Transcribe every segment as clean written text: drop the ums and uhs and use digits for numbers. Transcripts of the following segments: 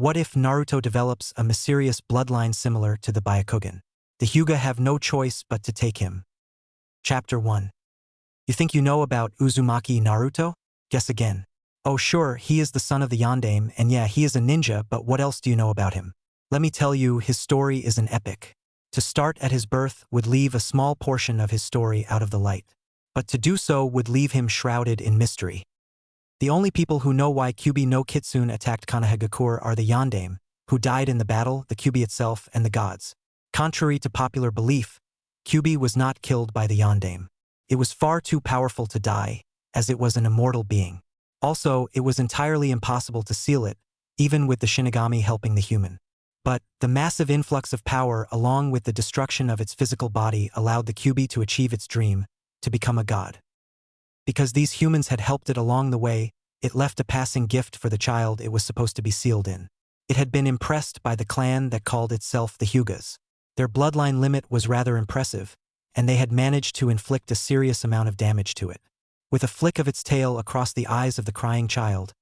What if Naruto develops a mysterious bloodline similar to the Byakugan? The Hyuga have no choice but to take him. Chapter 1. You think you know about Uzumaki Naruto? Guess again. Oh sure, he is the son of the Yondaime, and yeah, he is a ninja, but what else do you know about him? Let me tell you, his story is an epic. To start at his birth would leave a small portion of his story out of the light. But to do so would leave him shrouded in mystery. The only people who know why Kyuubi no Kitsune attacked Konohagakure are the Yondaime, who died in the battle, the Kyuubi itself, and the gods. Contrary to popular belief, Kyuubi was not killed by the Yondaime. It was far too powerful to die, as it was an immortal being. Also, it was entirely impossible to seal it, even with the Shinigami helping the human. But the massive influx of power along with the destruction of its physical body allowed the Kyuubi to achieve its dream, to become a god. Because these humans had helped it along the way, it left a passing gift for the child it was supposed to be sealed in. It had been impressed by the clan that called itself the Hyugas. Their bloodline limit was rather impressive, and they had managed to inflict a serious amount of damage to it. With a flick of its tail across the eyes of the crying child,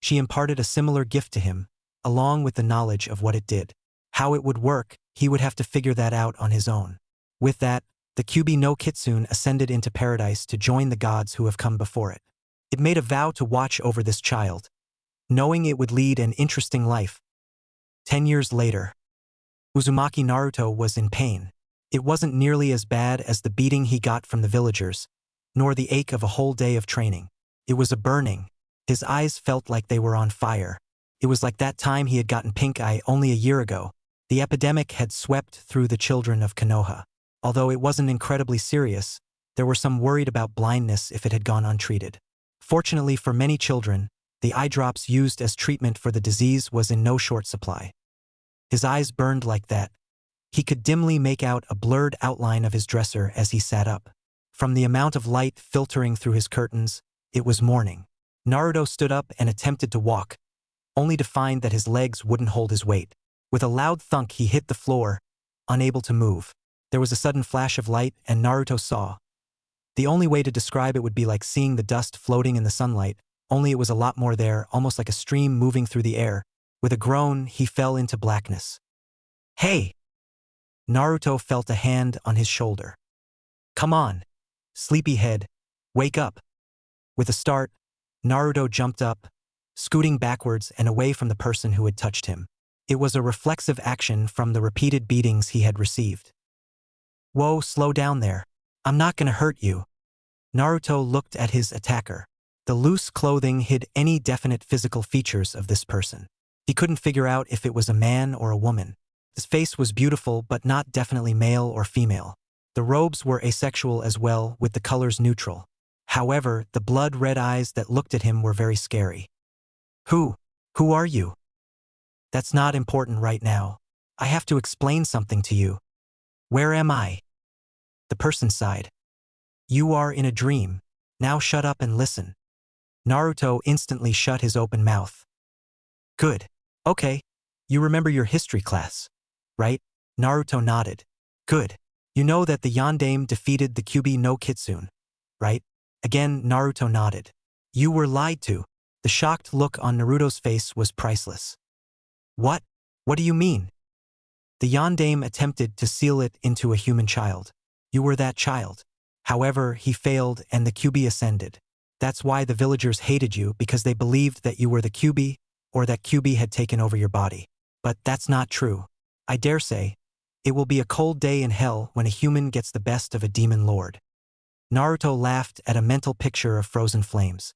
she imparted a similar gift to him, along with the knowledge of what it did. How it would work, he would have to figure that out on his own. With that, the Kyuubi no Kitsune ascended into paradise to join the gods who have come before it. It made a vow to watch over this child, knowing it would lead an interesting life. 10 years later, Uzumaki Naruto was in pain. It wasn't nearly as bad as the beating he got from the villagers, nor the ache of a whole day of training. It was a burning. His eyes felt like they were on fire. It was like that time he had gotten pink eye only a year ago. The epidemic had swept through the children of Konoha. Although it wasn't incredibly serious, there were some worried about blindness if it had gone untreated. Fortunately for many children, the eye drops used as treatment for the disease was in no short supply. His eyes burned like that. He could dimly make out a blurred outline of his dresser as he sat up. From the amount of light filtering through his curtains, it was morning. Naruto stood up and attempted to walk, only to find that his legs wouldn't hold his weight. With a loud thunk, he hit the floor, unable to move. There was a sudden flash of light, and Naruto saw. The only way to describe it would be like seeing the dust floating in the sunlight, only it was a lot more there, almost like a stream moving through the air. With a groan, he fell into blackness. Hey! Naruto felt a hand on his shoulder. Come on, sleepyhead, wake up. With a start, Naruto jumped up, scooting backwards and away from the person who had touched him. It was a reflexive action from the repeated beatings he had received. Whoa, slow down there. I'm not gonna hurt you. Naruto looked at his attacker. The loose clothing hid any definite physical features of this person. He couldn't figure out if it was a man or a woman. His face was beautiful but not definitely male or female. The robes were asexual as well, with the colors neutral. However, the blood-red eyes that looked at him were very scary. Who are you? That's not important right now. I have to explain something to you. Where am I? The person sighed. You are in a dream. Now shut up and listen. Naruto instantly shut his open mouth. Good. Okay. You remember your history class, right? Naruto nodded. Good. You know that the Yondaime defeated the Kyuubi no Kitsune, right? Again, Naruto nodded. You were lied to. The shocked look on Naruto's face was priceless. What? What do you mean? The Yondaime attempted to seal it into a human child. You were that child. However, he failed and the Kyuubi ascended. That's why the villagers hated you, because they believed that you were the Kyuubi, or that Kyuubi had taken over your body. But that's not true. I dare say, it will be a cold day in hell when a human gets the best of a demon lord. Naruto laughed at a mental picture of frozen flames.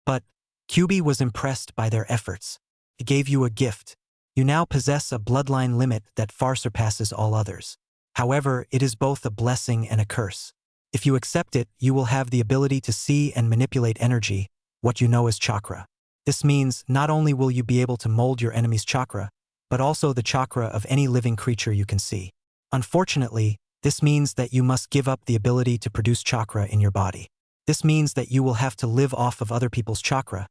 But Kyuubi was impressed by their efforts. He gave you a gift. You now possess a bloodline limit that far surpasses all others. However, it is both a blessing and a curse. If you accept it, you will have the ability to see and manipulate energy, what you know as chakra. This means not only will you be able to mold your enemy's chakra, but also the chakra of any living creature you can see. Unfortunately, this means that you must give up the ability to produce chakra in your body. This means that you will have to live off of other people's chakra,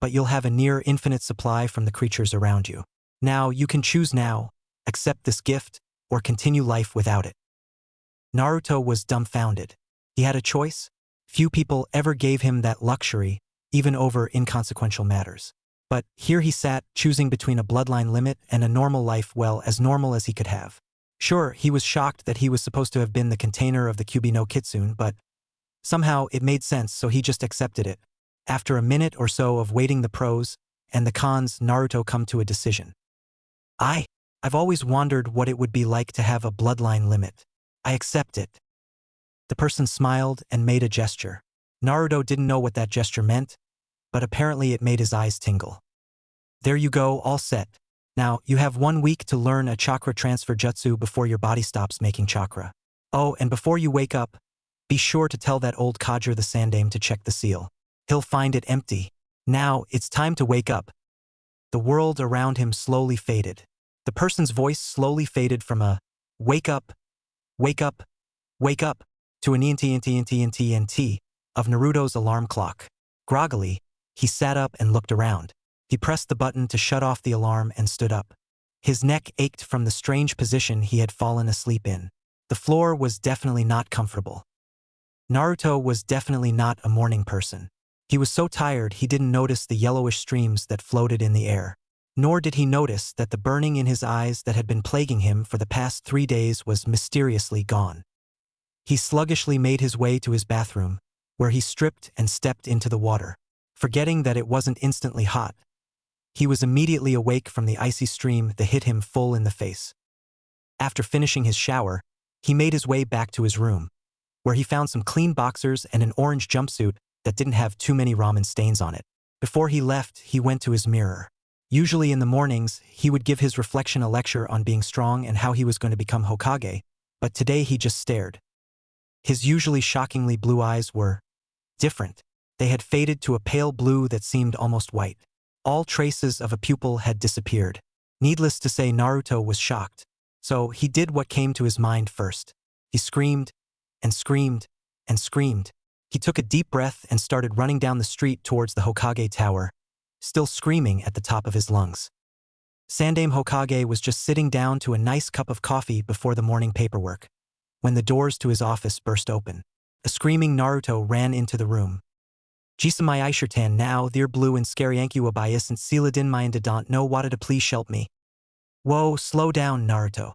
but you'll have a near infinite supply from the creatures around you. Now, you can choose now, accept this gift, or continue life without it. Naruto was dumbfounded. He had a choice. Few people ever gave him that luxury, even over inconsequential matters. But here he sat, choosing between a bloodline limit and a normal life, well, as normal as he could have. Sure, he was shocked that he was supposed to have been the container of the Kyuubi no Kitsune, but somehow it made sense, so he just accepted it. After a minute or so of weighing the pros and the cons, Naruto come to a decision. I've always wondered what it would be like to have a bloodline limit. I accept it. The person smiled and made a gesture. Naruto didn't know what that gesture meant, but apparently it made his eyes tingle. There you go, all set. Now, you have 1 week to learn a chakra transfer jutsu before your body stops making chakra. Oh, and before you wake up, be sure to tell that old codger the Sandame to check the seal. He'll find it empty. Now, it's time to wake up. The world around him slowly faded. The person's voice slowly faded from a wake up, wake up, wake up, to an ENT of Naruto's alarm clock. Groggily, he sat up and looked around. He pressed the button to shut off the alarm and stood up. His neck ached from the strange position he had fallen asleep in. The floor was definitely not comfortable. Naruto was definitely not a morning person. He was so tired he didn't notice the yellowish streams that floated in the air. Nor did he notice that the burning in his eyes that had been plaguing him for the past 3 days was mysteriously gone. He sluggishly made his way to his bathroom, where he stripped and stepped into the water. Forgetting that it wasn't instantly hot, he was immediately awake from the icy stream that hit him full in the face. After finishing his shower, he made his way back to his room, where he found some clean boxers and an orange jumpsuit that didn't have too many ramen stains on it. Before he left, he went to his mirror. Usually in the mornings, he would give his reflection a lecture on being strong and how he was going to become Hokage, but today he just stared. His usually shockingly blue eyes were different. They had faded to a pale blue that seemed almost white. All traces of a pupil had disappeared. Needless to say, Naruto was shocked. So he did what came to his mind first. He screamed and screamed and screamed. He took a deep breath and started running down the street towards the Hokage Tower, still screaming at the top of his lungs. Sandame Hokage was just sitting down to a nice cup of coffee before the morning paperwork, when the doors to his office burst open. A screaming Naruto ran into the room. Jisamai Aishirtan now, they're blue and scary Ankiwa bias and Sealadin Mayanda don't know what to please shelp me. Whoa, slow down, Naruto.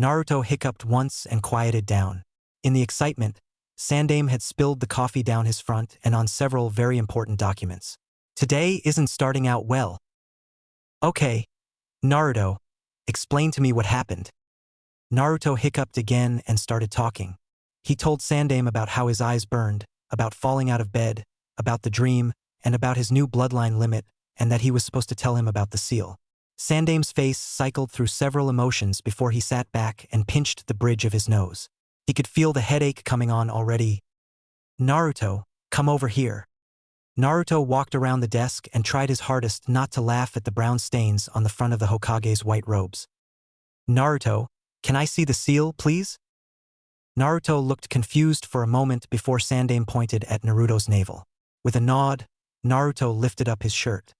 Naruto hiccuped once and quieted down. In the excitement, Sandame had spilled the coffee down his front and on several very important documents. Today isn't starting out well. Okay, Naruto, explain to me what happened. Naruto hiccuped again and started talking. He told Sandame about how his eyes burned, about falling out of bed, about the dream, and about his new bloodline limit, and that he was supposed to tell him about the seal. Sandame's face cycled through several emotions before he sat back and pinched the bridge of his nose. He could feel the headache coming on already. Naruto, come over here. Naruto walked around the desk and tried his hardest not to laugh at the brown stains on the front of the Hokage's white robes. Naruto, can I see the seal, please? Naruto looked confused for a moment before Sandame pointed at Naruto's navel. With a nod, Naruto lifted up his shirt.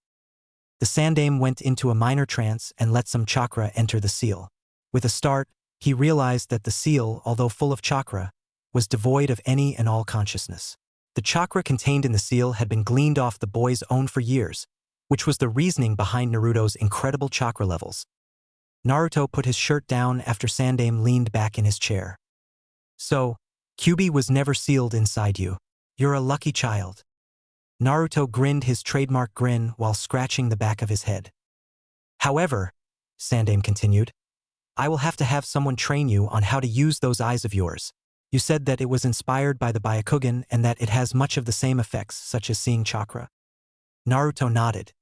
The Sandame went into a minor trance and let some chakra enter the seal. With a start, he realized that the seal, although full of chakra, was devoid of any and all consciousness. The chakra contained in the seal had been gleaned off the boy's own for years, which was the reasoning behind Naruto's incredible chakra levels. Naruto put his shirt down after Sandame leaned back in his chair. So, Kyuubi was never sealed inside you. You're a lucky child. Naruto grinned his trademark grin while scratching the back of his head. However, Sandame continued, I will have to have someone train you on how to use those eyes of yours. You said that it was inspired by the Byakugan and that it has much of the same effects, such as seeing chakra. Naruto nodded.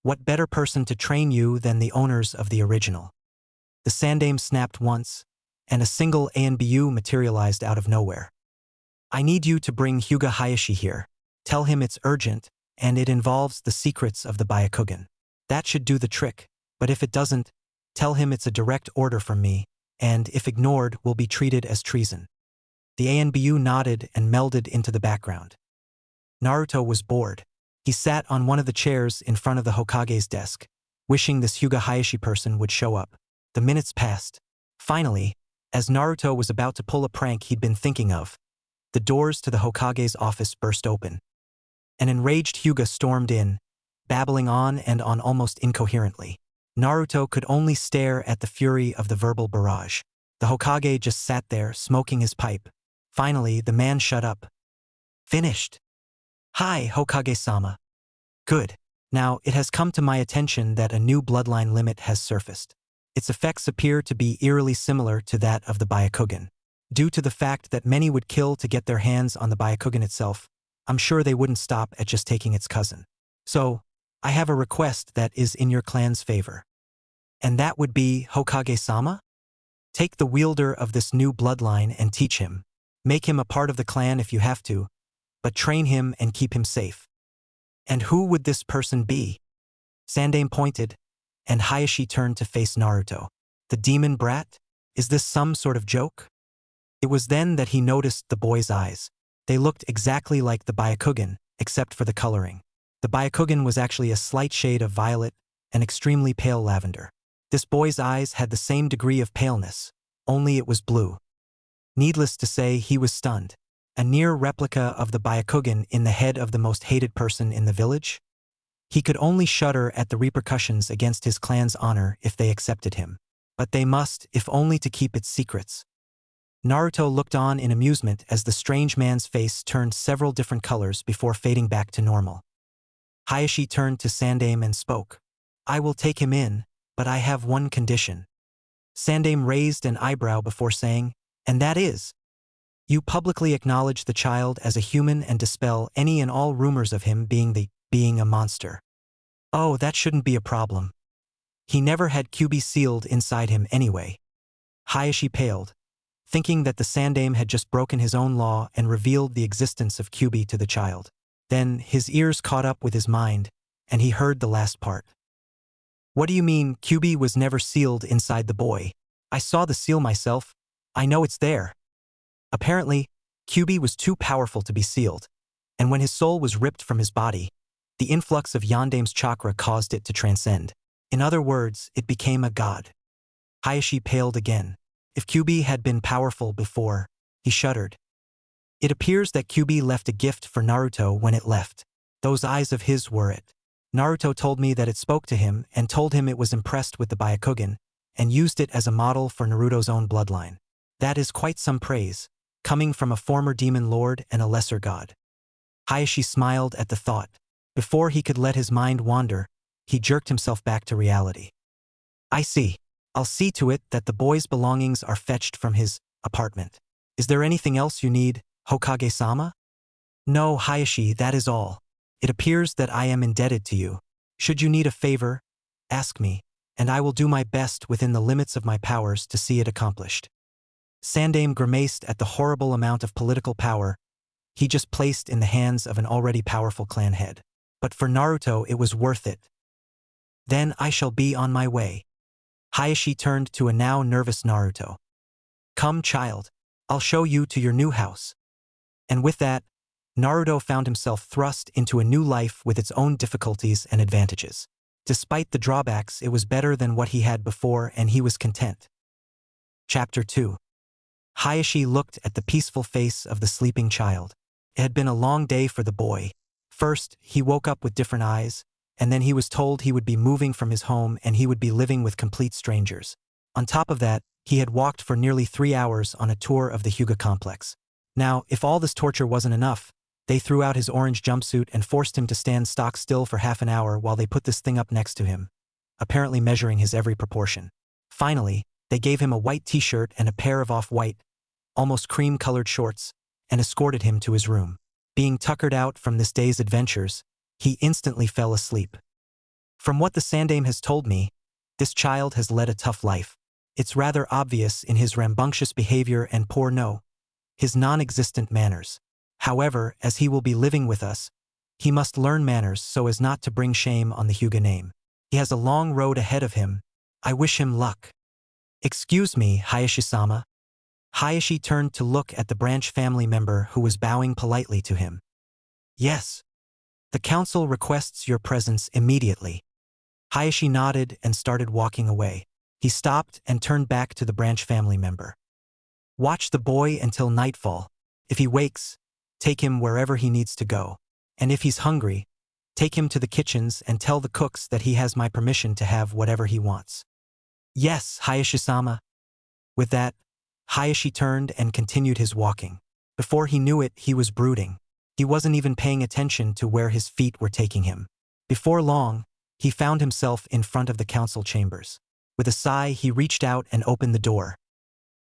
What better person to train you than the owners of the original? The Sandame snapped once, and a single ANBU materialized out of nowhere. I need you to bring Hyuga Hayashi here. Tell him it's urgent, and it involves the secrets of the Byakugan. That should do the trick, but if it doesn't, tell him it's a direct order from me, and if ignored, will be treated as treason. The ANBU nodded and melded into the background. Naruto was bored. He sat on one of the chairs in front of the Hokage's desk, wishing this Hyuga Hayashi person would show up. The minutes passed. Finally, as Naruto was about to pull a prank he'd been thinking of, the doors to the Hokage's office burst open. An enraged Hyuga stormed in, babbling on and on almost incoherently. Naruto could only stare at the fury of the verbal barrage. The Hokage just sat there, smoking his pipe. Finally, the man shut up. Finished. Hi, Hokage-sama. Good. Now, it has come to my attention that a new bloodline limit has surfaced. Its effects appear to be eerily similar to that of the Byakugan. Due to the fact that many would kill to get their hands on the Byakugan itself, I'm sure they wouldn't stop at just taking its cousin. So, I have a request that is in your clan's favor. And that would be, Hokage-sama? Take the wielder of this new bloodline and teach him. Make him a part of the clan if you have to, but train him and keep him safe. And who would this person be? Sandaime pointed, and Hayashi turned to face Naruto. The demon brat? Is this some sort of joke? It was then that he noticed the boy's eyes. They looked exactly like the Byakugan, except for the coloring. The Byakugan was actually a slight shade of violet and extremely pale lavender. This boy's eyes had the same degree of paleness, only it was blue. Needless to say, he was stunned. A near replica of the Byakugan in the head of the most hated person in the village? He could only shudder at the repercussions against his clan's honor if they accepted him. But they must, if only to keep its secrets. Naruto looked on in amusement as the strange man's face turned several different colors before fading back to normal. Hayashi turned to Sandaime and spoke. I will take him in, but I have one condition. Sandaime raised an eyebrow before saying, and that is, you publicly acknowledge the child as a human and dispel any and all rumors of him being a monster. Oh, that shouldn't be a problem. He never had Kyuubi sealed inside him anyway. Hayashi paled, thinking that the Sandaime had just broken his own law and revealed the existence of Kyuubi to the child. Then his ears caught up with his mind, and he heard the last part. What do you mean, Kyuubi was never sealed inside the boy? I saw the seal myself. I know it's there. Apparently, Kyuubi was too powerful to be sealed, and when his soul was ripped from his body, the influx of Yondaime's chakra caused it to transcend. In other words, it became a god. Hayashi paled again. If Kyuubi had been powerful before, he shuddered. It appears that Kyuubi left a gift for Naruto when it left. Those eyes of his were it. Naruto told me that it spoke to him and told him it was impressed with the Byakugan and used it as a model for Naruto's own bloodline. That is quite some praise, coming from a former demon lord and a lesser god. Hayashi smiled at the thought. Before he could let his mind wander, he jerked himself back to reality. I see. I'll see to it that the boy's belongings are fetched from his apartment. Is there anything else you need, Hokage-sama? No, Hayashi, that is all. It appears that I am indebted to you. Should you need a favor, ask me, and I will do my best within the limits of my powers to see it accomplished. Sandaime grimaced at the horrible amount of political power he just placed in the hands of an already powerful clan head. But for Naruto, it was worth it. Then I shall be on my way. Hayashi turned to a now nervous Naruto. Come, child. I'll show you to your new house. And with that, Naruto found himself thrust into a new life with its own difficulties and advantages. Despite the drawbacks, it was better than what he had before, and he was content. Chapter 2. Hayashi looked at the peaceful face of the sleeping child. It had been a long day for the boy. First, he woke up with different eyes, and then he was told he would be moving from his home and he would be living with complete strangers. On top of that, he had walked for nearly 3 hours on a tour of the Hyuga complex. Now, if all this torture wasn't enough, they threw out his orange jumpsuit and forced him to stand stock still for half an hour while they put this thing up next to him, apparently measuring his every proportion. Finally, they gave him a white t-shirt and a pair of off-white, almost cream-colored shorts, and escorted him to his room. Being tuckered out from this day's adventures, he instantly fell asleep. From what the Sandaime has told me, this child has led a tough life. It's rather obvious in his rambunctious behavior and his non-existent manners. However, as he will be living with us, he must learn manners so as not to bring shame on the Hyuga name. He has a long road ahead of him. I wish him luck. Excuse me, Hayashi-sama. Hayashi turned to look at the branch family member who was bowing politely to him. Yes. The council requests your presence immediately. Hayashi nodded and started walking away. He stopped and turned back to the branch family member. Watch the boy until nightfall. If he wakes, take him wherever he needs to go. And if he's hungry, Take him to the kitchens and tell the cooks that he has my permission to have whatever he wants." "Yes, Hayashi-sama." With that, Hayashi turned and continued his walking. Before he knew it, he was brooding. He wasn't even paying attention to where his feet were taking him. Before long, he found himself in front of the council chambers. With a sigh, he reached out and opened the door.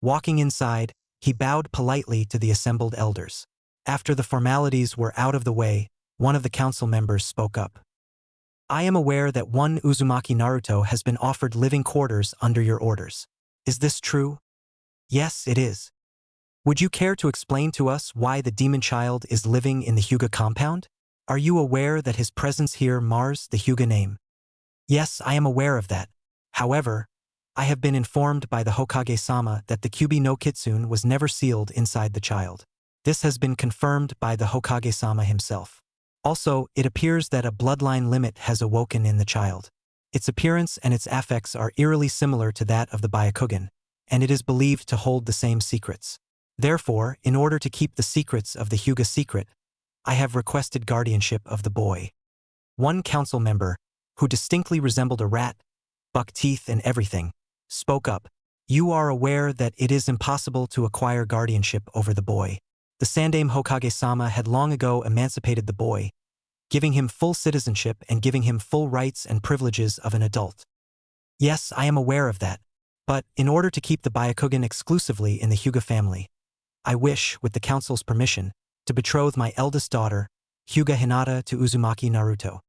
Walking inside, he bowed politely to the assembled elders. After the formalities were out of the way, one of the council members spoke up. "I am aware that one Uzumaki Naruto has been offered living quarters under your orders. Is this true?" "Yes, it is." "Would you care to explain to us why the demon child is living in the Hyuga compound? Are you aware that his presence here mars the Hyuga name?" "Yes, I am aware of that. However, I have been informed by the Hokage-sama that the Kyubi no Kitsune was never sealed inside the child. This has been confirmed by the Hokage-sama himself. Also, it appears that a bloodline limit has awoken in the child. Its appearance and its affects are eerily similar to that of the Byakugan, and it is believed to hold the same secrets. Therefore, in order to keep the secrets of the Hyuga secret, I have requested guardianship of the boy." One council member, who distinctly resembled a rat, buck teeth and everything, spoke up. "You are aware that it is impossible to acquire guardianship over the boy. The Sandaime Hokage-sama had long ago emancipated the boy, giving him full citizenship and giving him full rights and privileges of an adult." "Yes, I am aware of that. But, in order to keep the Byakugan exclusively in the Hyuga family, I wish, with the council's permission, to betroth my eldest daughter, Hyuga Hinata, to Uzumaki Naruto."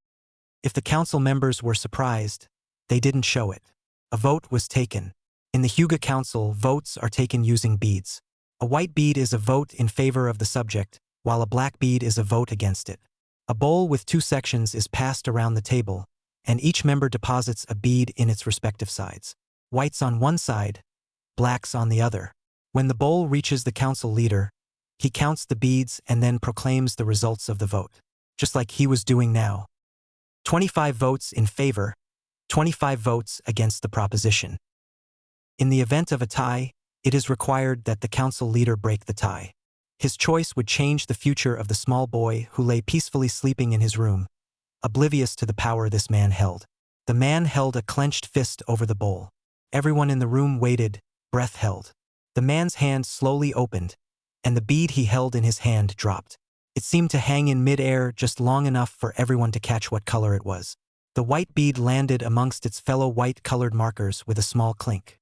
If the council members were surprised, they didn't show it. A vote was taken. In the Hyuga Council, votes are taken using beads. A white bead is a vote in favor of the subject, while a black bead is a vote against it. A bowl with 2 sections is passed around the table, and each member deposits a bead in its respective sides. Whites on one side, blacks on the other. When the bowl reaches the council leader, he counts the beads and then proclaims the results of the vote, just like he was doing now. 25 votes in favor, 25 votes against the proposition. In the event of a tie, it is required that the council leader break the tie. His choice would change the future of the small boy who lay peacefully sleeping in his room, oblivious to the power this man held. The man held a clenched fist over the bowl. Everyone in the room waited, breath held. The man's hand slowly opened, and the bead he held in his hand dropped. It seemed to hang in mid-air just long enough for everyone to catch what color it was. The white bead landed amongst its fellow white-colored markers with a small clink.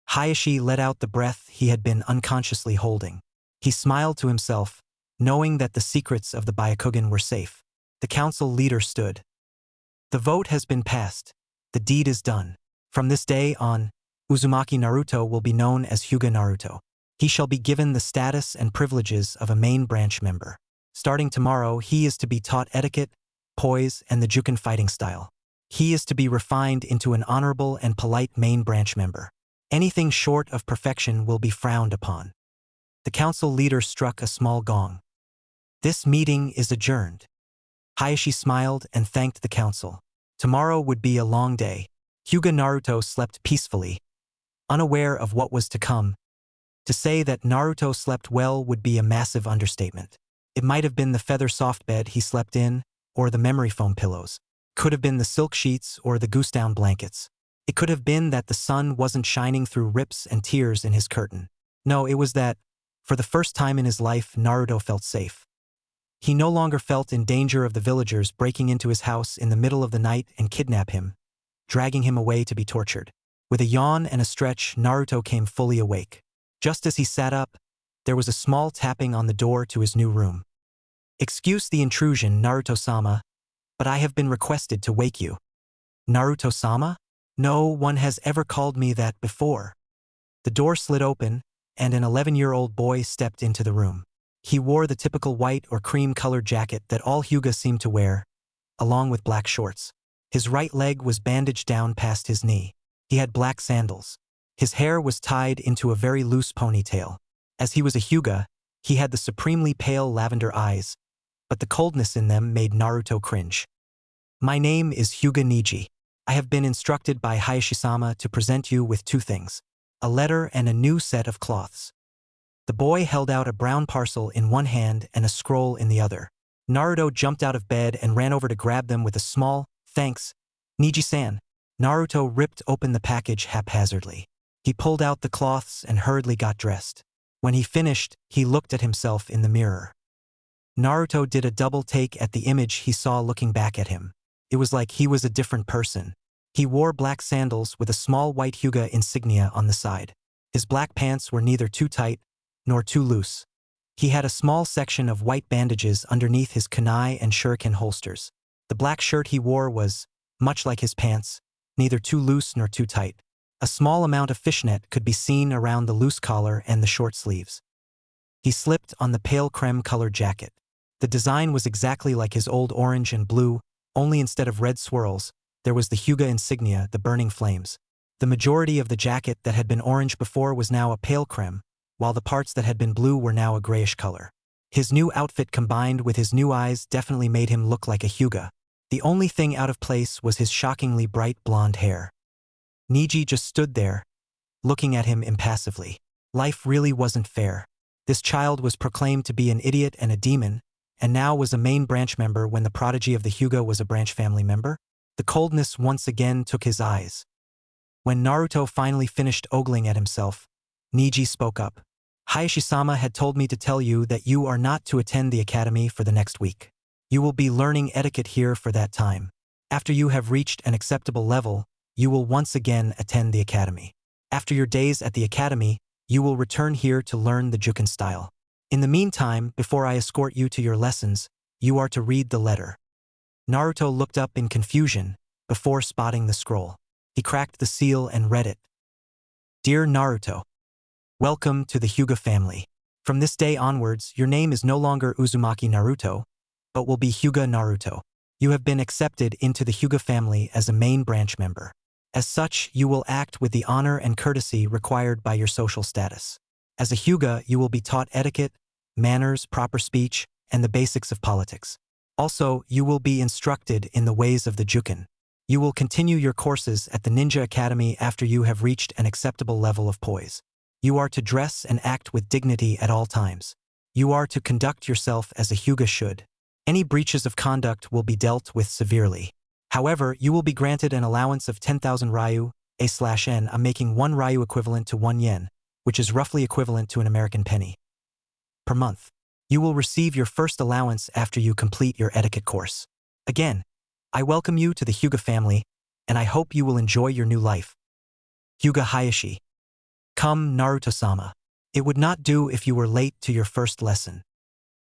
Hayashi let out the breath he had been unconsciously holding. He smiled to himself, knowing that the secrets of the Byakugan were safe. The council leader stood. "The vote has been passed. The deed is done. From this day on, Uzumaki Naruto will be known as Hyuga Naruto. He shall be given the status and privileges of a main branch member. Starting tomorrow, he is to be taught etiquette, poise, and the Juken fighting style. He is to be refined into an honorable and polite main branch member. Anything short of perfection will be frowned upon." The council leader struck a small gong. "This meeting is adjourned." Hayashi smiled and thanked the council. Tomorrow would be a long day. Hyuga Naruto slept peacefully, unaware of what was to come. To say that Naruto slept well would be a massive understatement. It might have been the feather soft bed he slept in, or the memory foam pillows. Could have been the silk sheets or the goose-down blankets. It could have been that the sun wasn't shining through rips and tears in his curtain. No, it was that, for the first time in his life, Naruto felt safe. He no longer felt in danger of the villagers breaking into his house in the middle of the night and kidnap him, dragging him away to be tortured. With a yawn and a stretch, Naruto came fully awake. Just as he sat up, there was a small tapping on the door to his new room. "Excuse the intrusion, Naruto-sama, but I have been requested to wake you." "Naruto-sama? No one has ever called me that before." The door slid open, and an 11-year-old boy stepped into the room. He wore the typical white or cream-colored jacket that all Hyuga seemed to wear, along with black shorts. His right leg was bandaged down past his knee. He had black sandals. His hair was tied into a very loose ponytail. As he was a Hyuga, he had the supremely pale lavender eyes, but the coldness in them made Naruto cringe. "My name is Hyuga Niji. I have been instructed by Hayashi-sama to present you with 2 things, a letter and a new set of cloths." The boy held out a brown parcel in one hand and a scroll in the other. Naruto jumped out of bed and ran over to grab them with a small, "Thanks, Niji-san." Naruto ripped open the package haphazardly. He pulled out the cloths and hurriedly got dressed. When he finished, he looked at himself in the mirror. Naruto did a double take at the image he saw looking back at him. It was like he was a different person. He wore black sandals with a small white Hyuga insignia on the side. His black pants were neither too tight nor too loose. He had a small section of white bandages underneath his kunai and shuriken holsters. The black shirt he wore was, much like his pants, neither too loose nor too tight. A small amount of fishnet could be seen around the loose collar and the short sleeves. He slipped on the pale creme-colored jacket. The design was exactly like his old orange and blue, only instead of red swirls, there was the Hyuga insignia, the burning flames. The majority of the jacket that had been orange before was now a pale creme, while the parts that had been blue were now a grayish color. His new outfit combined with his new eyes definitely made him look like a Hyuga. The only thing out of place was his shockingly bright blonde hair. Niji just stood there, looking at him impassively. Life really wasn't fair. This child was proclaimed to be an idiot and a demon, and now was a main branch member when the prodigy of the Hyuga was a branch family member? The coldness once again took his eyes. When Naruto finally finished ogling at himself, Niji spoke up. "Hayashi-sama had told me to tell you that you are not to attend the academy for the next week. You will be learning etiquette here for that time. After you have reached an acceptable level, you will once again attend the academy. After your days at the academy, you will return here to learn the Juken style. In the meantime, before I escort you to your lessons, you are to read the letter." Naruto looked up in confusion before spotting the scroll. He cracked the seal and read it. "Dear Naruto, welcome to the Hyuga family. From this day onwards, your name is no longer Uzumaki Naruto, but will be Hyuga Naruto. You have been accepted into the Hyuga family as a main branch member. As such, you will act with the honor and courtesy required by your social status. As a Hyuga, you will be taught etiquette, manners, proper speech, and the basics of politics. Also, you will be instructed in the ways of the Juken. You will continue your courses at the Ninja Academy after you have reached an acceptable level of poise. You are to dress and act with dignity at all times. You are to conduct yourself as a Hyuga should. Any breaches of conduct will be dealt with severely. However, you will be granted an allowance of 10,000 ryu, A/N, making 1 ryu equivalent to 1 yen, which is roughly equivalent to an American penny, per month. You will receive your first allowance after you complete your etiquette course. Again, I welcome you to the Hyuga family, and I hope you will enjoy your new life. Hyuga Hayashi. Come, Naruto-sama. It would not do if you were late to your first lesson."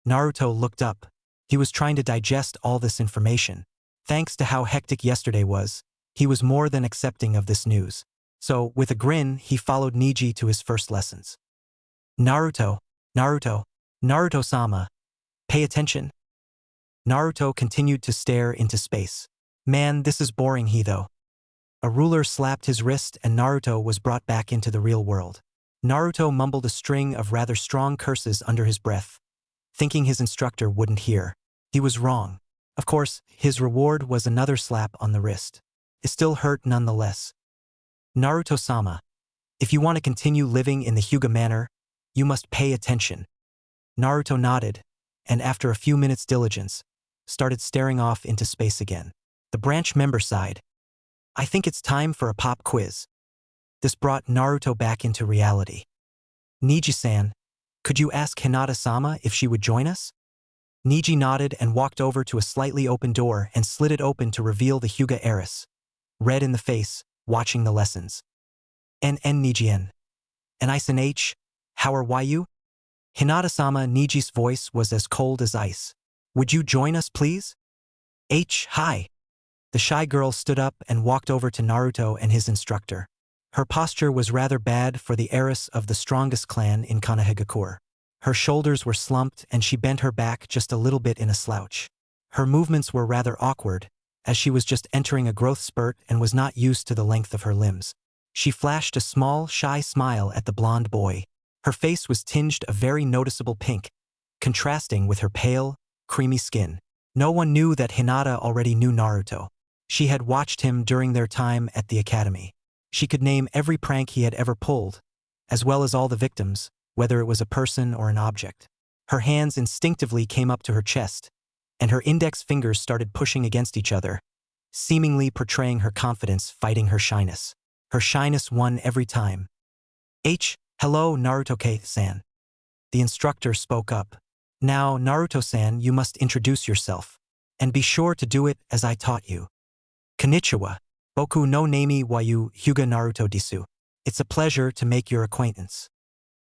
Naruto looked up. He was trying to digest all this information. Thanks to how hectic yesterday was, he was more than accepting of this news. So, with a grin, he followed Niji to his first lessons. "Naruto, Naruto, Naruto-sama, pay attention." Naruto continued to stare into space. "Man, this is boring," he though. A ruler slapped his wrist and Naruto was brought back into the real world. Naruto mumbled a string of rather strong curses under his breath, thinking his instructor wouldn't hear. He was wrong. Of course, his reward was another slap on the wrist. It still hurt nonetheless. "Naruto-sama, if you want to continue living in the Hyuga manner, you must pay attention." Naruto nodded, and after a few minutes' diligence, started staring off into space again. The branch member sighed. "I think it's time for a pop quiz." This brought Naruto back into reality. "Niji-san, could you ask Hinata-sama if she would join us?" Niji nodded and walked over to a slightly open door and slid it open to reveal the Hyuga heiress, red in the face, watching the lessons. "N Nijien. And Isen H, how are you?" Hinata-sama. Niji's voice was as cold as ice. "Would you join us, please?" "H, hi." The shy girl stood up and walked over to Naruto and his instructor. Her posture was rather bad for the heiress of the strongest clan in Konohagakure. Her shoulders were slumped and she bent her back just a little bit in a slouch. Her movements were rather awkward, as she was just entering a growth spurt and was not used to the length of her limbs. She flashed a small, shy smile at the blonde boy. Her face was tinged a very noticeable pink, contrasting with her pale, creamy skin. No one knew that Hinata already knew Naruto. She had watched him during their time at the academy. She could name every prank he had ever pulled, as well as all the victims, whether it was a person or an object. Her hands instinctively came up to her chest, and her index fingers started pushing against each other, seemingly portraying her confidence fighting her shyness. Her shyness won every time. Hello, Naruto-san. The instructor spoke up. Now, Naruto-san, you must introduce yourself. And be sure to do it as I taught you. Konnichiwa. Boku no name wa Hyuga Naruto desu. It's a pleasure to make your acquaintance.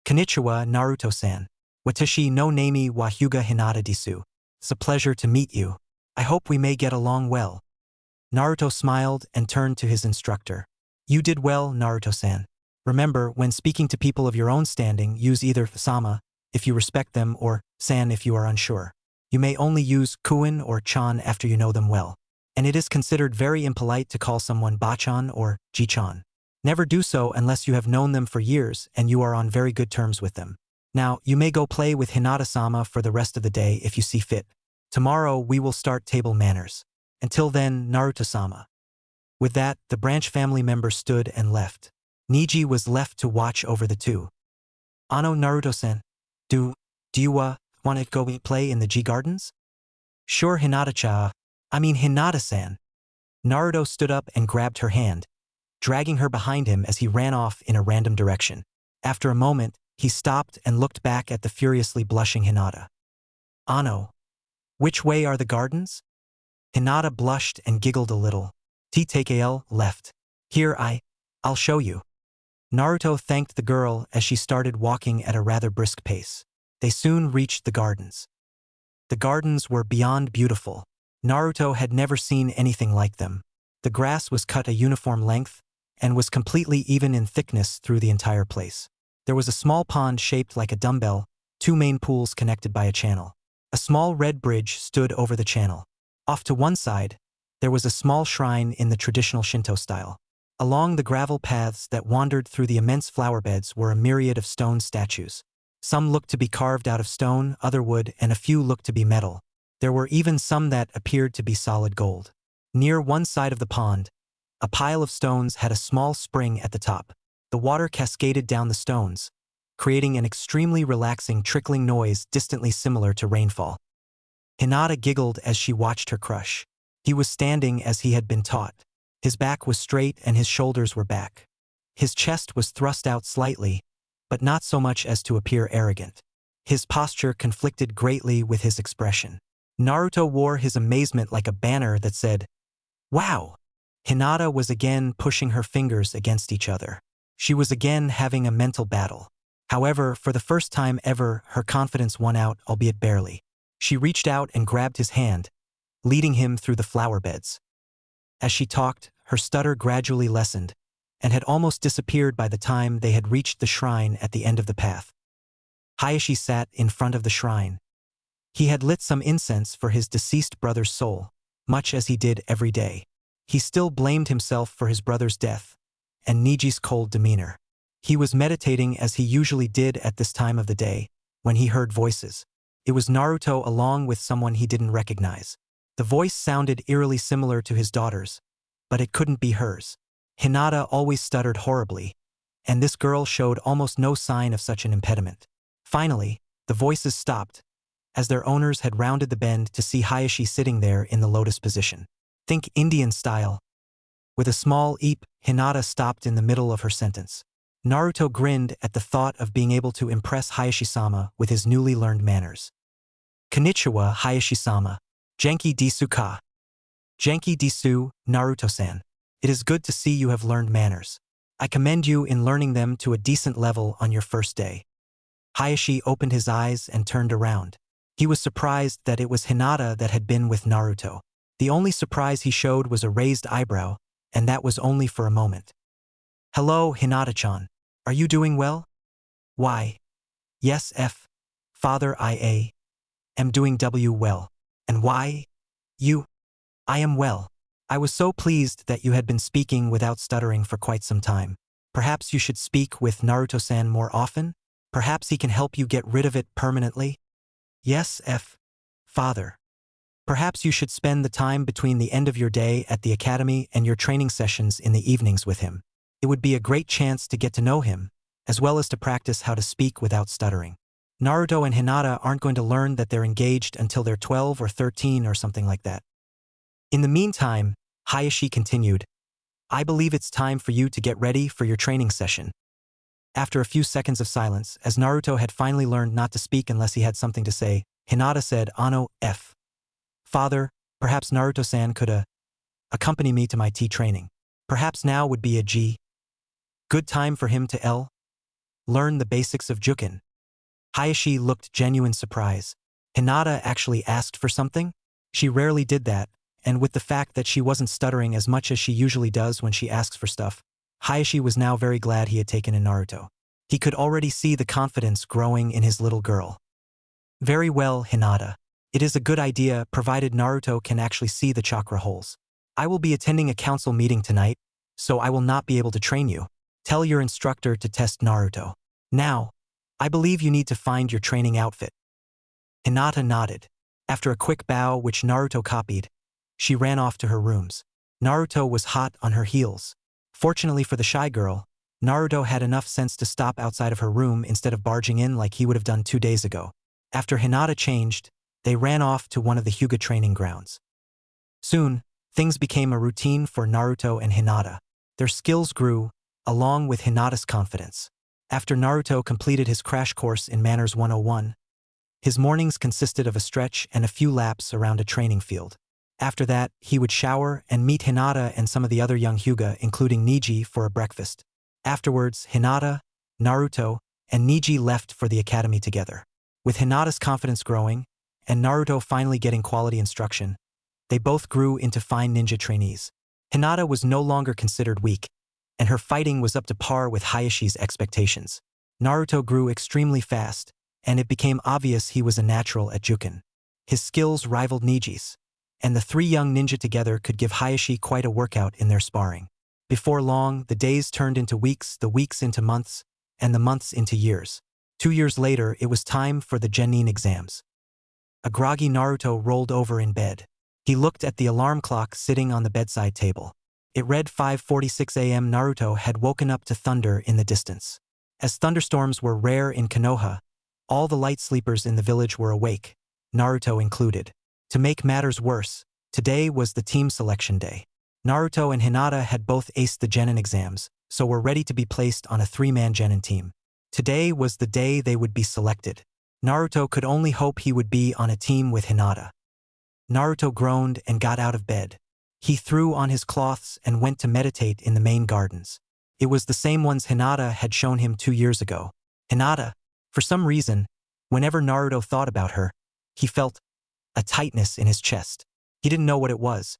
Konnichiwa, Naruto-san. Watashi no name wa Hyuga Hinata desu. It's a pleasure to meet you. I hope we may get along well. Naruto smiled and turned to his instructor. You did well, Naruto-san. Remember, when speaking to people of your own standing, use either sama, if you respect them, or san if you are unsure. You may only use kuin or chan after you know them well. And it is considered very impolite to call someone bachan or jichan. Never do so unless you have known them for years and you are on very good terms with them. Now, you may go play with Hinata-sama for the rest of the day if you see fit. Tomorrow, we will start table manners. Until then, Naruto-sama. With that, the branch family member stood and left. Niji was left to watch over the two. Ano, Naruto-san, do you want to go play in the G Gardens? Sure, Hinata-san. Naruto stood up and grabbed her hand, dragging her behind him as he ran off in a random direction. After a moment, he stopped and looked back at the furiously blushing Hinata. Ano, which way are the gardens? Hinata blushed and giggled a little. TKL left. Here I'll show you. Naruto thanked the girl as she started walking at a rather brisk pace. They soon reached the gardens. The gardens were beyond beautiful. Naruto had never seen anything like them. The grass was cut a uniform length and was completely even in thickness through the entire place. There was a small pond shaped like a dumbbell, two main pools connected by a channel. A small red bridge stood over the channel. Off to one side, there was a small shrine in the traditional Shinto style. Along the gravel paths that wandered through the immense flower beds were a myriad of stone statues. Some looked to be carved out of stone, other wood, and a few looked to be metal. There were even some that appeared to be solid gold. Near one side of the pond, a pile of stones had a small spring at the top. The water cascaded down the stones, creating an extremely relaxing trickling noise distantly similar to rainfall. Hinata giggled as she watched her crush. He was standing as he had been taught. His back was straight and his shoulders were back. His chest was thrust out slightly, but not so much as to appear arrogant. His posture conflicted greatly with his expression. Naruto wore his amazement like a banner that said, "Wow!" Hinata was again pushing her fingers against each other. She was again having a mental battle. However, for the first time ever, her confidence won out, albeit barely. She reached out and grabbed his hand, leading him through the flower beds. As she talked, her stutter gradually lessened, and had almost disappeared by the time they had reached the shrine at the end of the path. Hayashi sat in front of the shrine. He had lit some incense for his deceased brother's soul, much as he did every day. He still blamed himself for his brother's death, and Niji's cold demeanor. He was meditating as he usually did at this time of the day, when he heard voices. It was Naruto along with someone he didn't recognize. The voice sounded eerily similar to his daughter's, but it couldn't be hers. Hinata always stuttered horribly, and this girl showed almost no sign of such an impediment. Finally, the voices stopped, as their owners had rounded the bend to see Hayashi sitting there in the lotus position. Think Indian style. With a small eep, Hinata stopped in the middle of her sentence. Naruto grinned at the thought of being able to impress Hayashi-sama with his newly learned manners. Konnichiwa, Hayashi-sama. Genki desu ka. Genki desu, Naruto-san. It is good to see you have learned manners. I commend you in learning them to a decent level on your first day. Hayashi opened his eyes and turned around. He was surprised that it was Hinata that had been with Naruto. The only surprise he showed was a raised eyebrow, and that was only for a moment. Hello, Hinata-chan. Are you doing well? Why? Yes, Father, I am doing well. And why? I am well. I was so pleased that you had been speaking without stuttering for quite some time. Perhaps you should speak with Naruto-san more often? Perhaps he can help you get rid of it permanently? Yes, Father. Perhaps you should spend the time between the end of your day at the academy and your training sessions in the evenings with him. It would be a great chance to get to know him, as well as to practice how to speak without stuttering. Naruto and Hinata aren't going to learn that they're engaged until they're 12 or 13 or something like that. In the meantime, Hayashi continued, I believe it's time for you to get ready for your training session. After a few seconds of silence, as Naruto had finally learned not to speak unless he had something to say, Hinata said, Ano, F. Father, perhaps Naruto-san could accompany me to my tea training. Perhaps now would be a good time for him to learn the basics of Jukin. Hayashi looked genuine surprise. Hinata actually asked for something? She rarely did that, and with the fact that she wasn't stuttering as much as she usually does when she asks for stuff, Hayashi was now very glad he had taken in Naruto. He could already see the confidence growing in his little girl. Very well, Hinata. It is a good idea provided Naruto can actually see the chakra holes. I will be attending a council meeting tonight, so I will not be able to train you. Tell your instructor to test Naruto. Now, I believe you need to find your training outfit. Hinata nodded. After a quick bow which Naruto copied, she ran off to her rooms. Naruto was hot on her heels. Fortunately for the shy girl, Naruto had enough sense to stop outside of her room instead of barging in like he would have done 2 days ago. After Hinata changed, they ran off to one of the Hyuga training grounds. Soon, things became a routine for Naruto and Hinata. Their skills grew, along with Hinata's confidence. After Naruto completed his crash course in Manners 101, his mornings consisted of a stretch and a few laps around a training field. After that, he would shower and meet Hinata and some of the other young Hyuga, including Neji, for a breakfast. Afterwards, Hinata, Naruto, and Neji left for the academy together. With Hinata's confidence growing, and Naruto finally getting quality instruction, they both grew into fine ninja trainees. Hinata was no longer considered weak, and her fighting was up to par with Hayashi's expectations. Naruto grew extremely fast, and it became obvious he was a natural at Jukin. His skills rivaled Neji's, and the 3 young ninja together could give Hayashi quite a workout in their sparring. Before long, the days turned into weeks, the weeks into months, and the months into years. 2 years later, it was time for the Genin exams. A groggy Naruto rolled over in bed. He looked at the alarm clock sitting on the bedside table. It read 5:46 a.m. Naruto had woken up to thunder in the distance. As thunderstorms were rare in Konoha, all the light sleepers in the village were awake, Naruto included. To make matters worse, today was the team selection day. Naruto and Hinata had both aced the Genin exams, so were ready to be placed on a 3-man Genin team. Today was the day they would be selected. Naruto could only hope he would be on a team with Hinata. Naruto groaned and got out of bed. He threw on his cloths and went to meditate in the main gardens. It was the same ones Hinata had shown him 2 years ago. Hinata, for some reason, whenever Naruto thought about her, he felt a tightness in his chest. He didn't know what it was,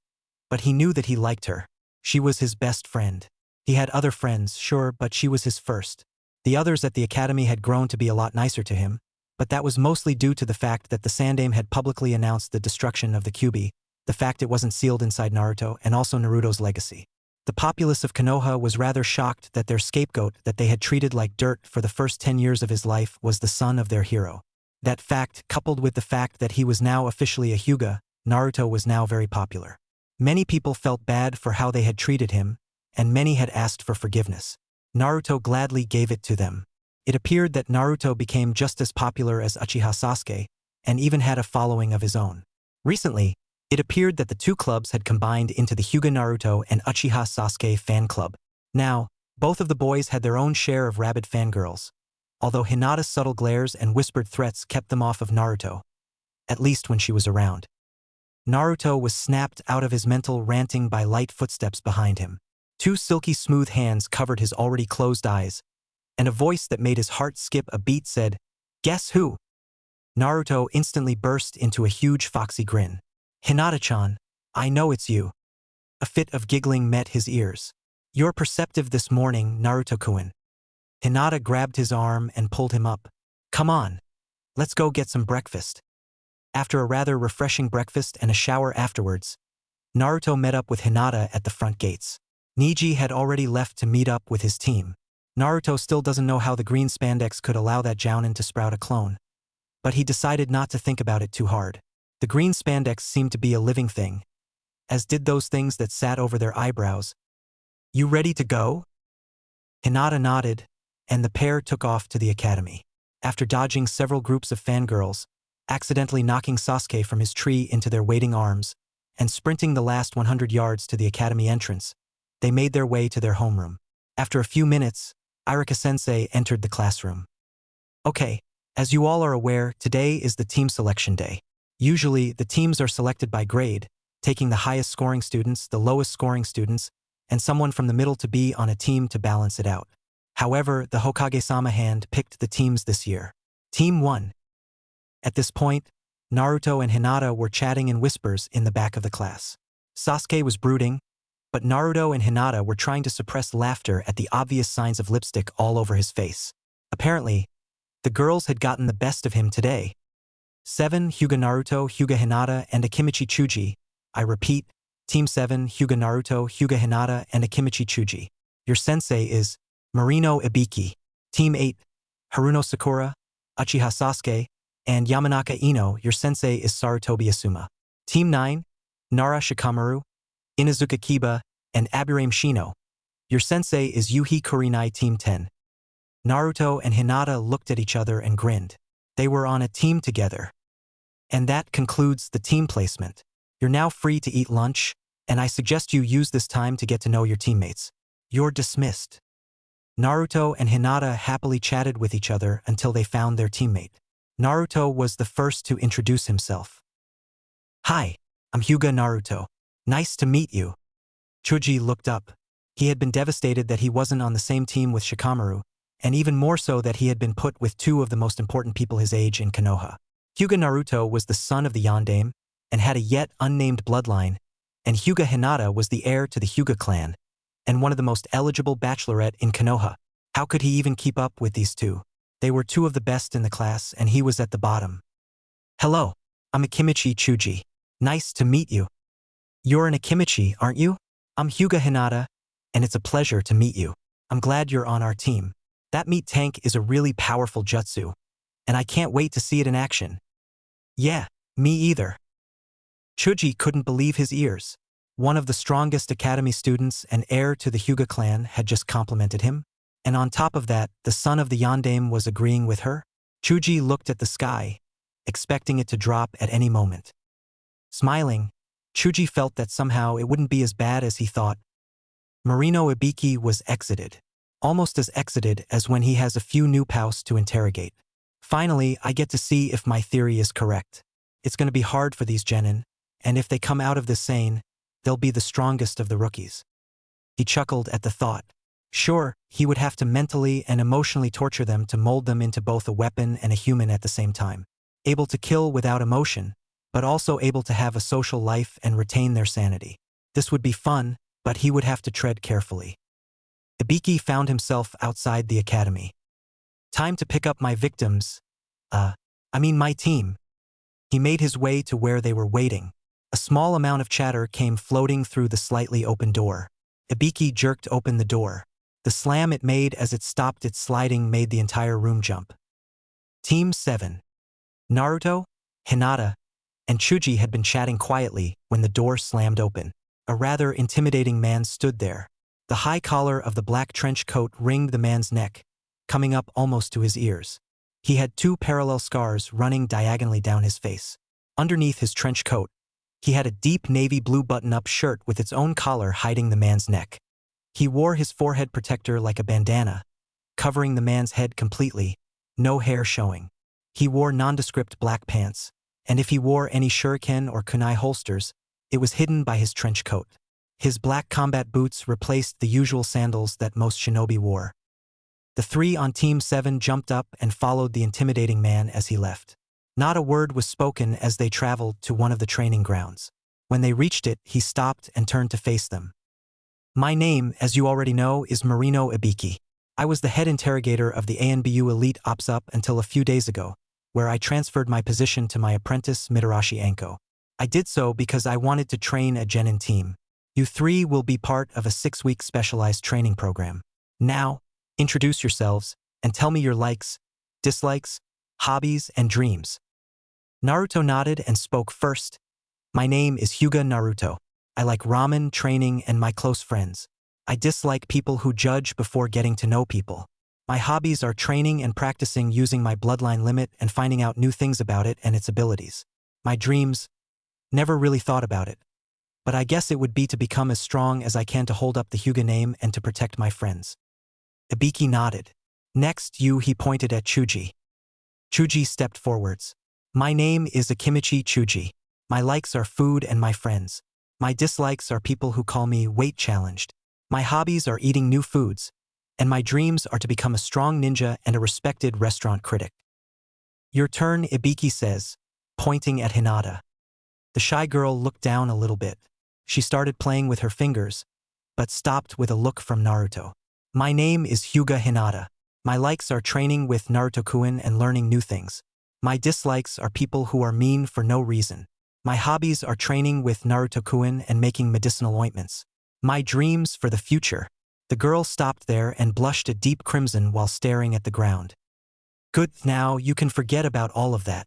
but he knew that he liked her. She was his best friend. He had other friends, sure, but she was his first. The others at the academy had grown to be a lot nicer to him, but that was mostly due to the fact that the Sandaime had publicly announced the destruction of the Kyuubi, the fact it wasn't sealed inside Naruto, and also Naruto's legacy. The populace of Konoha was rather shocked that their scapegoat that they had treated like dirt for the first 10 years of his life was the son of their hero. That fact, coupled with the fact that he was now officially a Hyuga, Naruto was now very popular. Many people felt bad for how they had treated him, and many had asked for forgiveness. Naruto gladly gave it to them. It appeared that Naruto became just as popular as Uchiha Sasuke, and even had a following of his own. Recently, it appeared that the 2 clubs had combined into the Hyuga Naruto and Uchiha Sasuke fan club. Now, both of the boys had their own share of rabid fangirls, although Hinata's subtle glares and whispered threats kept them off of Naruto, at least when she was around. Naruto was snapped out of his mental ranting by light footsteps behind him. 2 silky smooth hands covered his already closed eyes, and a voice that made his heart skip a beat said, "Guess who?" Naruto instantly burst into a huge foxy grin. "Hinata-chan, I know it's you." A fit of giggling met his ears. "You're perceptive this morning, Naruto-kun." Hinata grabbed his arm and pulled him up. "Come on, let's go get some breakfast." After a rather refreshing breakfast and a shower afterwards, Naruto met up with Hinata at the front gates. Neji had already left to meet up with his team. Naruto still doesn't know how the green spandex could allow that jounin to sprout a clone, but he decided not to think about it too hard. The green spandex seemed to be a living thing, as did those things that sat over their eyebrows. "You ready to go?" Hinata nodded, and the pair took off to the academy. after dodging several groups of fangirls, accidentally knocking Sasuke from his tree into their waiting arms, and sprinting the last 100 yards to the academy entrance, they made their way to their homeroom. After a few minutes, Irika-sensei entered the classroom. Okay, as you all are aware, today is the team selection day. Usually, the teams are selected by grade, taking the highest scoring students, the lowest scoring students, and someone from the middle to be on a team to balance it out. However, the Hokage-sama hand picked the teams this year. Team 1. At this point, Naruto and Hinata were chatting in whispers in the back of the class. Sasuke was brooding, but Naruto and Hinata were trying to suppress laughter at the obvious signs of lipstick all over his face. Apparently, the girls had gotten the best of him today. 7. Hyuga Naruto, Hyuga Hinata, and Akimichi Chuji. I repeat, Team 7, Hyuga Naruto, Hyuga Hinata, and Akimichi Chuji. Your sensei is Marino Ibiki. Team 8, Haruno Sakura, Uchiha Sasuke, and Yamanaka Ino. Your sensei is Sarutobi Asuma. Team 9, Nara Shikamaru, Inazuka Kiba, and Aburame Shino. Your sensei is Yuhi Kurinai. Team 10. Naruto and Hinata looked at each other and grinned. They were on a team together. And that concludes the team placement. You're now free to eat lunch, and I suggest you use this time to get to know your teammates. You're dismissed. Naruto and Hinata happily chatted with each other until they found their teammate. Naruto was the first to introduce himself. Hi, I'm Hyuga Naruto. Nice to meet you. Chuji looked up. He had been devastated that he wasn't on the same team with Shikamaru, and even more so that he had been put with two of the most important people his age in Konoha. Hyuga Naruto was the son of the Yondaime and had a yet unnamed bloodline, and Hyuga Hinata was the heir to the Hyuga clan and one of the most eligible bachelorette in Konoha. How could he even keep up with these two? They were two of the best in the class, and he was at the bottom. Hello, I'm Akimichi Chuji. Nice to meet you. You're an Akimichi, aren't you? I'm Hyuga Hinata, and it's a pleasure to meet you. I'm glad you're on our team. That meat tank is a really powerful jutsu, and I can't wait to see it in action. Yeah, me either. Chuji couldn't believe his ears. One of the strongest academy students and heir to the Hyuga clan had just complimented him, and on top of that, the son of the Yondaime was agreeing with her. Chuji looked at the sky, expecting it to drop at any moment. Smiling, Chuji felt that somehow it wouldn't be as bad as he thought. Marino Ibiki was exited. Almost as exited as when he has a few new pows to interrogate. Finally, I get to see if my theory is correct. It's going to be hard for these genin, and if they come out of this sane, they'll be the strongest of the rookies. He chuckled at the thought. Sure, he would have to mentally and emotionally torture them to mold them into both a weapon and a human at the same time. Able to kill without emotion, but also able to have a social life and retain their sanity. This would be fun, but he would have to tread carefully. Ibiki found himself outside the academy. Time to pick up my victims. My team. He made his way to where they were waiting. A small amount of chatter came floating through the slightly open door. Ibiki jerked open the door. The slam it made as it stopped its sliding made the entire room jump. Team 7. Naruto, Hinata, and Chuji had been chatting quietly when the door slammed open. A rather intimidating man stood there. The high collar of the black trench coat ringed the man's neck, coming up almost to his ears. He had two parallel scars running diagonally down his face. Underneath his trench coat, he had a deep navy blue button-up shirt with its own collar hiding the man's neck. He wore his forehead protector like a bandana, covering the man's head completely, no hair showing. He wore nondescript black pants, and if he wore any shuriken or kunai holsters, it was hidden by his trench coat. His black combat boots replaced the usual sandals that most shinobi wore. The three on Team 7 jumped up and followed the intimidating man as he left. Not a word was spoken as they traveled to one of the training grounds. When they reached it, he stopped and turned to face them. My name, as you already know, is Marino Ibiki. I was the head interrogator of the ANBU Elite Ops up until a few days ago, where I transferred my position to my apprentice Mitarashi Anko. I did so because I wanted to train a genin team. You three will be part of a 6-week specialized training program. Now, introduce yourselves and tell me your likes, dislikes, hobbies, and dreams. Naruto nodded and spoke first. My name is Hyuga Naruto. I like ramen, training, and my close friends. I dislike people who judge before getting to know people. My hobbies are training and practicing using my bloodline limit and finding out new things about it and its abilities. My dreams, never really thought about it. But I guess it would be to become as strong as I can to hold up the Hyuga name and to protect my friends. Ibiki nodded. Next, he pointed at Chuji. Chuji stepped forwards. My name is Akimichi Chuji. My likes are food and my friends. My dislikes are people who call me weight-challenged. My hobbies are eating new foods, and my dreams are to become a strong ninja and a respected restaurant critic. Your turn, Ibiki says, pointing at Hinata. The shy girl looked down a little bit. She started playing with her fingers, but stopped with a look from Naruto. My name is Hyuga Hinata. My likes are training with Naruto-kun and learning new things. My dislikes are people who are mean for no reason. My hobbies are training with Naruto-kun and making medicinal ointments. My dreams for the future. The girl stopped there and blushed a deep crimson while staring at the ground. Good, now you can forget about all of that.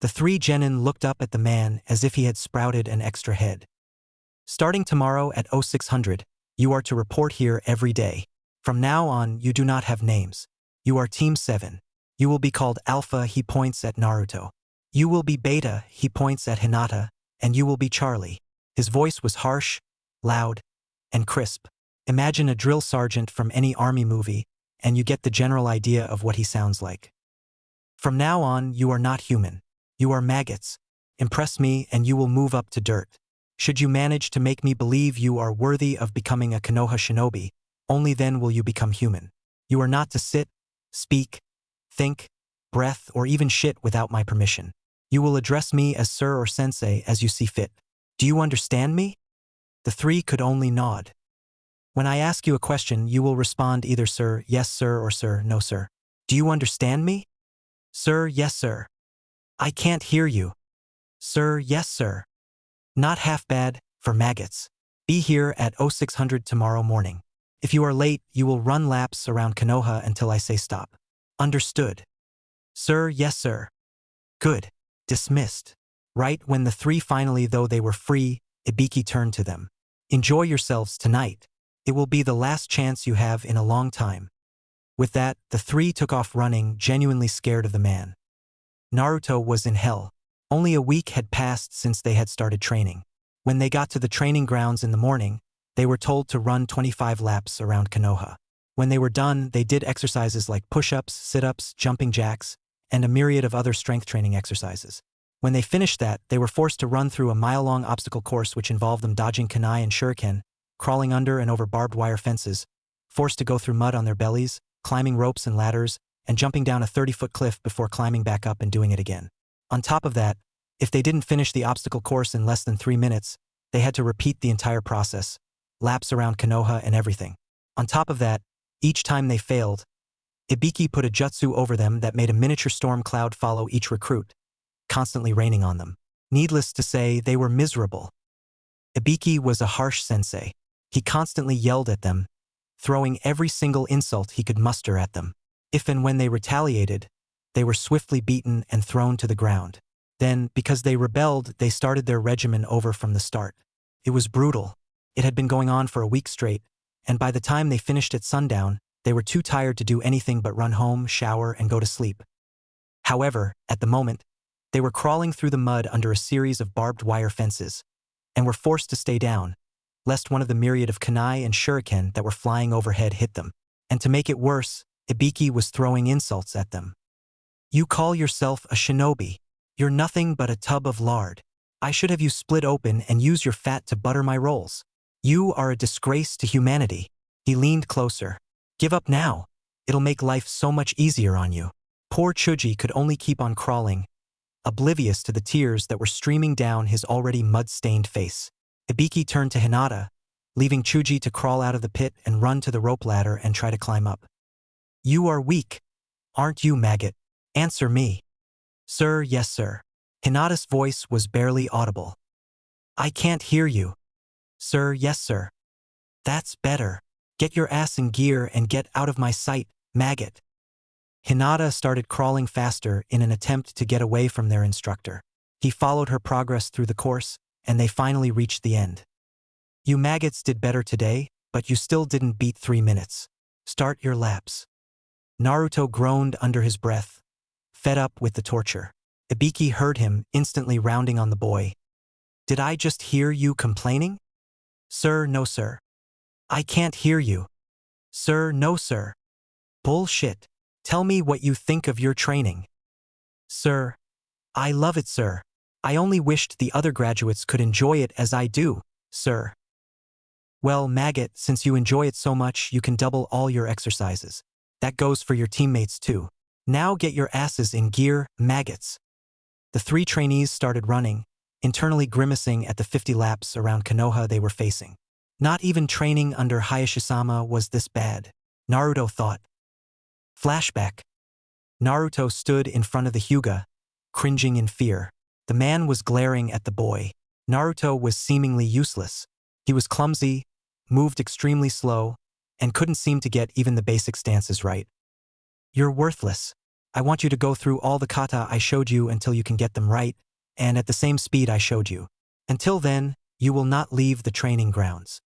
The three genin looked up at the man as if he had sprouted an extra head. Starting tomorrow at 0600, you are to report here every day. From now on, you do not have names. You are Team 7. You will be called Alpha, he points at Naruto. You will be Beta, he points at Hinata, and you will be Charlie. His voice was harsh, loud, and crisp. Imagine a drill sergeant from any army movie, and you get the general idea of what he sounds like. From now on, you are not human. You are maggots. Impress me and you will move up to dirt. Should you manage to make me believe you are worthy of becoming a Konoha shinobi, only then will you become human. You are not to sit, speak, think, breath, or even shit without my permission. You will address me as sir or sensei as you see fit. Do you understand me? The three could only nod. When I ask you a question, you will respond either sir, yes sir, or sir, no sir. Do you understand me? Sir, yes sir. I can't hear you. Sir, yes sir. Not half bad, for maggots. Be here at 0600 tomorrow morning. If you are late, you will run laps around Konoha until I say stop. Understood. Sir, yes sir. Good. Dismissed. Right when the three finally, though they were free, Ibiki turned to them. Enjoy yourselves tonight. It will be the last chance you have in a long time. With that, the three took off running, genuinely scared of the man. Naruto was in hell. Only a week had passed since they had started training. When they got to the training grounds in the morning, they were told to run 25 laps around Konoha. When they were done, they did exercises like push-ups, sit-ups, jumping jacks, and a myriad of other strength training exercises. When they finished that, they were forced to run through a mile-long obstacle course which involved them dodging kunai and shuriken, crawling under and over barbed wire fences, forced to go through mud on their bellies, climbing ropes and ladders, and jumping down a 30-foot cliff before climbing back up and doing it again. On top of that, if they didn't finish the obstacle course in less than 3 minutes, they had to repeat the entire process, laps around Konoha and everything. On top of that, each time they failed, Ibiki put a jutsu over them that made a miniature storm cloud follow each recruit, constantly raining on them. Needless to say, they were miserable. Ibiki was a harsh sensei. He constantly yelled at them, throwing every single insult he could muster at them. If and when they retaliated, they were swiftly beaten and thrown to the ground. Then, because they rebelled, they started their regimen over from the start. It was brutal. It had been going on for a week straight, and by the time they finished at sundown, they were too tired to do anything but run home, shower, and go to sleep. However, at the moment, they were crawling through the mud under a series of barbed wire fences, and were forced to stay down, lest one of the myriad of kunai and shuriken that were flying overhead hit them. And to make it worse, Ibiki was throwing insults at them. You call yourself a shinobi. You're nothing but a tub of lard. I should have you split open and use your fat to butter my rolls. You are a disgrace to humanity. He leaned closer. Give up now. It'll make life so much easier on you. Poor Chuji could only keep on crawling, oblivious to the tears that were streaming down his already mud-stained face. Ibiki turned to Hinata, leaving Chuji to crawl out of the pit and run to the rope ladder and try to climb up. You are weak, aren't you, maggot? Answer me. Sir, yes sir. Hinata's voice was barely audible. I can't hear you. Sir, yes sir. That's better. Get your ass in gear and get out of my sight, maggot. Hinata started crawling faster in an attempt to get away from their instructor. He followed her progress through the course, and they finally reached the end. You maggots did better today, but you still didn't beat 3 minutes. Start your laps. Naruto groaned under his breath, fed up with the torture. Ibiki heard him, instantly rounding on the boy. Did I just hear you complaining? Sir, no sir. I can't hear you. Sir, no sir. Bullshit. Tell me what you think of your training. Sir. I love it, sir. I only wished the other graduates could enjoy it as I do, sir. Well, maggot, since you enjoy it so much, you can double all your exercises. That goes for your teammates too. Now get your asses in gear, maggots. The 3 trainees started running, internally grimacing at the 50 laps around Konoha they were facing. Not even training under Hayashizama was this bad, Naruto thought. Flashback. Naruto stood in front of the Hyuga, cringing in fear. The man was glaring at the boy. Naruto was seemingly useless. He was clumsy, moved extremely slow, and couldn't seem to get even the basic stances right. You're worthless. I want you to go through all the kata I showed you until you can get them right, and at the same speed I showed you. Until then, you will not leave the training grounds.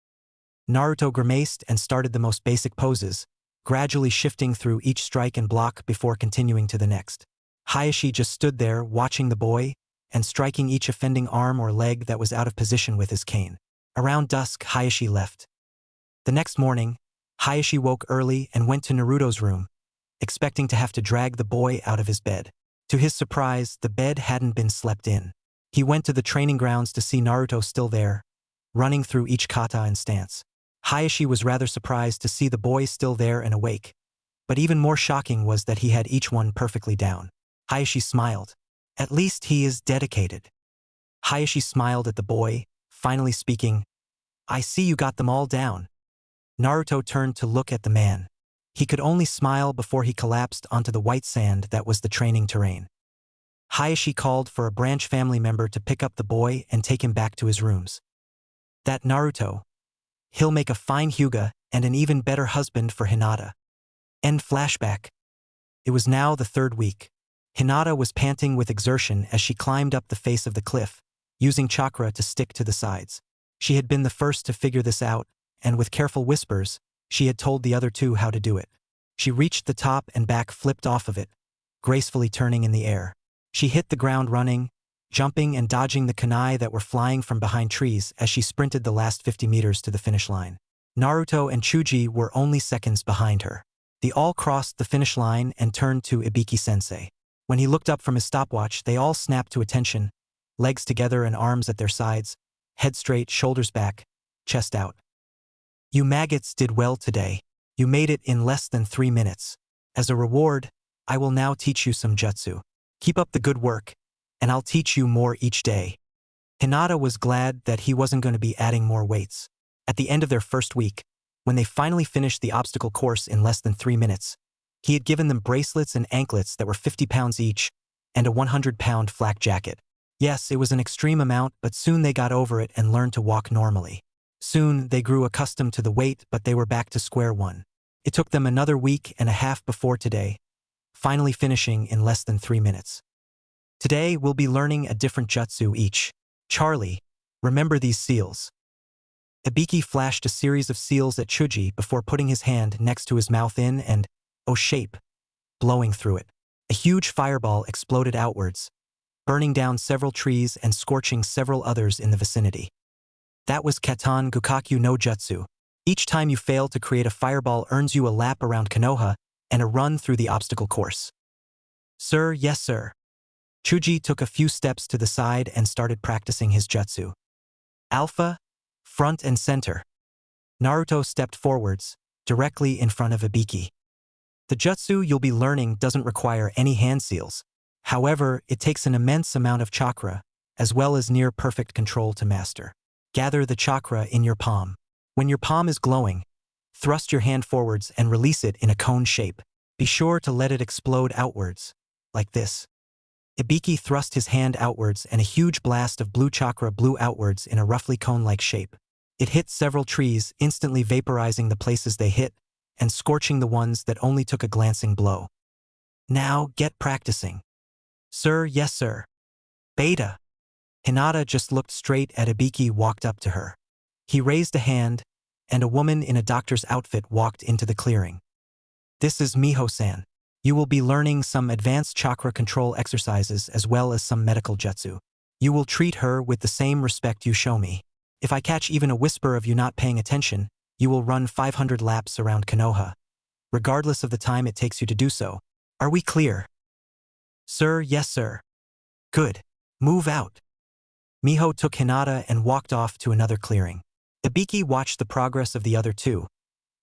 Naruto grimaced and started the most basic poses, gradually shifting through each strike and block before continuing to the next. Hayashi just stood there watching the boy and striking each offending arm or leg that was out of position with his cane. Around dusk, Hayashi left. The next morning, Hayashi woke early and went to Naruto's room, expecting to have to drag the boy out of his bed. To his surprise, the bed hadn't been slept in. He went to the training grounds to see Naruto still there, running through each kata and stance. Hayashi was rather surprised to see the boy still there and awake, but even more shocking was that he had each one perfectly down. Hayashi smiled. At least he is dedicated. Hayashi smiled at the boy, finally speaking, I see you got them all down. Naruto turned to look at the man. He could only smile before he collapsed onto the white sand that was the training terrain. Hayashi called for a branch family member to pick up the boy and take him back to his rooms. That Naruto. He'll make a fine Hyuga and an even better husband for Hinata. End flashback. It was now the 3rd week. Hinata was panting with exertion as she climbed up the face of the cliff, using chakra to stick to the sides. She had been the first to figure this out, and with careful whispers, she had told the other 2 how to do it. She reached the top and back flipped off of it, gracefully turning in the air. She hit the ground running, jumping and dodging the kunai that were flying from behind trees as she sprinted the last 50 meters to the finish line. Naruto and Chuji were only seconds behind her. They all crossed the finish line and turned to Ibiki-sensei. When he looked up from his stopwatch, they all snapped to attention, legs together and arms at their sides, head straight, shoulders back, chest out. You maggots did well today. You made it in less than 3 minutes. As a reward, I will now teach you some jutsu. Keep up the good work, and I'll teach you more each day. Hinata was glad that he wasn't going to be adding more weights. At the end of their first week, when they finally finished the obstacle course in less than 3 minutes, he had given them bracelets and anklets that were 50 pounds each and a 100-pound flak jacket. Yes, it was an extreme amount, but soon they got over it and learned to walk normally. Soon, they grew accustomed to the weight, but they were back to square one. It took them another week and a half before today, finally finishing in less than 3 minutes. Today, we'll be learning a different jutsu each. Charlie, remember these seals. Ibiki flashed a series of seals at Chuji before putting his hand next to his mouth in and, oh shape, blowing through it. A huge fireball exploded outwards, burning down several trees and scorching several others in the vicinity. That was Katan Gukakyu no Jutsu. Each time you fail to create a fireball earns you a lap around Konoha and a run through the obstacle course. Sir, yes sir. Chuji took a few steps to the side and started practicing his jutsu. Alpha, front and center. Naruto stepped forwards, directly in front of Ibiki. The jutsu you'll be learning doesn't require any hand seals. However, it takes an immense amount of chakra, as well as near-perfect control to master. Gather the chakra in your palm. When your palm is glowing, thrust your hand forwards and release it in a cone shape. Be sure to let it explode outwards, like this. Ibiki thrust his hand outwards and a huge blast of blue chakra blew outwards in a roughly cone-like shape. It hit several trees, instantly vaporizing the places they hit, and scorching the ones that only took a glancing blow. Now, get practicing. Sir, yes sir. Beta. Hinata just looked straight at Ibiki walked up to her. He raised a hand, and a woman in a doctor's outfit walked into the clearing. This is Miho-san. You will be learning some advanced chakra control exercises as well as some medical jutsu. You will treat her with the same respect you show me. If I catch even a whisper of you not paying attention, you will run 500 laps around Konoha, regardless of the time it takes you to do so. Are we clear? Sir, yes sir. Good. Move out. Miho took Hinata and walked off to another clearing. Ibiki watched the progress of the other two,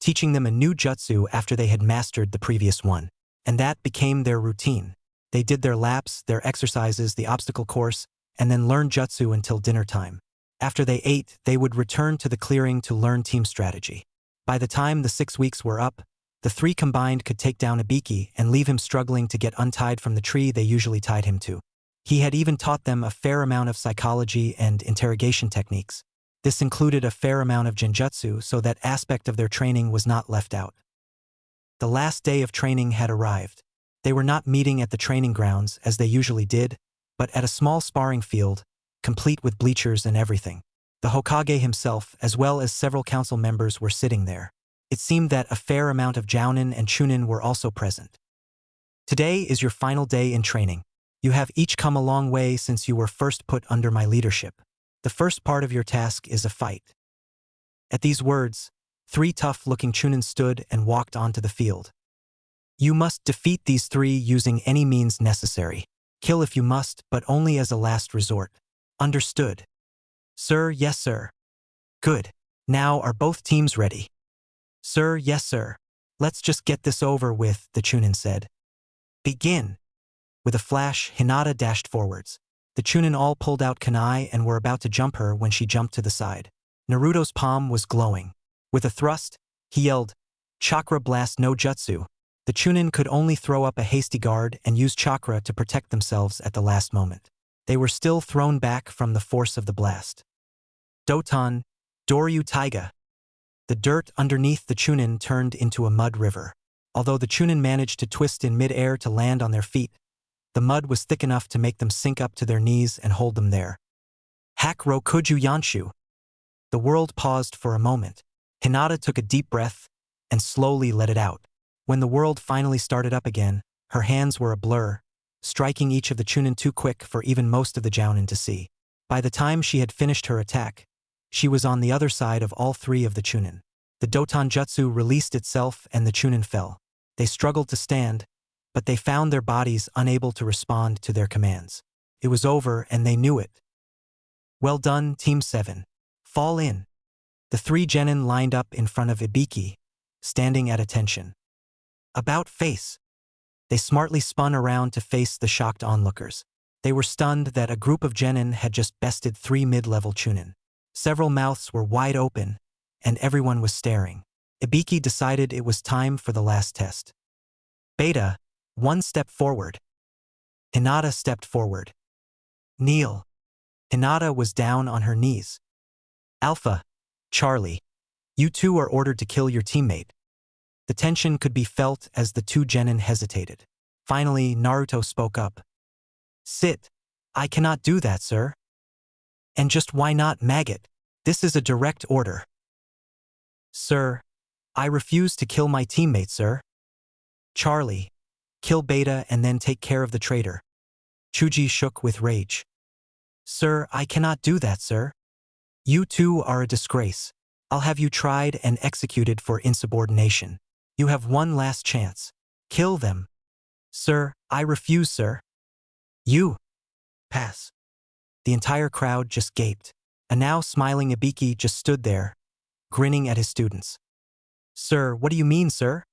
teaching them a new jutsu after they had mastered the previous one. And that became their routine. They did their laps, their exercises, the obstacle course, and then learned jutsu until dinner time. After they ate, they would return to the clearing to learn team strategy. By the time the 6 weeks were up, the three combined could take down Ibiki and leave him struggling to get untied from the tree they usually tied him to. He had even taught them a fair amount of psychology and interrogation techniques. This included a fair amount of genjutsu, so that aspect of their training was not left out. The last day of training had arrived. They were not meeting at the training grounds as they usually did, but at a small sparring field, complete with bleachers and everything. The Hokage himself, as well as several council members, were sitting there. It seemed that a fair amount of Jounin and Chunin were also present. Today is your final day in training. You have each come a long way since you were first put under my leadership. The first part of your task is a fight. At these words, 3 tough-looking Chunin stood and walked onto the field. You must defeat these 3 using any means necessary. Kill if you must, but only as a last resort. Understood? Sir, yes sir. Good. Now are both teams ready? Sir, yes sir. Let's just get this over with, the Chunin said. Begin. With a flash, Hinata dashed forwards. The Chunin all pulled out kunai and were about to jump her when she jumped to the side. Naruto's palm was glowing. With a thrust, he yelled, "Chakra blast no jutsu." The Chunin could only throw up a hasty guard and use chakra to protect themselves at the last moment. They were still thrown back from the force of the blast. Doton, Doryu Taiga. The dirt underneath the Chunin turned into a mud river. Although the Chunin managed to twist in mid-air to land on their feet, the mud was thick enough to make them sink up to their knees and hold them there. Hakro Kuju Yanshu. The world paused for a moment. Hinata took a deep breath and slowly let it out. When the world finally started up again, her hands were a blur, striking each of the Chunin too quick for even most of the Jounin to see. By the time she had finished her attack, she was on the other side of all 3 of the Chunin. The Doton Jutsu released itself and the Chunin fell. They struggled to stand, but they found their bodies unable to respond to their commands. It was over and they knew it. Well done, Team 7. Fall in. The 3 genin lined up in front of Ibiki, standing at attention. About face. They smartly spun around to face the shocked onlookers. They were stunned that a group of genin had just bested 3 mid-level Chunin. Several mouths were wide open, and everyone was staring. Ibiki decided it was time for the last test. Beta, 1 step forward. Hinata stepped forward. Kneel. Hinata was down on her knees. Alpha, Charlie, you 2 are ordered to kill your teammate. The tension could be felt as the 2 genin hesitated. Finally, Naruto spoke up. Sit. I cannot do that, sir. And just why not, maggot? This is a direct order. Sir, I refuse to kill my teammate, sir. Charlie, kill Beta and then take care of the traitor. Chuji shook with rage. Sir, I cannot do that, sir. You 2 are a disgrace. I'll have you tried and executed for insubordination. You have one last chance. Kill them. Sir, I refuse, sir. You. Pass. The entire crowd just gaped. A now smiling Ibiki just stood there, grinning at his students. Sir, what do you mean, sir?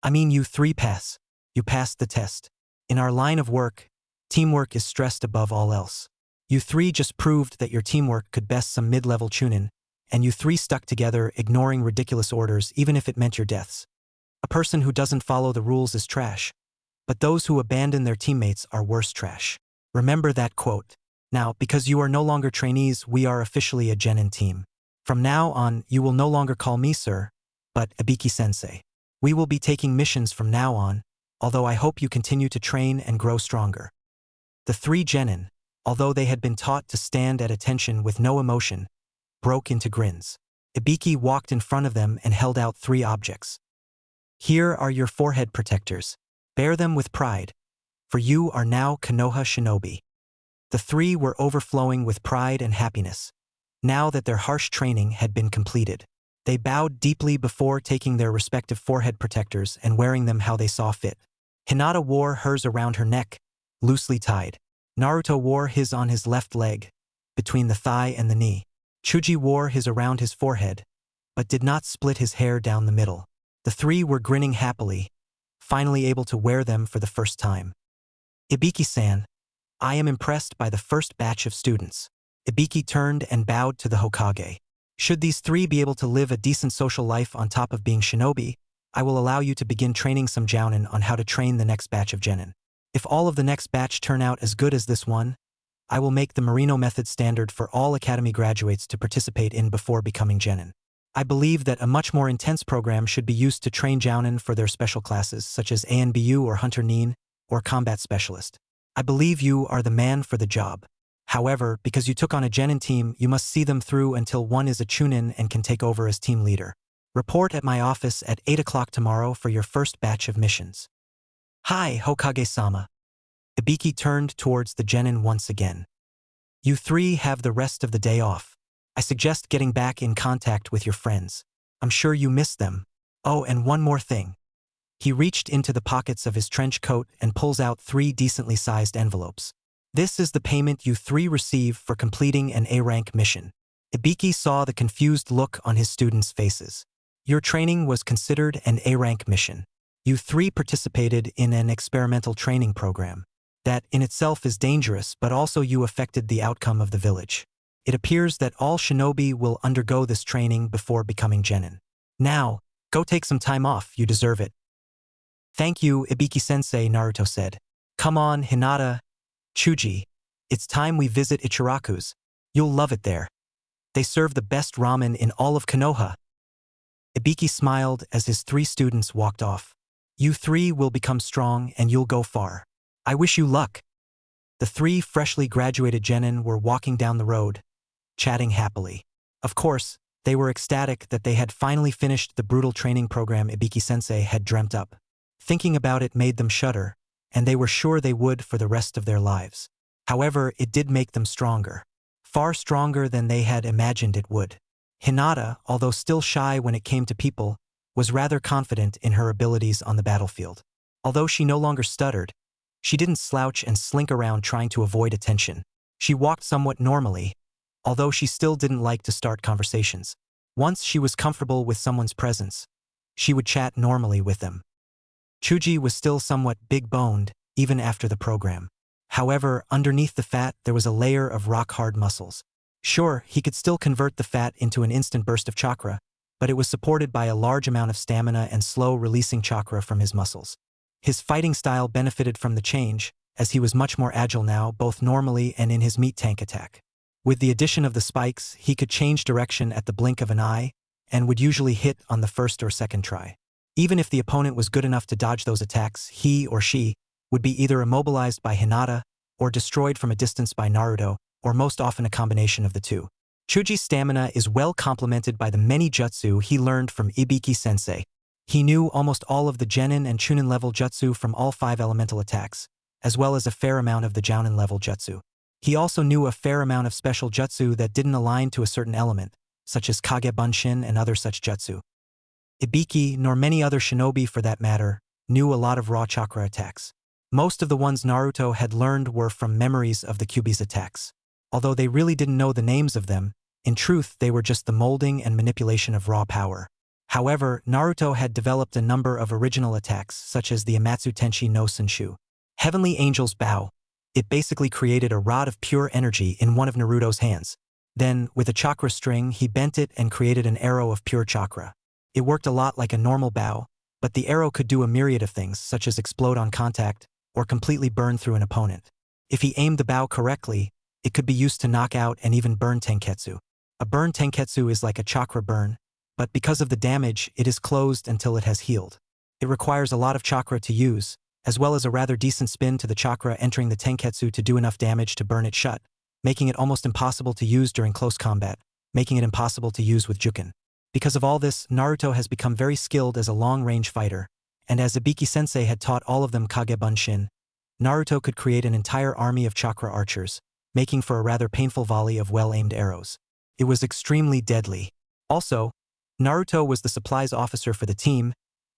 I mean you 3 pass. You passed the test. In our line of work, teamwork is stressed above all else. You 3 just proved that your teamwork could best some mid-level Chunin, and you 3 stuck together ignoring ridiculous orders even if it meant your deaths. A person who doesn't follow the rules is trash, but those who abandon their teammates are worse trash. Remember that quote. Now, because you are no longer trainees, we are officially a genin team. From now on, you will no longer call me sir, but Ibiki-sensei. We will be taking missions from now on, although I hope you continue to train and grow stronger. The 3 genin, although they had been taught to stand at attention with no emotion, broke into grins. Ibiki walked in front of them and held out 3 objects. Here are your forehead protectors. Bear them with pride, for you are now Konoha Shinobi. The three were overflowing with pride and happiness, now that their harsh training had been completed. They bowed deeply before taking their respective forehead protectors and wearing them how they saw fit. Hinata wore hers around her neck, loosely tied. Naruto wore his on his left leg, between the thigh and the knee. Chuji wore his around his forehead, but did not split his hair down the middle. The three were grinning happily, finally able to wear them for the first time. Ibiki-san, I am impressed by the first batch of students. Ibiki turned and bowed to the Hokage. Should these three be able to live a decent social life on top of being shinobi, I will allow you to begin training some jounin on how to train the next batch of genin. If all of the next batch turn out as good as this one, I will make the Marino method standard for all academy graduates to participate in before becoming genin. I believe that a much more intense program should be used to train jounin for their special classes such as ANBU or Hunter Nin or Combat Specialist. I believe you are the man for the job. However, because you took on a genin team, you must see them through until one is a chunin and can take over as team leader. Report at my office at 8 o'clock tomorrow for your first batch of missions. Hi, Hokage-sama. Ibiki turned towards the genin once again. You three have the rest of the day off. I suggest getting back in contact with your friends. I'm sure you miss them. Oh, and one more thing. He reached into the pockets of his trench coat and pulls out 3 decently sized envelopes. This is the payment you three receive for completing an A-rank mission. Ibiki saw the confused look on his students' faces. Your training was considered an A-rank mission. You three participated in an experimental training program. That in itself is dangerous, but also you affected the outcome of the village. It appears that all shinobi will undergo this training before becoming genin. Now, go take some time off, you deserve it. Thank you, Ibiki-sensei, Naruto said. Come on, Hinata, Chuji. It's time we visit Ichiraku's. You'll love it there. They serve the best ramen in all of Konoha. Ibiki smiled as his 3 students walked off. You three will become strong and you'll go far. I wish you luck. The 3 freshly graduated genin were walking down the road, chatting happily. Of course, they were ecstatic that they had finally finished the brutal training program Ibiki-sensei had dreamt up. Thinking about it made them shudder, and they were sure they would for the rest of their lives. However, it did make them stronger. Far stronger than they had imagined it would. Hinata, although still shy when it came to people, was rather confident in her abilities on the battlefield. Although she no longer stuttered, she didn't slouch and slink around trying to avoid attention. She walked somewhat normally, although she still didn't like to start conversations. Once she was comfortable with someone's presence, she would chat normally with them. Chuji was still somewhat big-boned, even after the program. However, underneath the fat there was a layer of rock-hard muscles. Sure, he could still convert the fat into an instant burst of chakra, but it was supported by a large amount of stamina and slow-releasing chakra from his muscles. His fighting style benefited from the change, as he was much more agile now, both normally and in his meat tank attack. With the addition of the spikes, he could change direction at the blink of an eye, and would usually hit on the first or second try. Even if the opponent was good enough to dodge those attacks, he or she would be either immobilized by Hinata or destroyed from a distance by Naruto, or most often a combination of the two. Chuji's stamina is well complemented by the many jutsu he learned from Ibiki-sensei. He knew almost all of the genin and chunin level jutsu from all 5 elemental attacks, as well as a fair amount of the jounin level jutsu. He also knew a fair amount of special jutsu that didn't align to a certain element, such as Kage Bunshin and other such jutsu. Ibiki, nor many other shinobi for that matter, knew a lot of raw chakra attacks. Most of the ones Naruto had learned were from memories of the Kyuubi's attacks. Although they really didn't know the names of them, in truth they were just the molding and manipulation of raw power. However, Naruto had developed a number of original attacks, such as the Amatsu Tenshi no Senshu, Heavenly Angel's Bow. It basically created a rod of pure energy in one of Naruto's hands. Then, with a chakra string, he bent it and created an arrow of pure chakra. It worked a lot like a normal bow, but the arrow could do a myriad of things, such as explode on contact, or completely burn through an opponent. If he aimed the bow correctly, it could be used to knock out and even burn tenketsu. A burn tenketsu is like a chakra burn, but because of the damage, it is closed until it has healed. It requires a lot of chakra to use, as well as a rather decent spin to the chakra entering the tenketsu to do enough damage to burn it shut, making it almost impossible to use during close combat, making it impossible to use with juken. Because of all this, Naruto has become very skilled as a long-range fighter, and as Ibiki-sensei had taught all of them Kage Bunshin, Naruto could create an entire army of chakra archers, making for a rather painful volley of well-aimed arrows. It was extremely deadly. Also, Naruto was the supplies officer for the team,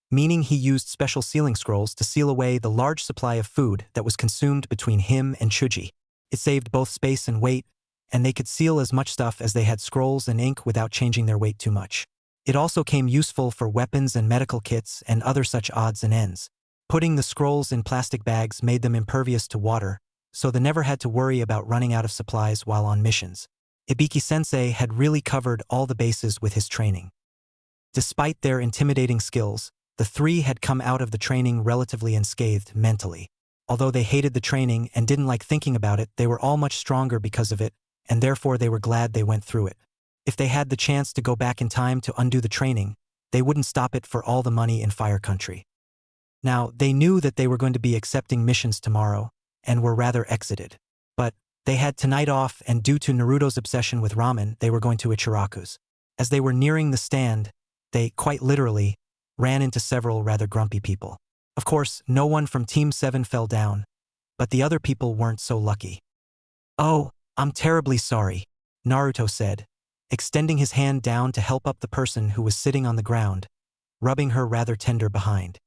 meaning he used special sealing scrolls to seal away the large supply of food that was consumed between him and Chuji. It saved both space and weight, and they could seal as much stuff as they had scrolls and ink without changing their weight too much. It also came useful for weapons and medical kits and other such odds and ends. Putting the scrolls in plastic bags made them impervious to water, so they never had to worry about running out of supplies while on missions. Ibiki-sensei had really covered all the bases with his training. Despite their intimidating skills, the three had come out of the training relatively unscathed mentally. Although they hated the training and didn't like thinking about it, they were all much stronger because of it, and therefore they were glad they went through it. If they had the chance to go back in time to undo the training, they wouldn't stop it for all the money in Fire Country. Now, they knew that they were going to be accepting missions tomorrow, and were rather exited. But they had tonight off, and due to Naruto's obsession with ramen, they were going to Ichiraku's. As they were nearing the stand, they, quite literally, ran into several rather grumpy people. Of course, no one from Team 7 fell down, but the other people weren't so lucky. "Oh, I'm terribly sorry," Naruto said, extending his hand down to help up the person who was sitting on the ground, rubbing her rather tender behind.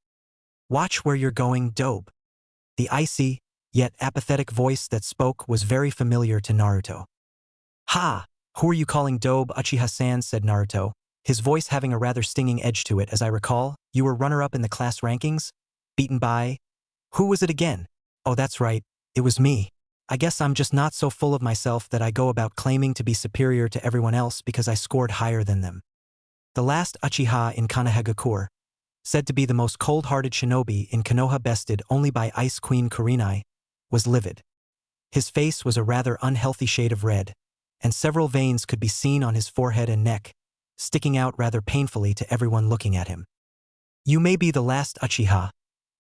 "Watch where you're going, Dobe." The icy, yet apathetic voice that spoke was very familiar to Naruto. "Ha! Who are you calling Dobe, Uchiha-san?" said Naruto, his voice having a rather stinging edge to it. "As I recall, you were runner-up in the class rankings? Beaten by... who was it again?" "Oh, that's right, it was me. I guess I'm just not so full of myself that I go about claiming to be superior to everyone else because I scored higher than them." The last Uchiha in Konohagakure, said to be the most cold-hearted shinobi in Konoha, bested only by Ice Queen Kurenai, was livid. His face was a rather unhealthy shade of red, and several veins could be seen on his forehead and neck, sticking out rather painfully to everyone looking at him. "You may be the last Uchiha,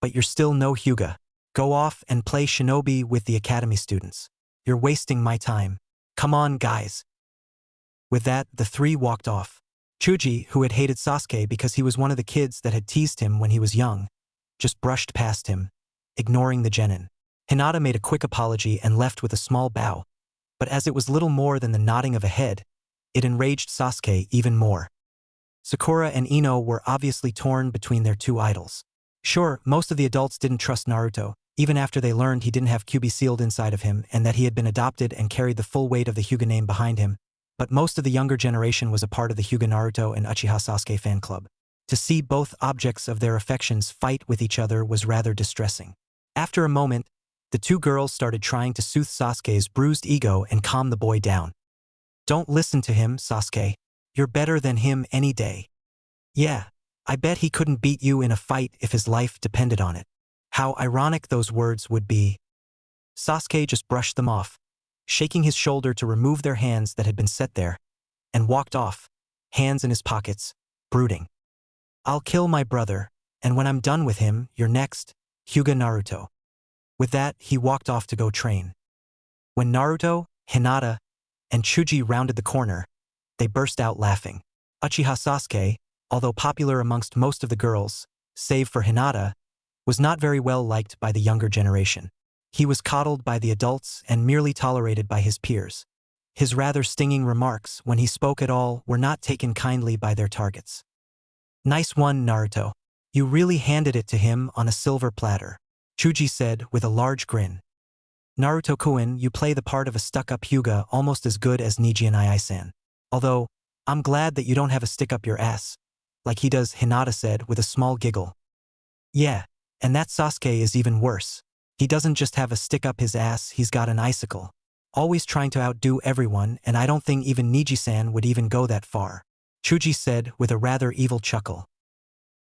but you're still no Hyuga. Go off and play shinobi with the academy students. You're wasting my time. Come on, guys." With that, the three walked off. Chuji, who had hated Sasuke because he was one of the kids that had teased him when he was young, just brushed past him, ignoring the genin. Hinata made a quick apology and left with a small bow, but as it was little more than the nodding of a head, it enraged Sasuke even more. Sakura and Ino were obviously torn between their two idols. Sure, most of the adults didn't trust Naruto, even after they learned he didn't have Kyuubi sealed inside of him and that he had been adopted and carried the full weight of the Hyuga name behind him, but most of the younger generation was a part of the Hyuga Naruto and Uchiha Sasuke fan club. To see both objects of their affections fight with each other was rather distressing. After a moment, the two girls started trying to soothe Sasuke's bruised ego and calm the boy down. "Don't listen to him, Sasuke. You're better than him any day. Yeah, I bet he couldn't beat you in a fight if his life depended on it." How ironic those words would be. Sasuke just brushed them off, shaking his shoulder to remove their hands that had been set there, and walked off, hands in his pockets, brooding. "I'll kill my brother, and when I'm done with him, you're next, Hyuga Naruto." With that, he walked off to go train. When Naruto, Hinata, and Chuji rounded the corner, they burst out laughing. Uchiha Sasuke, although popular amongst most of the girls, save for Hinata, was not very well liked by the younger generation. He was coddled by the adults and merely tolerated by his peers. His rather stinging remarks, when he spoke at all, were not taken kindly by their targets. "Nice one, Naruto. You really handed it to him on a silver platter," Chuji said with a large grin. "Naruto-kun, you play the part of a stuck-up Hyuga almost as good as Niji and Ai-san. Although, I'm glad that you don't have a stick up your ass, like he does," Hinata said with a small giggle. "Yeah, and that Sasuke is even worse. He doesn't just have a stick up his ass, he's got an icicle. Always trying to outdo everyone, and I don't think even Niji-san would even go that far," Chuji said with a rather evil chuckle.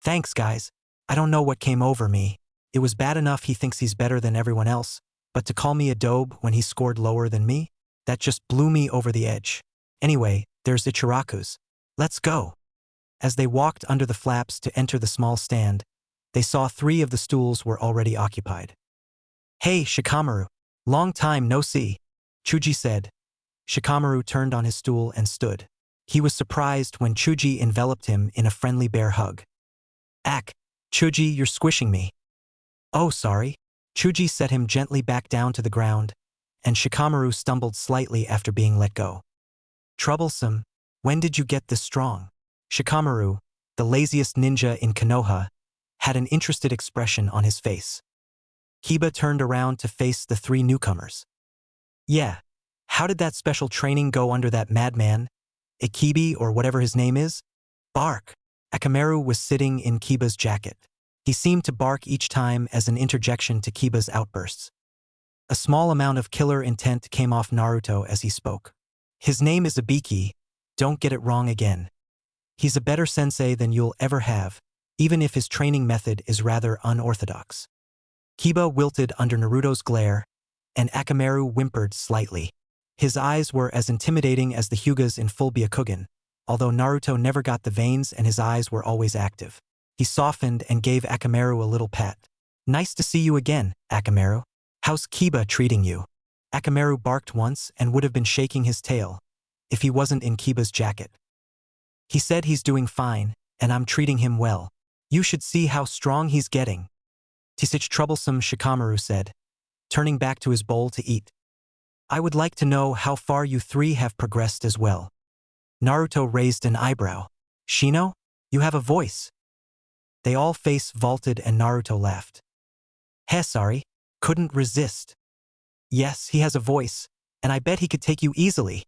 "Thanks, guys. I don't know what came over me. It was bad enough he thinks he's better than everyone else, but to call me a dobe when he scored lower than me? That just blew me over the edge. Anyway, there's Ichiraku's. Let's go." As they walked under the flaps to enter the small stand, they saw 3 of the stools were already occupied. "Hey, Shikamaru. Long time no see," Chuji said. Shikamaru turned on his stool and stood. He was surprised when Chuji enveloped him in a friendly bear hug. "Ack, Chuji, you're squishing me." "Oh, sorry." Chuji set him gently back down to the ground, and Shikamaru stumbled slightly after being let go. "Troublesome, when did you get this strong?" Shikamaru, the laziest ninja in Konoha, had an interested expression on his face. Kiba turned around to face the three newcomers. "Yeah, how did that special training go under that madman, Ikibi or whatever his name is?" "Bark." Akamaru was sitting in Kiba's jacket. He seemed to bark each time as an interjection to Kiba's outbursts. A small amount of killer intent came off Naruto as he spoke. "His name is Ibiki, don't get it wrong again. He's a better sensei than you'll ever have, even if his training method is rather unorthodox." Kiba wilted under Naruto's glare, and Akamaru whimpered slightly. His eyes were as intimidating as the Hyugas in full Byakugan, although Naruto never got the veins and his eyes were always active. He softened and gave Akamaru a little pat. "Nice to see you again, Akamaru. How's Kiba treating you?" Akamaru barked once and would have been shaking his tail if he wasn't in Kiba's jacket. "He said he's doing fine, and I'm treating him well. You should see how strong he's getting." "Tisich troublesome," Shikamaru said, turning back to his bowl to eat. "I would like to know how far you three have progressed as well." Naruto raised an eyebrow. "Shino, you have a voice." They all face vaulted and Naruto laughed. "Heh, sorry, couldn't resist." "Yes, he has a voice, and I bet he could take you easily,"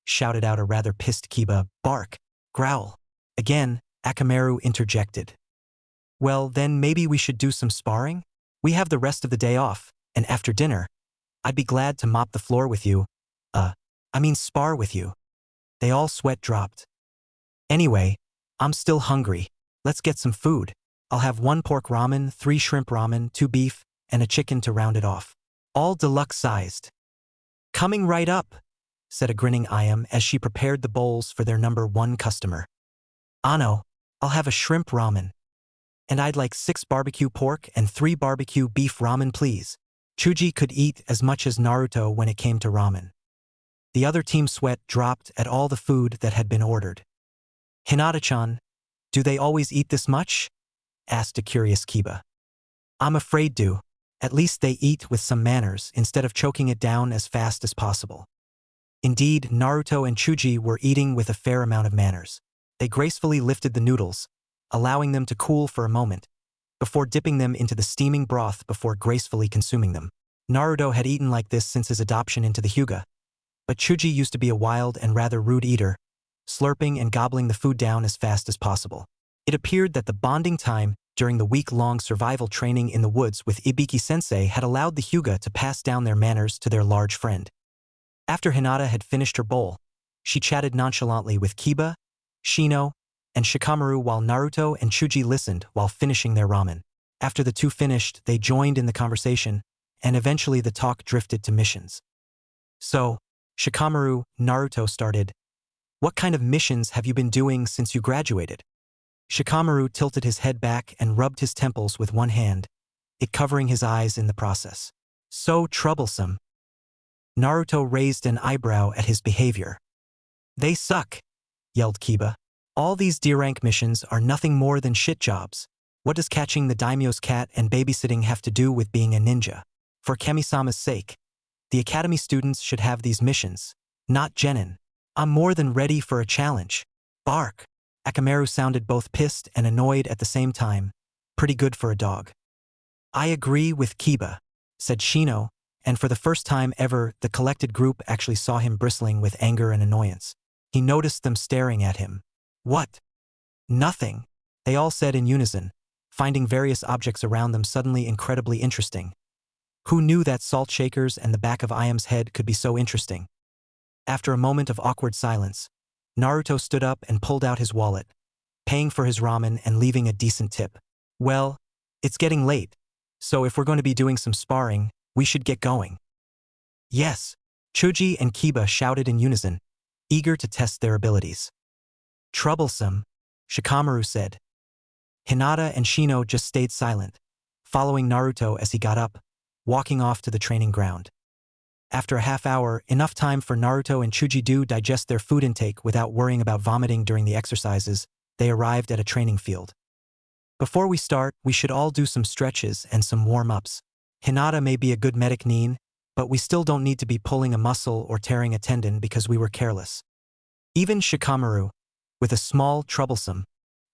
shouted out a rather pissed Kiba. "Bark, growl." Again, Akamaru interjected. "Well, then maybe we should do some sparring? We have the rest of the day off, and after dinner, I'd be glad to mop the floor with you. Spar with you." They all sweat dropped. "Anyway, I'm still hungry. Let's get some food. I'll have 1 pork ramen, 3 shrimp ramen, 2 beef, and a chicken to round it off. All deluxe-sized." "Coming right up," said a grinning Ayam as she prepared the bowls for their number 1 customer. "Ano, I'll have a shrimp ramen. And I'd like 6 barbecue pork and 3 barbecue beef ramen, please." Chuji could eat as much as Naruto when it came to ramen. The other team's sweat dropped at all the food that had been ordered. "Hinata-chan, do they always eat this much?" asked a curious Kiba. "I'm afraid do. At least they eat with some manners instead of choking it down as fast as possible." Indeed, Naruto and Chuji were eating with a fair amount of manners. They gracefully lifted the noodles, allowing them to cool for a moment, before dipping them into the steaming broth before gracefully consuming them. Naruto had eaten like this since his adoption into the Hyuga, but Chuji used to be a wild and rather rude eater, slurping and gobbling the food down as fast as possible. It appeared that the bonding time during the week-long survival training in the woods with Ibiki-sensei had allowed the Hyuga to pass down their manners to their large friend. After Hinata had finished her bowl, she chatted nonchalantly with Kiba, Shino, and Shikamaru while Naruto and Chuji listened while finishing their ramen. After the two finished, they joined in the conversation, and eventually the talk drifted to missions. "So, Shikamaru," Naruto started, "what kind of missions have you been doing since you graduated?" Shikamaru tilted his head back and rubbed his temples with one hand, it covering his eyes in the process. "So troublesome." Naruto raised an eyebrow at his behavior. "They suck," yelled Kiba. "All these D-rank missions are nothing more than shit jobs. What does catching the daimyo's cat and babysitting have to do with being a ninja? For Kami-sama's sake, the academy students should have these missions, not genin. I'm more than ready for a challenge." "Bark." Akamaru sounded both pissed and annoyed at the same time, pretty good for a dog. "I agree with Kiba," said Shino, and for the first time ever, the collected group actually saw him bristling with anger and annoyance. He noticed them staring at him. "What?" "Nothing," they all said in unison, finding various objects around them suddenly incredibly interesting. Who knew that salt shakers and the back of Ayam's head could be so interesting? After a moment of awkward silence, Naruto stood up and pulled out his wallet, paying for his ramen and leaving a decent tip. "Well, it's getting late, so if we're going to be doing some sparring, we should get going." "Yes," Chuji and Kiba shouted in unison, eager to test their abilities. "Troublesome," Shikamaru said. Hinata and Shino just stayed silent, following Naruto as he got up, walking off to the training ground. After a half hour, enough time for Naruto and Chuji to digest their food intake without worrying about vomiting during the exercises, they arrived at a training field. Before we start, we should all do some stretches and some warm-ups. Hinata may be a good medic nin, but we still don't need to be pulling a muscle or tearing a tendon because we were careless. Even Shikamaru, with a small troublesome,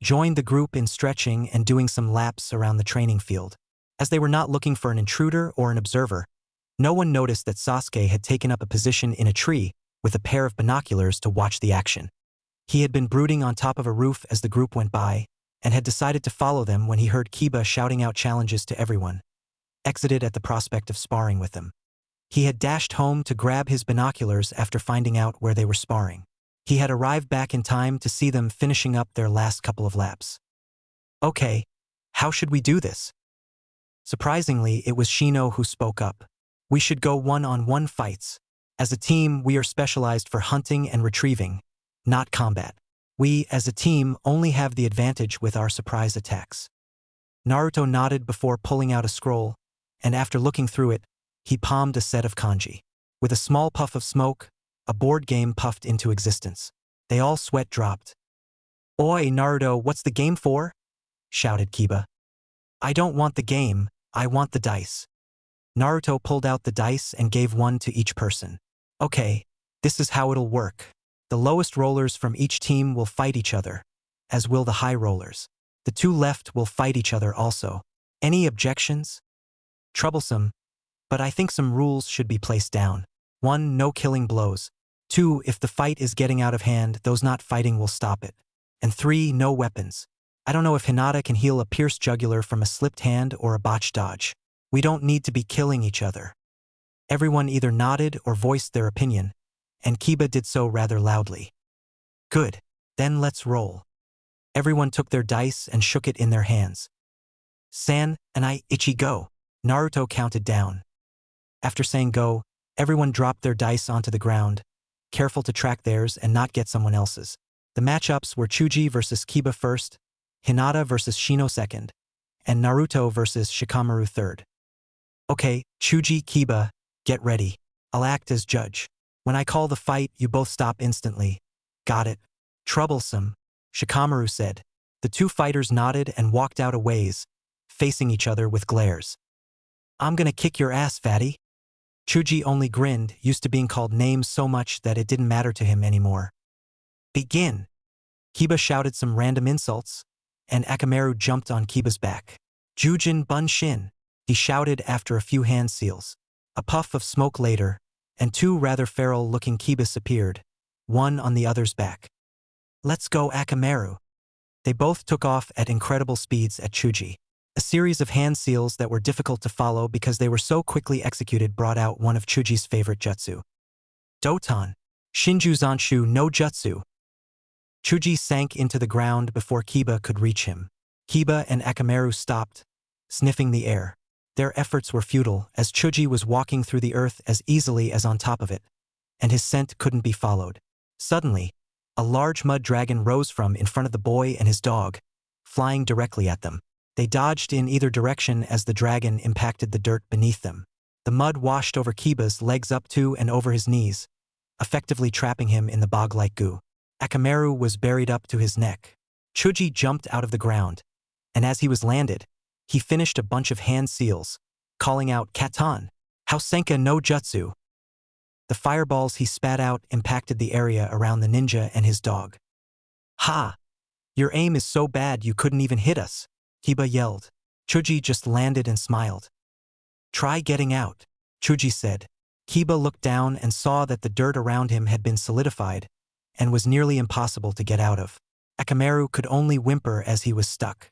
joined the group in stretching and doing some laps around the training field. As they were not looking for an intruder or an observer, no one noticed that Sasuke had taken up a position in a tree with a pair of binoculars to watch the action. He had been brooding on top of a roof as the group went by, and had decided to follow them when he heard Kiba shouting out challenges to everyone, exited at the prospect of sparring with them. He had dashed home to grab his binoculars after finding out where they were sparring. He had arrived back in time to see them finishing up their last couple of laps. Okay, how should we do this? Surprisingly, it was Shino who spoke up. We should go one-on-one fights. As a team, we are specialized for hunting and retrieving, not combat. We, as a team, only have the advantage with our surprise attacks. Naruto nodded before pulling out a scroll, and after looking through it, he palmed a set of kanji. With a small puff of smoke, a board game puffed into existence. They all sweat dropped. "Oi, Naruto, what's the game for?" shouted Kiba. "I don't want the game, I want the dice." Naruto pulled out the dice and gave one to each person. "Okay, this is how it'll work. The lowest rollers from each team will fight each other, as will the high rollers. The two left will fight each other also. Any objections?" Troublesome, but I think some rules should be placed down. 1. No killing blows. 2. If the fight is getting out of hand, those not fighting will stop it. And 3. No weapons. I don't know if Hinata can heal a pierced jugular from a slipped hand or a botched dodge. We don't need to be killing each other. Everyone either nodded or voiced their opinion, and Kiba did so rather loudly. Good, then let's roll. Everyone took their dice and shook it in their hands. San, and I, Ichi go. Naruto counted down. After saying go, everyone dropped their dice onto the ground, careful to track theirs and not get someone else's. The matchups were Chuji versus Kiba first, Hinata versus Shino second, and Naruto versus Shikamaru third. Okay, Chuji, Kiba, get ready. I'll act as judge. When I call the fight, you both stop instantly. Got it. Troublesome, Shikamaru said. The two fighters nodded and walked out a ways, facing each other with glares. I'm gonna kick your ass, fatty. Chuji only grinned, used to being called names so much that it didn't matter to him anymore. Begin. Kiba shouted some random insults, and Akamaru jumped on Kiba's back. Jujin Bunshin, he shouted after a few hand seals. A puff of smoke later, and two rather feral-looking Kibas appeared, one on the other's back. Let's go, Akamaru. They both took off at incredible speeds at Chuji. A series of hand seals that were difficult to follow because they were so quickly executed brought out one of Chuji's favorite jutsu. Doton, Shinju Zanshu no Jutsu. Chuji sank into the ground before Kiba could reach him. Kiba and Akamaru stopped, sniffing the air. Their efforts were futile, as Chuji was walking through the earth as easily as on top of it, and his scent couldn't be followed. Suddenly, a large mud dragon rose from in front of the boy and his dog, flying directly at them. They dodged in either direction as the dragon impacted the dirt beneath them. The mud washed over Kiba's legs up to and over his knees, effectively trapping him in the bog-like goo. Akamaru was buried up to his neck. Chuji jumped out of the ground, and as he was landed, he finished a bunch of hand seals, calling out Katan, Hausenka no Jutsu. The fireballs he spat out impacted the area around the ninja and his dog. Ha! Your aim is so bad you couldn't even hit us, Kiba yelled. Chuji just landed and smiled. Try getting out, Chuji said. Kiba looked down and saw that the dirt around him had been solidified and was nearly impossible to get out of. Akamaru could only whimper as he was stuck.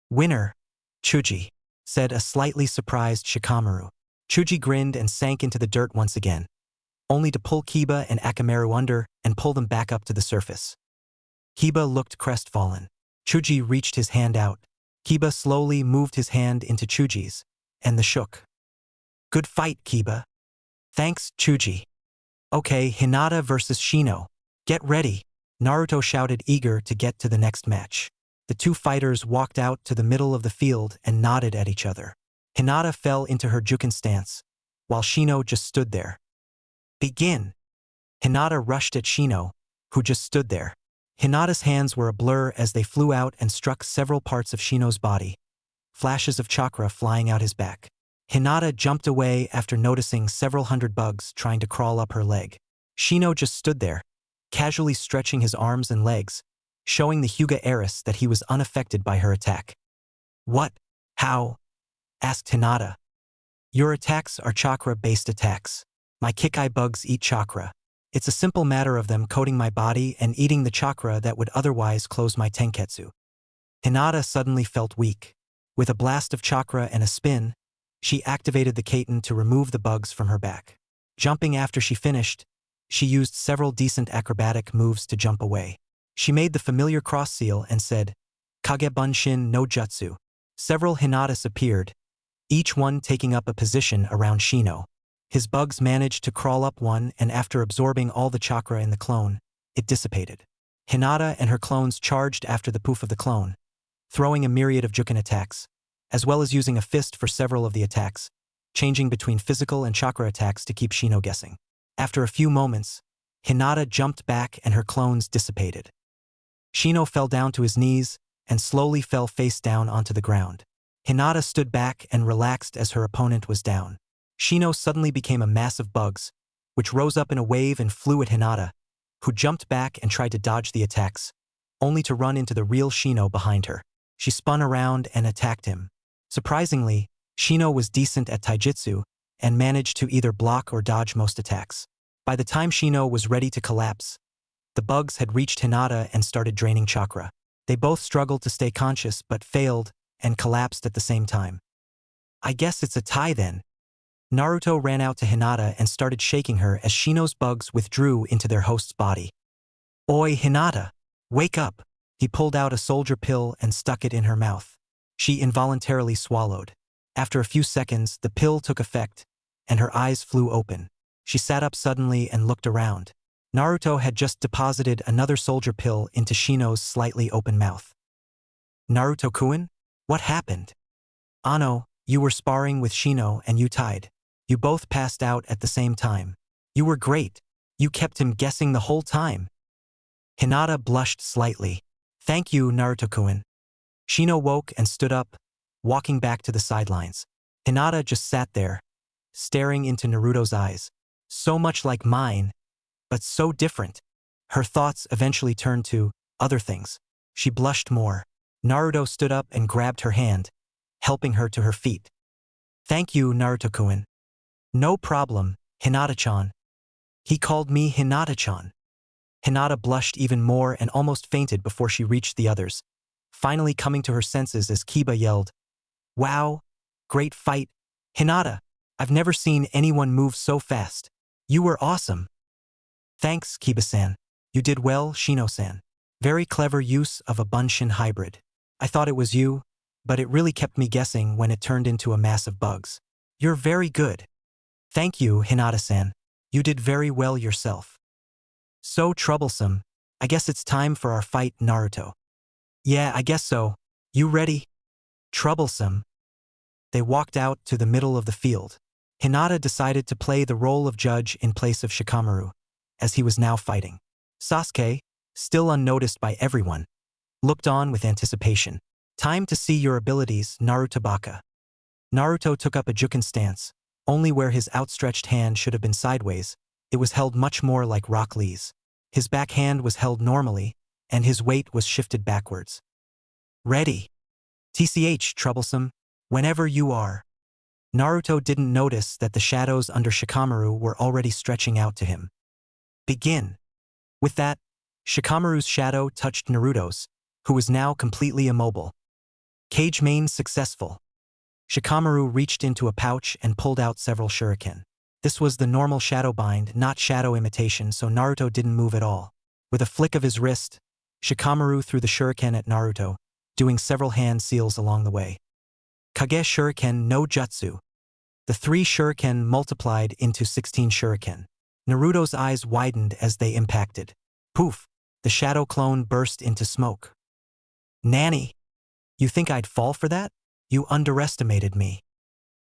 Winner, Chuji, said a slightly surprised Shikamaru. Chuji grinned and sank into the dirt once again, only to pull Kiba and Akamaru under and pull them back up to the surface. Kiba looked crestfallen. Chuji reached his hand out. Kiba slowly moved his hand into Chuji's, and the shook. Good fight, Kiba. Thanks, Chuji. Okay, Hinata versus Shino. Get ready, Naruto shouted, eager to get to the next match. The two fighters walked out to the middle of the field and nodded at each other. Hinata fell into her Juken stance, while Shino just stood there. Begin! Hinata rushed at Shino, who just stood there. Hinata's hands were a blur as they flew out and struck several parts of Shino's body, flashes of chakra flying out his back. Hinata jumped away after noticing several hundred bugs trying to crawl up her leg. Shino just stood there, casually stretching his arms and legs, showing the Hyuga heiress that he was unaffected by her attack. What? How? Asked Hinata. Your attacks are chakra-based attacks. My Kikai bugs eat chakra. It's a simple matter of them coating my body and eating the chakra that would otherwise close my tenketsu. Hinata suddenly felt weak. With a blast of chakra and a spin, she activated the Kaiten to remove the bugs from her back. Jumping after she finished, she used several decent acrobatic moves to jump away. She made the familiar cross seal and said, Kage Bunshin no Jutsu. Several Hinatas appeared, each one taking up a position around Shino. His bugs managed to crawl up one, and after absorbing all the chakra in the clone, it dissipated. Hinata and her clones charged after the poof of the clone, throwing a myriad of Juken attacks, as well as using a fist for several of the attacks, changing between physical and chakra attacks to keep Shino guessing. After a few moments, Hinata jumped back and her clones dissipated. Shino fell down to his knees and slowly fell face down onto the ground. Hinata stood back and relaxed as her opponent was down. Shino suddenly became a mass of bugs, which rose up in a wave and flew at Hinata, who jumped back and tried to dodge the attacks, only to run into the real Shino behind her. She spun around and attacked him. Surprisingly, Shino was decent at taijutsu and managed to either block or dodge most attacks. By the time Shino was ready to collapse, the bugs had reached Hinata and started draining chakra. They both struggled to stay conscious but failed and collapsed at the same time. I guess it's a tie then. Naruto ran out to Hinata and started shaking her as Shino's bugs withdrew into their host's body. Oi, Hinata! Wake up! He pulled out a soldier pill and stuck it in her mouth. She involuntarily swallowed. After a few seconds, the pill took effect, and her eyes flew open. She sat up suddenly and looked around. Naruto had just deposited another soldier pill into Shino's slightly open mouth. Naruto-kun? What happened? Ano, you were sparring with Shino and you tied. You both passed out at the same time. You were great. You kept him guessing the whole time. Hinata blushed slightly. Thank you, Naruto-kun. Shino woke and stood up, walking back to the sidelines. Hinata just sat there, staring into Naruto's eyes. So much like mine, but so different. Her thoughts eventually turned to other things. She blushed more. Naruto stood up and grabbed her hand, helping her to her feet. Thank you, Naruto-kun. No problem, Hinata-chan. He called me Hinata-chan. Hinata blushed even more and almost fainted before she reached the others, finally coming to her senses as Kiba yelled, Wow! Great fight! Hinata, I've never seen anyone move so fast. You were awesome. Thanks, Kiba-san. You did well, Shino-san. Very clever use of a Bunshin hybrid. I thought it was you, but it really kept me guessing when it turned into a mass of bugs. You're very good. Thank you, Hinata-san. You did very well yourself. So troublesome. I guess it's time for our fight, Naruto. Yeah, I guess so. You ready? Troublesome. They walked out to the middle of the field. Hinata decided to play the role of judge in place of Shikamaru, as he was now fighting. Sasuke, still unnoticed by everyone, looked on with anticipation. Time to see your abilities, Naruto Baka. Naruto took up a Juken stance. Only where his outstretched hand should have been sideways, it was held much more like Rock Lee's. His back hand was held normally, and his weight was shifted backwards. Ready. TCH, troublesome, whenever you are. Naruto didn't notice that the shadows under Shikamaru were already stretching out to him. Begin. With that, Shikamaru's shadow touched Naruto's, who was now completely immobile. Cage main successful. Shikamaru reached into a pouch and pulled out several shuriken. This was the normal shadow bind, not shadow imitation, so Naruto didn't move at all. With a flick of his wrist, Shikamaru threw the shuriken at Naruto, doing several hand seals along the way. Kage Shuriken no Jutsu. The 3 shuriken multiplied into 16 shuriken. Naruto's eyes widened as they impacted. Poof! The shadow clone burst into smoke. Nanny! You think I'd fall for that? You underestimated me.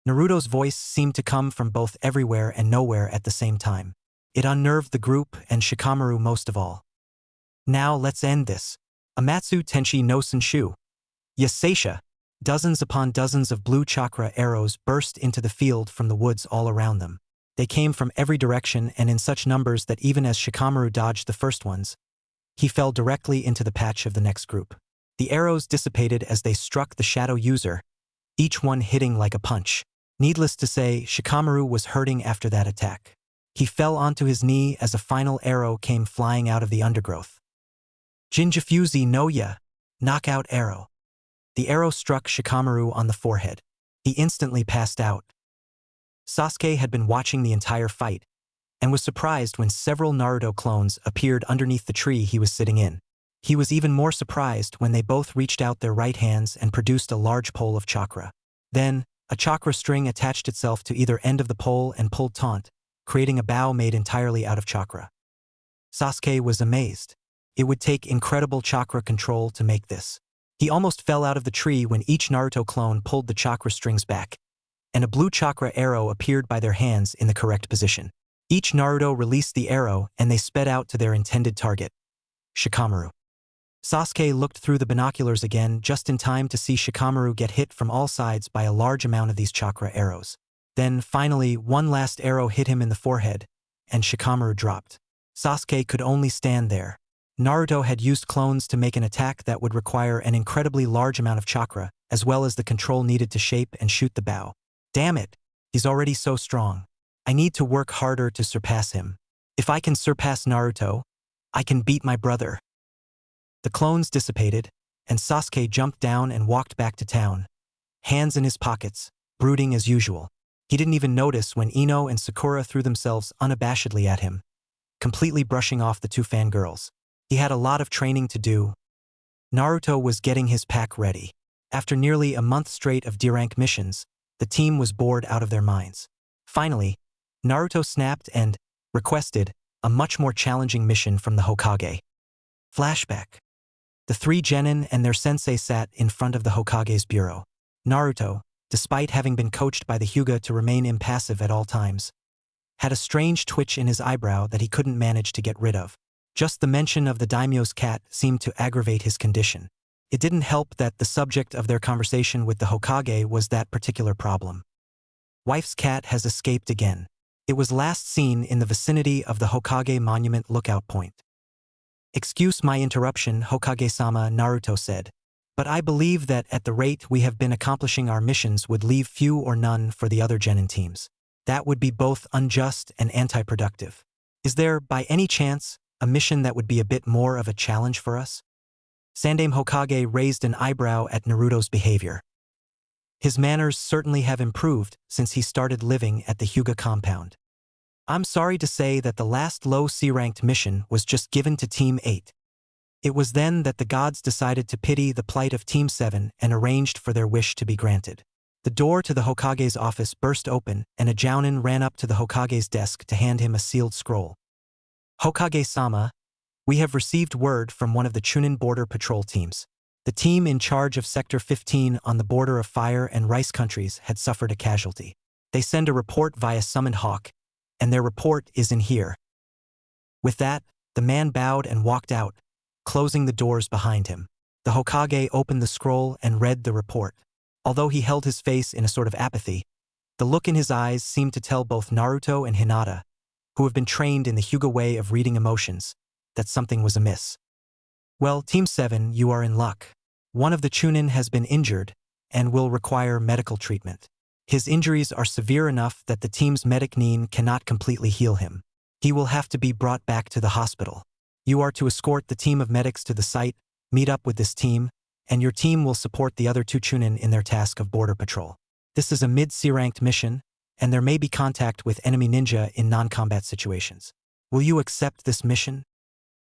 Naruto's voice seemed to come from both everywhere and nowhere at the same time. It unnerved the group and Shikamaru most of all. Now let's end this. Amatsu Tenshi no Senshu. Yaseisha. Dozens upon dozens of blue chakra arrows burst into the field from the woods all around them. They came from every direction and in such numbers that even as Shikamaru dodged the first ones, he fell directly into the patch of the next group. The arrows dissipated as they struck the shadow user, each one hitting like a punch. Needless to say, Shikamaru was hurting after that attack. He fell onto his knee as a final arrow came flying out of the undergrowth. Jinjufuzi no Ya. Knockout arrow. The arrow struck Shikamaru on the forehead. He instantly passed out. Sasuke had been watching the entire fight, and was surprised when several Naruto clones appeared underneath the tree he was sitting in. He was even more surprised when they both reached out their right hands and produced a large pole of chakra. Then, a chakra string attached itself to either end of the pole and pulled taut, creating a bow made entirely out of chakra. Sasuke was amazed. It would take incredible chakra control to make this. He almost fell out of the tree when each Naruto clone pulled the chakra strings back, and a blue chakra arrow appeared by their hands in the correct position. Each Naruto released the arrow and they sped out to their intended target, Shikamaru. Sasuke looked through the binoculars again just in time to see Shikamaru get hit from all sides by a large amount of these chakra arrows. Then, finally, one last arrow hit him in the forehead, and Shikamaru dropped. Sasuke could only stand there. Naruto had used clones to make an attack that would require an incredibly large amount of chakra, as well as the control needed to shape and shoot the bow. Damn it, he's already so strong. I need to work harder to surpass him. If I can surpass Naruto, I can beat my brother. The clones dissipated, and Sasuke jumped down and walked back to town, hands in his pockets, brooding as usual. He didn't even notice when Ino and Sakura threw themselves unabashedly at him, completely brushing off the two fangirls. He had a lot of training to do. Naruto was getting his pack ready. After nearly a month straight of D-rank missions, the team was bored out of their minds. Finally, Naruto snapped and requested a much more challenging mission from the Hokage. Flashback. The three genin and their sensei sat in front of the Hokage's bureau. Naruto, despite having been coached by the Hyuga to remain impassive at all times, had a strange twitch in his eyebrow that he couldn't manage to get rid of. Just the mention of the daimyo's cat seemed to aggravate his condition. It didn't help that the subject of their conversation with the Hokage was that particular problem. Wife's cat has escaped again. It was last seen in the vicinity of the Hokage Monument lookout point. Excuse my interruption, Hokage-sama, Naruto said, but I believe that at the rate we have been accomplishing our missions would leave few or none for the other genin teams. That would be both unjust and anti-productive. Is there, by any chance, a mission that would be a bit more of a challenge for us? Sandaime Hokage raised an eyebrow at Naruto's behavior. His manners certainly have improved since he started living at the Hyuga compound. I'm sorry to say that the last low C-ranked mission was just given to Team 8. It was then that the gods decided to pity the plight of Team 7 and arranged for their wish to be granted. The door to the Hokage's office burst open and a jounin ran up to the Hokage's desk to hand him a sealed scroll. Hokage-sama, we have received word from one of the Chunin border patrol teams. The team in charge of Sector 15 on the border of Fire and Rice countries had suffered a casualty. They send a report via summoned hawk, and their report is in here. With that, the man bowed and walked out, closing the doors behind him. The Hokage opened the scroll and read the report. Although he held his face in a sort of apathy, the look in his eyes seemed to tell both Naruto and Hinata, who have been trained in the Hyuga way of reading emotions, that something was amiss. Well, Team 7, you are in luck. One of the Chunin has been injured and will require medical treatment. His injuries are severe enough that the team's medic Nin cannot completely heal him. He will have to be brought back to the hospital. You are to escort the team of medics to the site, meet up with this team, and your team will support the other two Chunin in their task of border patrol. This is a mid-C-ranked mission, and there may be contact with enemy ninja in non-combat situations. Will you accept this mission?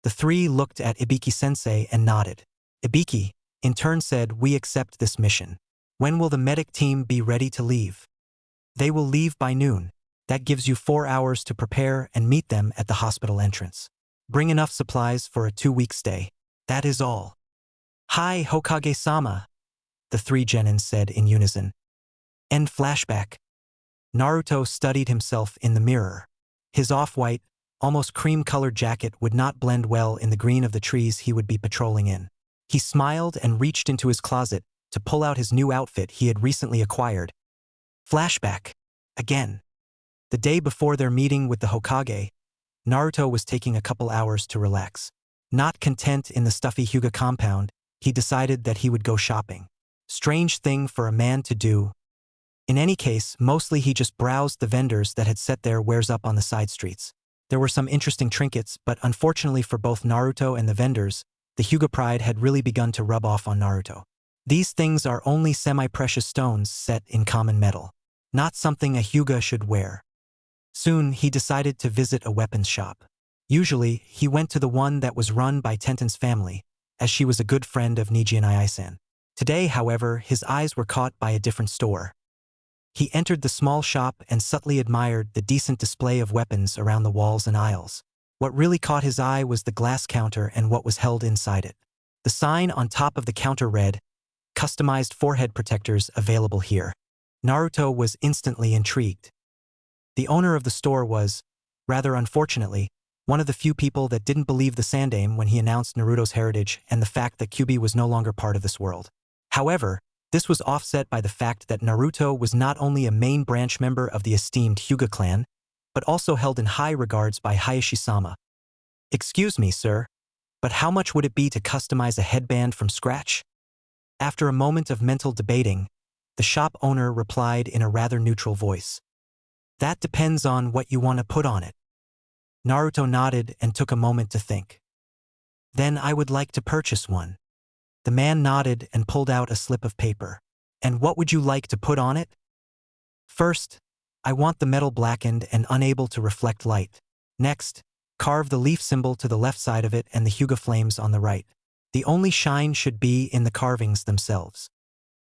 The three looked at Ibiki-sensei and nodded. Ibiki, in turn, said, we accept this mission. When will the medic team be ready to leave? They will leave by noon. That gives you 4 hours to prepare and meet them at the hospital entrance. Bring enough supplies for a 2-week stay. That is all. Hi, Hokage-sama, the three genins said in unison. End flashback. Naruto studied himself in the mirror. His off-white, almost cream-colored jacket would not blend well in the green of the trees he would be patrolling in. He smiled and reached into his closet to pull out his new outfit he had recently acquired. Flashback. Again. The day before their meeting with the Hokage, Naruto was taking a couple hours to relax. Not content in the stuffy Hyuga compound, he decided that he would go shopping. Strange thing for a man to do. In any case, mostly he just browsed the vendors that had set their wares up on the side streets. There were some interesting trinkets, but unfortunately for both Naruto and the vendors, the Hyuga pride had really begun to rub off on Naruto. These things are only semi-precious stones set in common metal. Not something a Hyuga should wear. Soon, he decided to visit a weapons shop. Usually, he went to the one that was run by Tenten's family, as she was a good friend of Niji and Ai-san. Today, however, his eyes were caught by a different store. He entered the small shop and subtly admired the decent display of weapons around the walls and aisles. What really caught his eye was the glass counter and what was held inside it. The sign on top of the counter read, "Customized forehead protectors available here." Naruto was instantly intrigued. The owner of the store was, rather unfortunately, one of the few people that didn't believe the Sandaime when he announced Naruto's heritage and the fact that Kyuubi was no longer part of this world. However, this was offset by the fact that Naruto was not only a main branch member of the esteemed Hyuga clan, but also held in high regards by Hayashi-sama. "Excuse me, sir, but how much would it be to customize a headband from scratch?" After a moment of mental debating, the shop owner replied in a rather neutral voice. "That depends on what you want to put on it." Naruto nodded and took a moment to think. "Then I would like to purchase one." The man nodded and pulled out a slip of paper. "And what would you like to put on it?" "First, I want the metal blackened and unable to reflect light. Next, carve the leaf symbol to the left side of it and the Hyuga flames on the right. The only shine should be in the carvings themselves."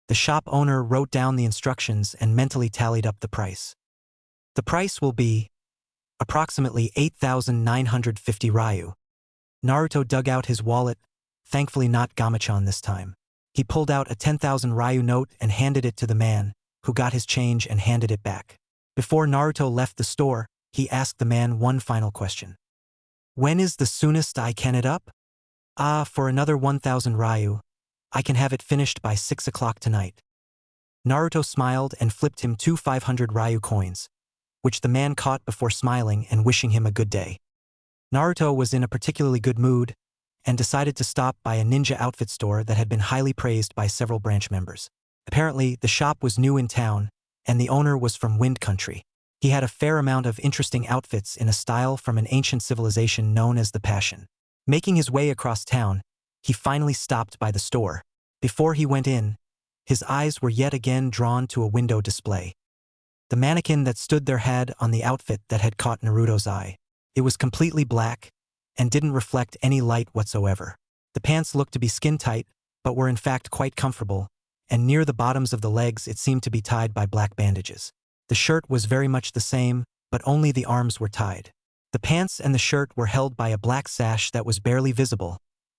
The shop owner wrote down the instructions and mentally tallied up the price. "The price will be approximately 8,950 ryu." Naruto dug out his wallet, thankfully not Gamachan this time. He pulled out a 10,000 ryu note and handed it to the man, who got his change and handed it back. Before Naruto left the store, he asked the man one final question. "When is the soonest I can it up?" For another 1,000 ryu. I can have it finished by 6 o'clock tonight." Naruto smiled and flipped him 2 500 ryu coins, which the man caught before smiling and wishing him a good day. Naruto was in a particularly good mood and decided to stop by a ninja outfit store that had been highly praised by several branch members. Apparently, the shop was new in town, and the owner was from Wind Country. He had a fair amount of interesting outfits in a style from an ancient civilization known as the Passion. Making his way across town, he finally stopped by the store. Before he went in, his eyes were yet again drawn to a window display. The mannequin that stood there had on the outfit that had caught Naruto's eye. It was completely black and didn't reflect any light whatsoever. The pants looked to be skin-tight, but were in fact quite comfortable, and near the bottoms of the legs it seemed to be tied by black bandages. The shirt was very much the same, but only the arms were tied. The pants and the shirt were held by a black sash that was barely visible,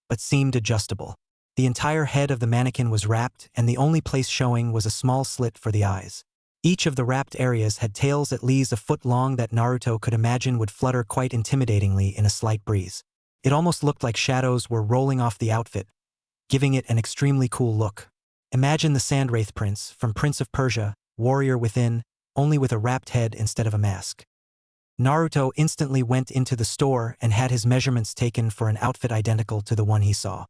but seemed adjustable. The entire head of the mannequin was wrapped, and the only place showing was a small slit for the eyes. Each of the wrapped areas had tails at least a foot long that Naruto could imagine would flutter quite intimidatingly in a slight breeze. It almost looked like shadows were rolling off the outfit, giving it an extremely cool look. Imagine the Sandwraith Prince from Prince of Persia, warrior within, only with a wrapped head instead of a mask. Naruto instantly went into the store and had his measurements taken for an outfit identical to the one he saw.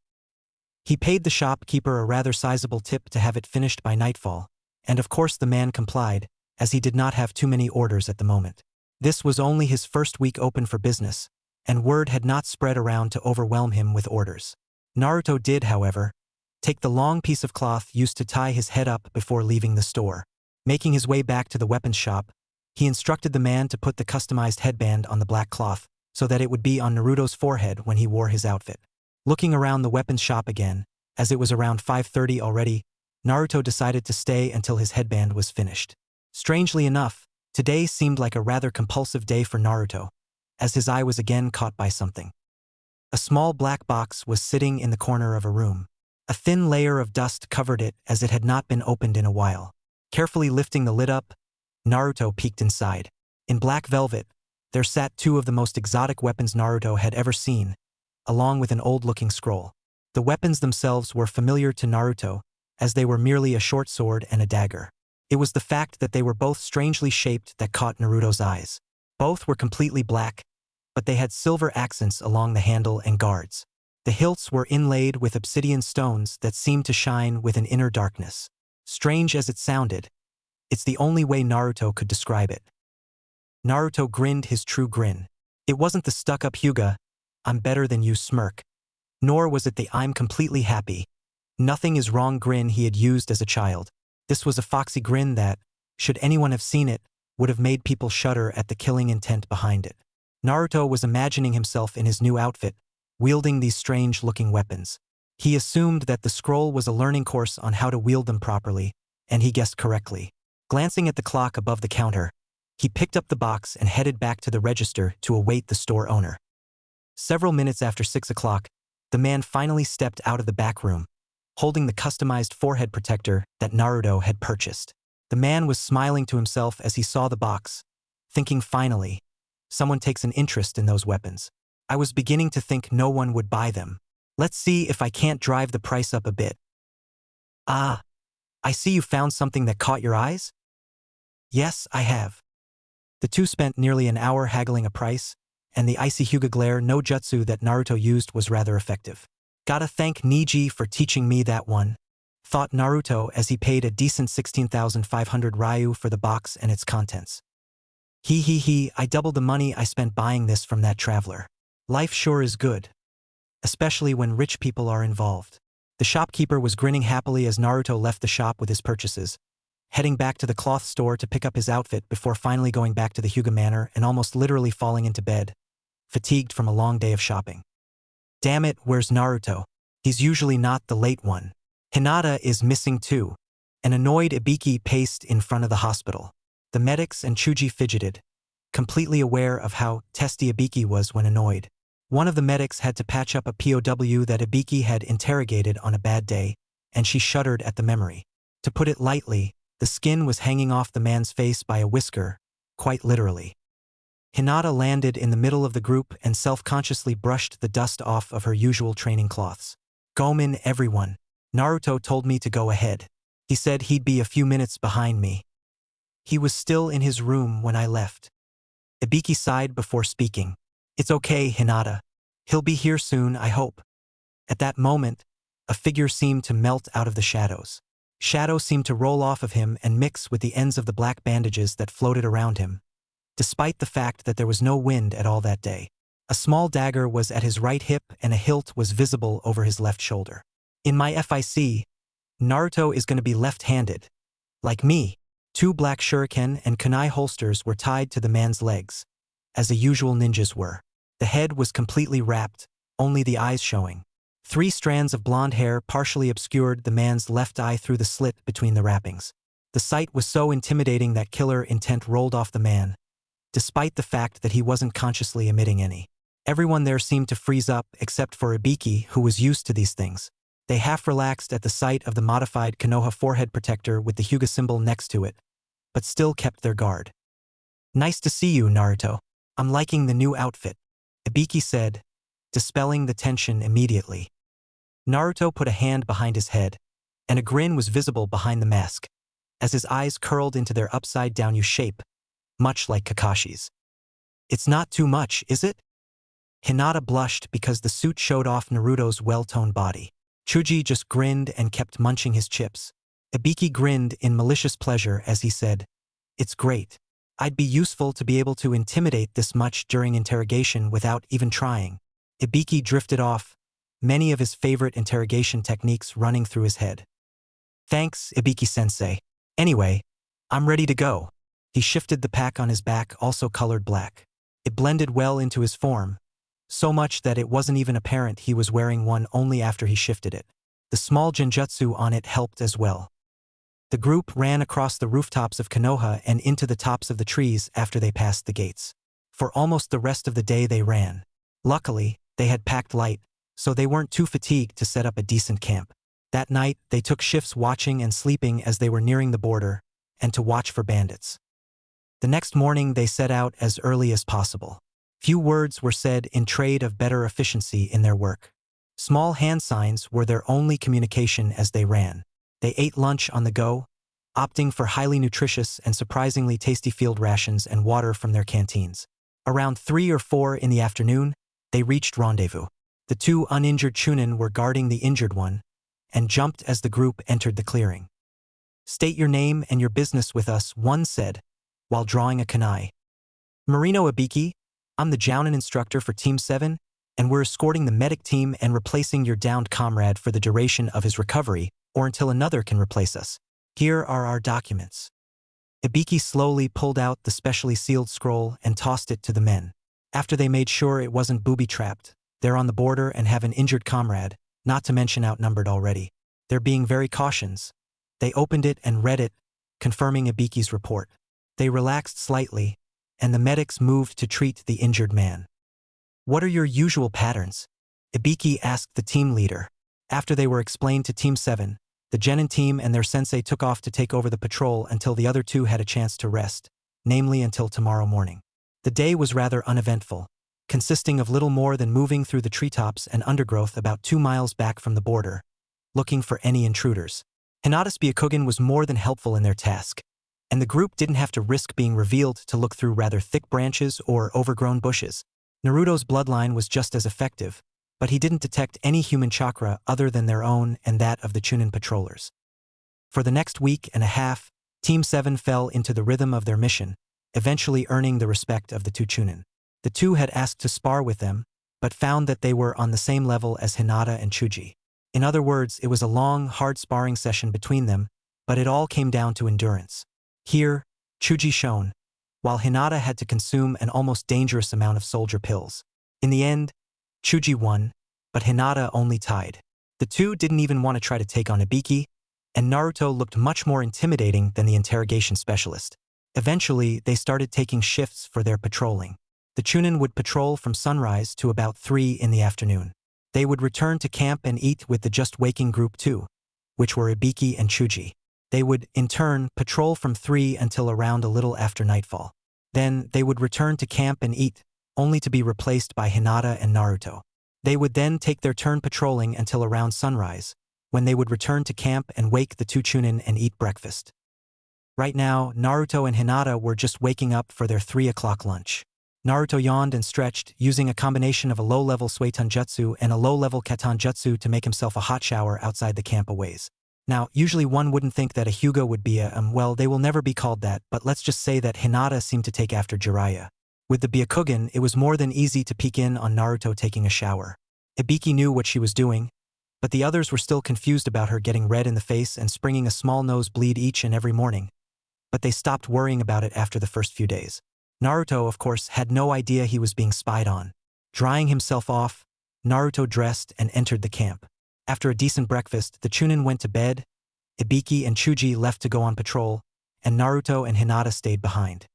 He paid the shopkeeper a rather sizable tip to have it finished by nightfall, and of course the man complied, as he did not have too many orders at the moment. This was only his first week open for business, and word had not spread around to overwhelm him with orders. Naruto did, however, take the long piece of cloth used to tie his head up before leaving the store. Making his way back to the weapons shop, he instructed the man to put the customized headband on the black cloth so that it would be on Naruto's forehead when he wore his outfit. Looking around the weapons shop again, as it was around 5:30 already, Naruto decided to stay until his headband was finished. Strangely enough, today seemed like a rather compulsive day for Naruto, as his eye was again caught by something. A small black box was sitting in the corner of a room. A thin layer of dust covered it as it had not been opened in a while. Carefully lifting the lid up, Naruto peeked inside. In black velvet, there sat two of the most exotic weapons Naruto had ever seen, along with an old-looking scroll. The weapons themselves were familiar to Naruto, as they were merely a short sword and a dagger. It was the fact that they were both strangely shaped that caught Naruto's eyes. Both were completely black, but they had silver accents along the handle and guards. The hilts were inlaid with obsidian stones that seemed to shine with an inner darkness. Strange as it sounded, it's the only way Naruto could describe it. Naruto grinned his true grin. It wasn't the stuck-up Hyuga, "I'm better than you" smirk, nor was it the "I'm completely happy, nothing is wrong" grin he had used as a child. This was a foxy grin that, should anyone have seen it, would have made people shudder at the killing intent behind it. Naruto was imagining himself in his new outfit, wielding these strange-looking weapons. He assumed that the scroll was a learning course on how to wield them properly, and he guessed correctly. Glancing at the clock above the counter, he picked up the box and headed back to the register to await the store owner. Several minutes after 6 o'clock, the man finally stepped out of the back room, holding the customized forehead protector that Naruto had purchased. The man was smiling to himself as he saw the box, thinking, finally, someone takes an interest in those weapons. I was beginning to think no one would buy them. Let's see if I can't drive the price up a bit. Ah, I see you found something that caught your eyes? Yes, I have. The two spent nearly an hour haggling a price, and the icy Hyuga glare no jutsu that Naruto used was rather effective. Gotta thank Niji for teaching me that one, thought Naruto as he paid a decent 16,500 ryu for the box and its contents. I doubled the money I spent buying this from that traveler. Life sure is good, especially when rich people are involved. The shopkeeper was grinning happily as Naruto left the shop with his purchases, heading back to the cloth store to pick up his outfit before finally going back to the Hyuga Manor and almost literally falling into bed, fatigued from a long day of shopping. Damn it, where's Naruto? He's usually not the late one. Hinata is missing too. An annoyed Ibiki paced in front of the hospital. The medics and Chuji fidgeted, completely aware of how testy Ibiki was when annoyed. One of the medics had to patch up a POW that Ibiki had interrogated on a bad day, and she shuddered at the memory. To put it lightly, the skin was hanging off the man's face by a whisker, quite literally. Hinata landed in the middle of the group and self-consciously brushed the dust off of her usual training cloths. Gomen, everyone. Naruto told me to go ahead. He said he'd be a few minutes behind me. He was still in his room when I left. Ibiki sighed before speaking. It's okay, Hinata. He'll be here soon, I hope. At that moment, a figure seemed to melt out of the shadows. Shadow seemed to roll off of him and mix with the ends of the black bandages that floated around him, despite the fact that there was no wind at all that day. A small dagger was at his right hip and a hilt was visible over his left shoulder. In my FIC, Naruto is going to be left-handed. Like me, 2 black shuriken and kunai holsters were tied to the man's legs, as the usual ninjas were. The head was completely wrapped, only the eyes showing. 3 strands of blonde hair partially obscured the man's left eye through the slit between the wrappings. The sight was so intimidating that killer intent rolled off the man, despite the fact that he wasn't consciously emitting any. Everyone there seemed to freeze up except for Ibiki, who was used to these things. They half relaxed at the sight of the modified Konoha forehead protector with the Hyuga symbol next to it, but still kept their guard. Nice to see you, Naruto. I'm liking the new outfit, Ibiki said, dispelling the tension immediately. Naruto put a hand behind his head, and a grin was visible behind the mask, as his eyes curled into their upside-down U shape, much like Kakashi's. It's not too much, is it? Hinata blushed because the suit showed off Naruto's well-toned body. Chuji just grinned and kept munching his chips. Ibiki grinned in malicious pleasure as he said, It's great. I'd be useful to be able to intimidate this much during interrogation without even trying. Ibiki drifted off, many of his favorite interrogation techniques running through his head. Thanks, Ibiki-sensei. Anyway, I'm ready to go. He shifted the pack on his back, also colored black. It blended well into his form, so much that it wasn't even apparent he was wearing one only after he shifted it. The small genjutsu on it helped as well. The group ran across the rooftops of Konoha and into the tops of the trees after they passed the gates. For almost the rest of the day they ran. Luckily, they had packed light, so they weren't too fatigued to set up a decent camp. That night, they took shifts watching and sleeping as they were nearing the border, and to watch for bandits. The next morning they set out as early as possible. Few words were said in trade of better efficiency in their work. Small hand signs were their only communication as they ran. They ate lunch on the go, opting for highly nutritious and surprisingly tasty field rations and water from their canteens. Around 3 or 4 in the afternoon, they reached rendezvous. The 2 uninjured Chunin were guarding the injured one, and jumped as the group entered the clearing. "State your name and your business with us," one said, while drawing a kunai. "Marino Ibiki, I'm the Jounin instructor for Team 7, and we're escorting the medic team and replacing your downed comrade for the duration of his recovery, or until another can replace us. Here are our documents." Ibiki slowly pulled out the specially sealed scroll and tossed it to the men. After they made sure it wasn't booby-trapped, they're on the border and have an injured comrade, not to mention outnumbered already. They're being very cautious. They opened it and read it, confirming Ibiki's report. They relaxed slightly, and the medics moved to treat the injured man. "What are your usual patterns?" Ibiki asked the team leader. After they were explained to Team 7, the Genin team and their sensei took off to take over the patrol until the other 2 had a chance to rest, namely until tomorrow morning. The day was rather uneventful, consisting of little more than moving through the treetops and undergrowth about 2 miles back from the border, looking for any intruders. Hinata's Byakugan was more than helpful in their task, and the group didn't have to risk being revealed to look through rather thick branches or overgrown bushes. Naruto's bloodline was just as effective, but he didn't detect any human chakra other than their own and that of the Chunin patrollers. For the next week and a half, Team 7 fell into the rhythm of their mission, eventually earning the respect of the 2 Chunin. The 2 had asked to spar with them, but found that they were on the same level as Hinata and Chuji. In other words, it was a long, hard sparring session between them, but it all came down to endurance. Here, Chuji shone, while Hinata had to consume an almost dangerous amount of soldier pills. In the end, Chuji won, but Hinata only tied. The 2 didn't even want to try to take on Ibiki, and Naruto looked much more intimidating than the interrogation specialist. Eventually, they started taking shifts for their patrolling. The Chunin would patrol from sunrise to about 3 in the afternoon. They would return to camp and eat with the just-waking group 2, which were Ibiki and Chuji. They would, in turn, patrol from 3 until around a little after nightfall. Then, they would return to camp and eat, only to be replaced by Hinata and Naruto. They would then take their turn patrolling until around sunrise, when they would return to camp and wake the 2 Chunin and eat breakfast. Right now, Naruto and Hinata were just waking up for their 3 o'clock lunch. Naruto yawned and stretched, using a combination of a low-level Suiton Jutsu and a low-level Katon Jutsu to make himself a hot shower outside the camp a ways. Now, usually one wouldn't think that a Hyuga would be well, they will never be called that, but let's just say that Hinata seemed to take after Jiraiya. With the Byakugan, it was more than easy to peek in on Naruto taking a shower. Ibiki knew what she was doing, but the others were still confused about her getting red in the face and springing a small nosebleed each and every morning. But they stopped worrying about it after the first few days. Naruto, of course, had no idea he was being spied on. Drying himself off, Naruto dressed and entered the camp. After a decent breakfast, the Chunin went to bed, Ibiki and Chuji left to go on patrol, and Naruto and Hinata stayed behind.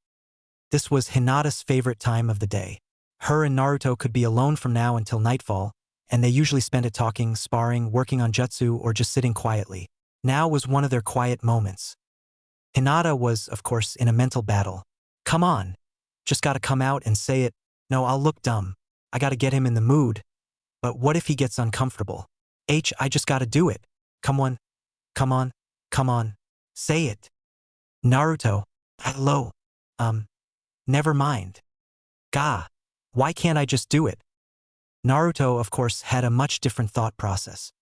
This was Hinata's favorite time of the day. Her and Naruto could be alone from now until nightfall, and they usually spent it talking, sparring, working on jutsu, or just sitting quietly. Now was one of their quiet moments. Hinata was, of course, in a mental battle. Come on. Just gotta come out and say it. No, I'll look dumb. I gotta get him in the mood. But what if he gets uncomfortable? I just gotta do it. Come on. Come on. Come on. Say it. Naruto. Hello. Never mind. Gah. Why can't I just do it? Naruto, of course, had a much different thought process.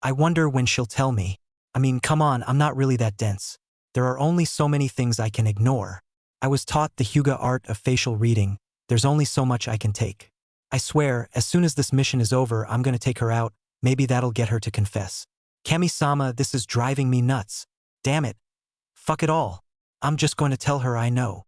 I wonder when she'll tell me. I mean, come on, I'm not really that dense. There are only so many things I can ignore. I was taught the Hyuga art of facial reading. There's only so much I can take. I swear, as soon as this mission is over, I'm gonna take her out. Maybe that'll get her to confess. Kami-sama, this is driving me nuts. Damn it. Fuck it all. I'm just going to tell her I know.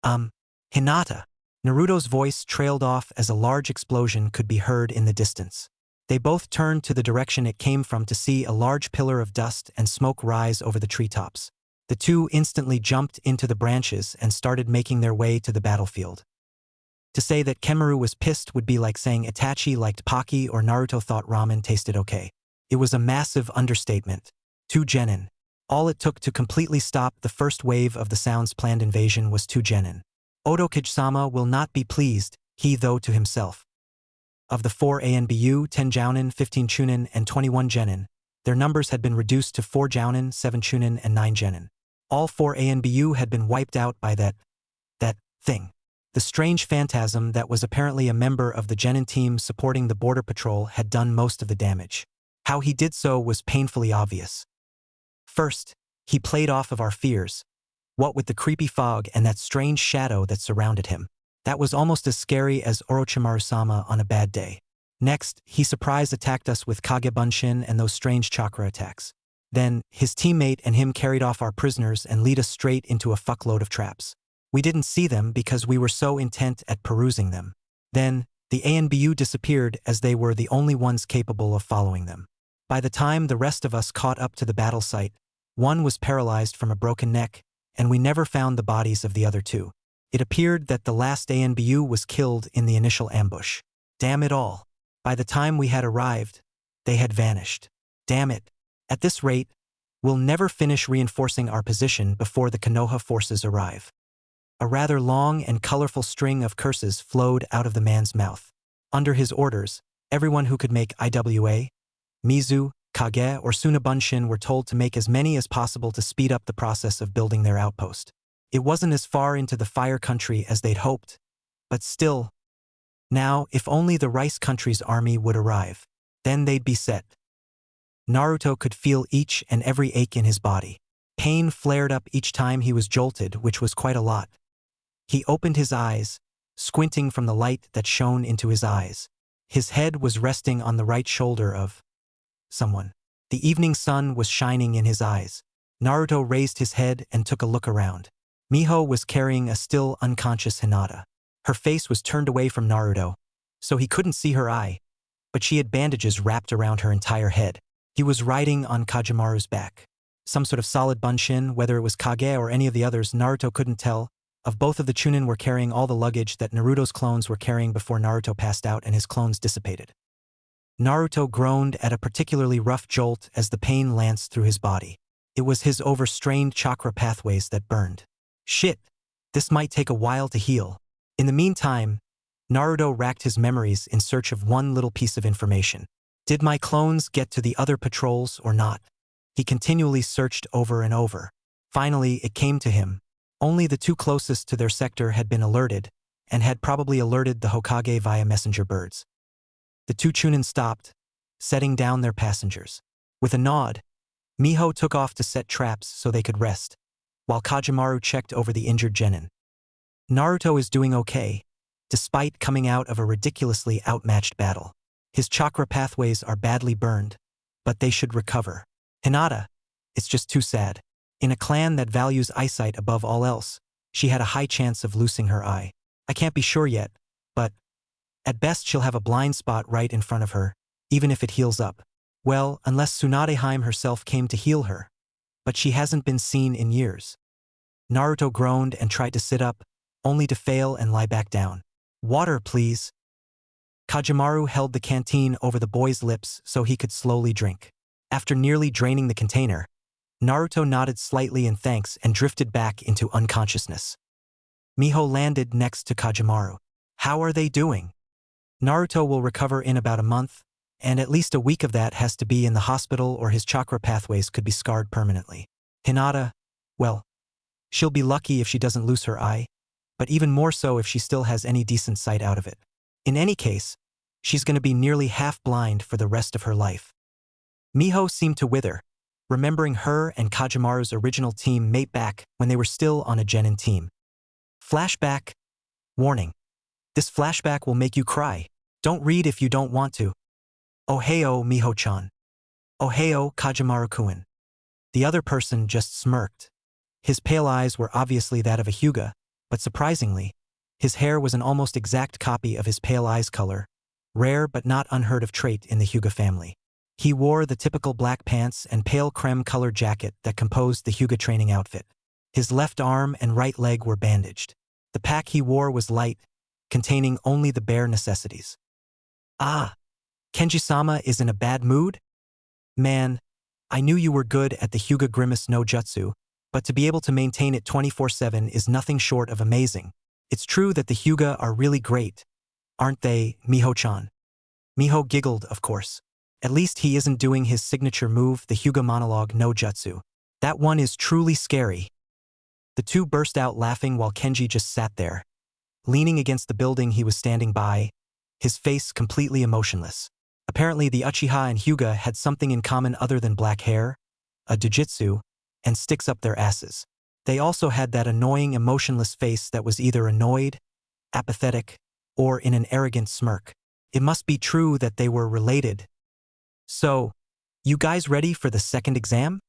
Hinata. Naruto's voice trailed off as a large explosion could be heard in the distance. They both turned to the direction it came from to see a large pillar of dust and smoke rise over the treetops. The 2 instantly jumped into the branches and started making their way to the battlefield. To say that Kemaru was pissed would be like saying Itachi liked Pocky or Naruto thought ramen tasted okay. It was a massive understatement. 2 genin. All it took to completely stop the first wave of the Sound's planned invasion was 2 genin. Odo Kage-sama will not be pleased, he though to himself. Of the 4 ANBU, 10 Jounin, 15 Chunin, and 21 genin, their numbers had been reduced to 4 Jounin, 7 Chunin, and 9 genin. All 4 ANBU had been wiped out by that thing. The strange phantasm that was apparently a member of the genin team supporting the border patrol had done most of the damage. How he did so was painfully obvious. First, he played off of our fears, what with the creepy fog and that strange shadow that surrounded him. That was almost as scary as Orochimaru-sama on a bad day. Next, he surprise attacked us with Kage Bunshin and those strange chakra attacks. Then, his teammate and him carried off our prisoners and lead us straight into a fuckload of traps. We didn't see them because we were so intent at perusing them. Then, the ANBU disappeared as they were the only ones capable of following them. By the time the rest of us caught up to the battle site, one was paralyzed from a broken neck, and we never found the bodies of the other 2. It appeared that the last ANBU was killed in the initial ambush. Damn it all. By the time we had arrived, they had vanished. Damn it. At this rate, we'll never finish reinforcing our position before the Konoha forces arrive. A rather long and colorful string of curses flowed out of the man's mouth. Under his orders, everyone who could make IWA, Mizu, Kage, or Sunabunshin were told to make as many as possible to speed up the process of building their outpost. It wasn't as far into the fire country as they'd hoped, but still. Now, if only the rice country's army would arrive, then they'd be set. Naruto could feel each and every ache in his body. Pain flared up each time he was jolted, which was quite a lot. He opened his eyes, squinting from the light that shone into his eyes. His head was resting on the right shoulder of someone. The evening sun was shining in his eyes. Naruto raised his head and took a look around. Miho was carrying a still unconscious Hinata. Her face was turned away from Naruto, so he couldn't see her eye, but she had bandages wrapped around her entire head. He was riding on Kagemaru's back. Some sort of solid bunshin, whether it was Kage or any of the others, Naruto couldn't tell. Of both of the Chunin were carrying all the luggage that Naruto's clones were carrying before Naruto passed out and his clones dissipated. Naruto groaned at a particularly rough jolt as the pain lanced through his body. It was his overstrained chakra pathways that burned. Shit, this might take a while to heal. In the meantime, Naruto racked his memories in search of one little piece of information. Did my clones get to the other patrols or not? He continually searched over and over. Finally, it came to him. Only the 2 closest to their sector had been alerted, and had probably alerted the Hokage via messenger birds. The 2 Chunin stopped, setting down their passengers. With a nod, Miho took off to set traps so they could rest, while Kagemaru checked over the injured genin. Naruto is doing okay, despite coming out of a ridiculously outmatched battle. His chakra pathways are badly burned, but they should recover. Hinata, it's just too sad. In a clan that values eyesight above all else, she had a high chance of losing her eye. I can't be sure yet, but at best she'll have a blind spot right in front of her, even if it heals up. Well, unless Tsunadeheim herself came to heal her. But she hasn't been seen in years. Naruto groaned and tried to sit up, only to fail and lie back down. Water, please. Kagemaru held the canteen over the boy's lips so he could slowly drink. After nearly draining the container, Naruto nodded slightly in thanks and drifted back into unconsciousness. Miho landed next to Kagemaru. How are they doing? Naruto will recover in about a month, and at least a week of that has to be in the hospital or his chakra pathways could be scarred permanently. Hinata, well, she'll be lucky if she doesn't lose her eye, but even more so if she still has any decent sight out of it. In any case, she's going to be nearly half blind for the rest of her life. Miho seemed to wither, remembering her and Kagemaru's original team mate back when they were still on a genin team. Flashback. Warning. This flashback will make you cry. Don't read if you don't want to. Ohio, Miho-chan. Ohio, Kagemaru-kun. The other person just smirked. His pale eyes were obviously that of a Hyuga, but surprisingly, his hair was an almost exact copy of his pale eyes color, rare but not unheard of trait in the Hyuga family. He wore the typical black pants and pale creme-colored jacket that composed the Hyuga training outfit. His left arm and right leg were bandaged. The pack he wore was light, containing only the bare necessities. Ah, Kenji-sama is in a bad mood? Man, I knew you were good at the Hyuga Grimace no Jutsu, but to be able to maintain it 24/7 is nothing short of amazing. It's true that the Hyuga are really great, aren't they, Miho-chan? Miho giggled, of course. At least he isn't doing his signature move, the Hyuga monologue no Jutsu. That one is truly scary. The two burst out laughing while Kenji just sat there, leaning against the building he was standing by, his face completely emotionless. Apparently the Uchiha and Hyuga had something in common other than black hair, a Dojutsu, and sticks up their asses. They also had that annoying emotionless face that was either annoyed, apathetic, or in an arrogant smirk. It must be true that they were related. So, you guys ready for the second exam?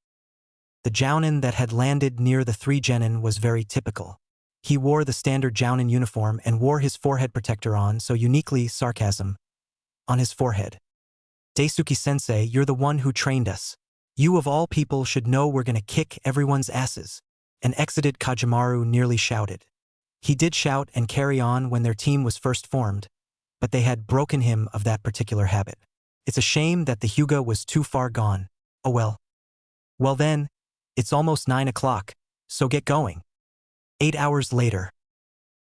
The jounin that had landed near the three genin was very typical. He wore the standard jounin uniform and wore his forehead protector on, so uniquely sarcasm on his forehead. Daisuke-sensei, you're the one who trained us. You of all people should know we're gonna kick everyone's asses. An exited Kajamaru nearly shouted. He did shout and carry on when their team was first formed, but they had broken him of that particular habit. It's a shame that the Hyuga was too far gone. Oh well. Well then, it's almost 9 o'clock, so get going. 8 hours later.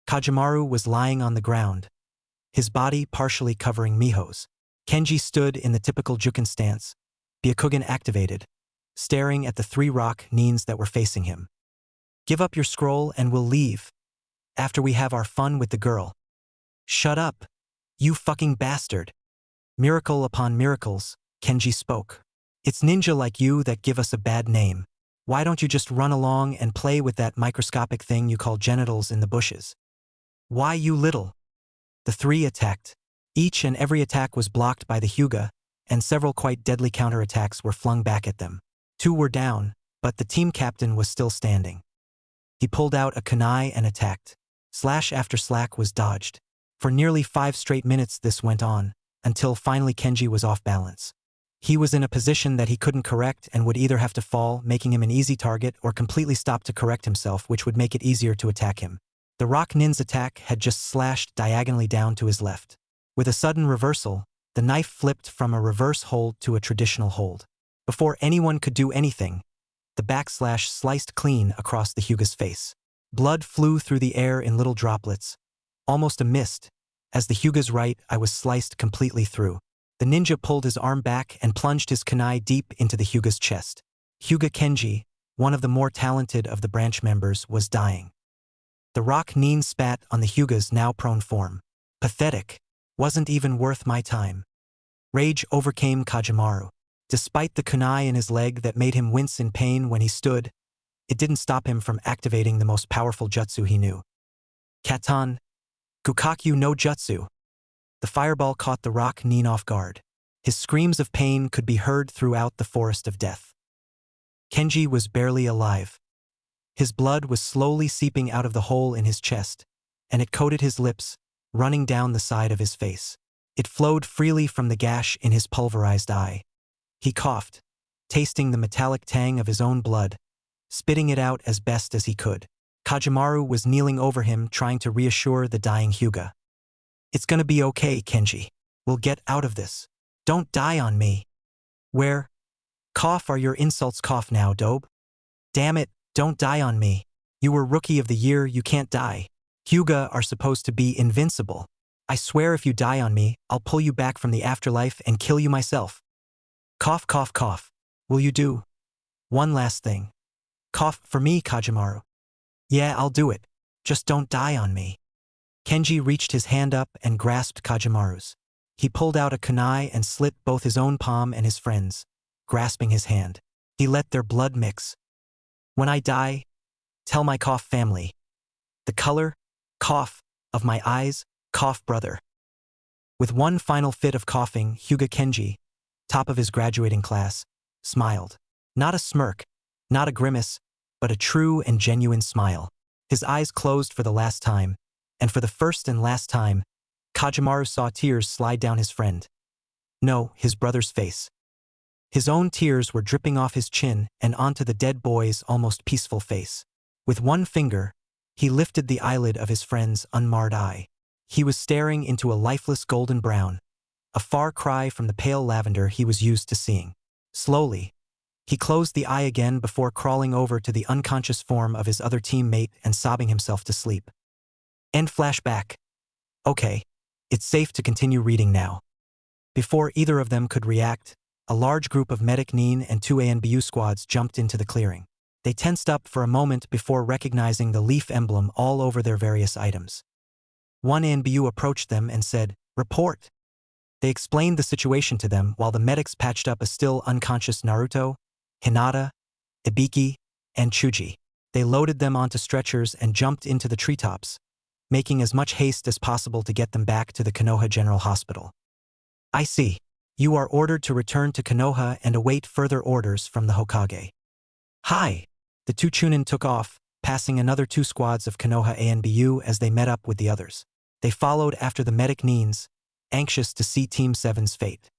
Kajamaru was lying on the ground, his body partially covering Miho's. Kenji stood in the typical Juken stance, Byakugan activated, staring at the 3 rock nins that were facing him. Give up your scroll and we'll leave. After we have our fun with the girl. Shut up. You fucking bastard. Miracle upon miracles, Kenji spoke. It's ninja like you that give us a bad name. Why don't you just run along and play with that microscopic thing you call genitals in the bushes? Why you little? The 3 attacked. Each and every attack was blocked by the Hyuga, and several quite deadly counterattacks were flung back at them. 2 were down, but the team captain was still standing. He pulled out a kunai and attacked. Slash after slash was dodged. For nearly 5 straight minutes this went on, until finally Kenji was off balance. He was in a position that he couldn't correct and would either have to fall, making him an easy target, or completely stop to correct himself, which would make it easier to attack him. The rock nin's attack had just slashed diagonally down to his left. With a sudden reversal, the knife flipped from a reverse hold to a traditional hold. Before anyone could do anything, the backslash sliced clean across the Hyuga's face. Blood flew through the air in little droplets, almost a mist. As the Hyuga's right eye was sliced completely through. The ninja pulled his arm back and plunged his kunai deep into the Hyuga's chest. Hyuga Kenji, one of the more talented of the branch members, was dying. The rock nin spat on the Hyuga's now prone form. Pathetic. Wasn't even worth my time. Rage overcame Kajamaru. Despite the kunai in his leg that made him wince in pain when he stood, it didn't stop him from activating the most powerful jutsu he knew. Katan. Gukakyu no Jutsu. The fireball caught the rock nin off guard. His screams of pain could be heard throughout the forest of death. Kenji was barely alive. His blood was slowly seeping out of the hole in his chest, and it coated his lips, running down the side of his face. It flowed freely from the gash in his pulverized eye. He coughed, tasting the metallic tang of his own blood, spitting it out as best as he could. Kajamaru was kneeling over him, trying to reassure the dying Hyuga. It's gonna be okay, Kenji. We'll get out of this. Don't die on me. Where? Cough are your insults, cough now, Dobe. Damn it, don't die on me. You were Rookie of the Year, you can't die. Hyuga are supposed to be invincible. I swear if you die on me, I'll pull you back from the afterlife and kill you myself. Cough, cough, cough. Will you do one last thing? Cough for me, Kajamaru. Yeah, I'll do it. Just don't die on me. Kenji reached his hand up and grasped Kajamaru's. He pulled out a kunai and slit both his own palm and his friend's, grasping his hand. He let their blood mix. When I die, tell my cough family. The color, cough, of my eyes, cough brother. With one final fit of coughing, Hyuga Kenji, top of his graduating class, smiled. Not a smirk, not a grimace, but a true and genuine smile. His eyes closed for the last time, and for the first and last time, Kajamaru saw tears slide down his friend. No, his brother's face. His own tears were dripping off his chin and onto the dead boy's almost peaceful face. With one finger, he lifted the eyelid of his friend's unmarred eye. He was staring into a lifeless golden brown, a far cry from the pale lavender he was used to seeing. Slowly, He closed the eye again before crawling over to the unconscious form of his other teammate and sobbing himself to sleep. End flashback. Okay, it's safe to continue reading now. Before either of them could react, a large group of Medic Nin and two ANBU squads jumped into the clearing. They tensed up for a moment before recognizing the leaf emblem all over their various items. One ANBU approached them and said, "Report." They explained the situation to them while the medics patched up a still unconscious Naruto, Hinata, Ibiki, and Chuji. They loaded them onto stretchers and jumped into the treetops, making as much haste as possible to get them back to the Konoha General Hospital. I see. You are ordered to return to Konoha and await further orders from the Hokage. Hi! The two Chunin took off, passing another two squads of Konoha ANBU as they met up with the others. They followed after the medic Nins, anxious to see Team 7's fate.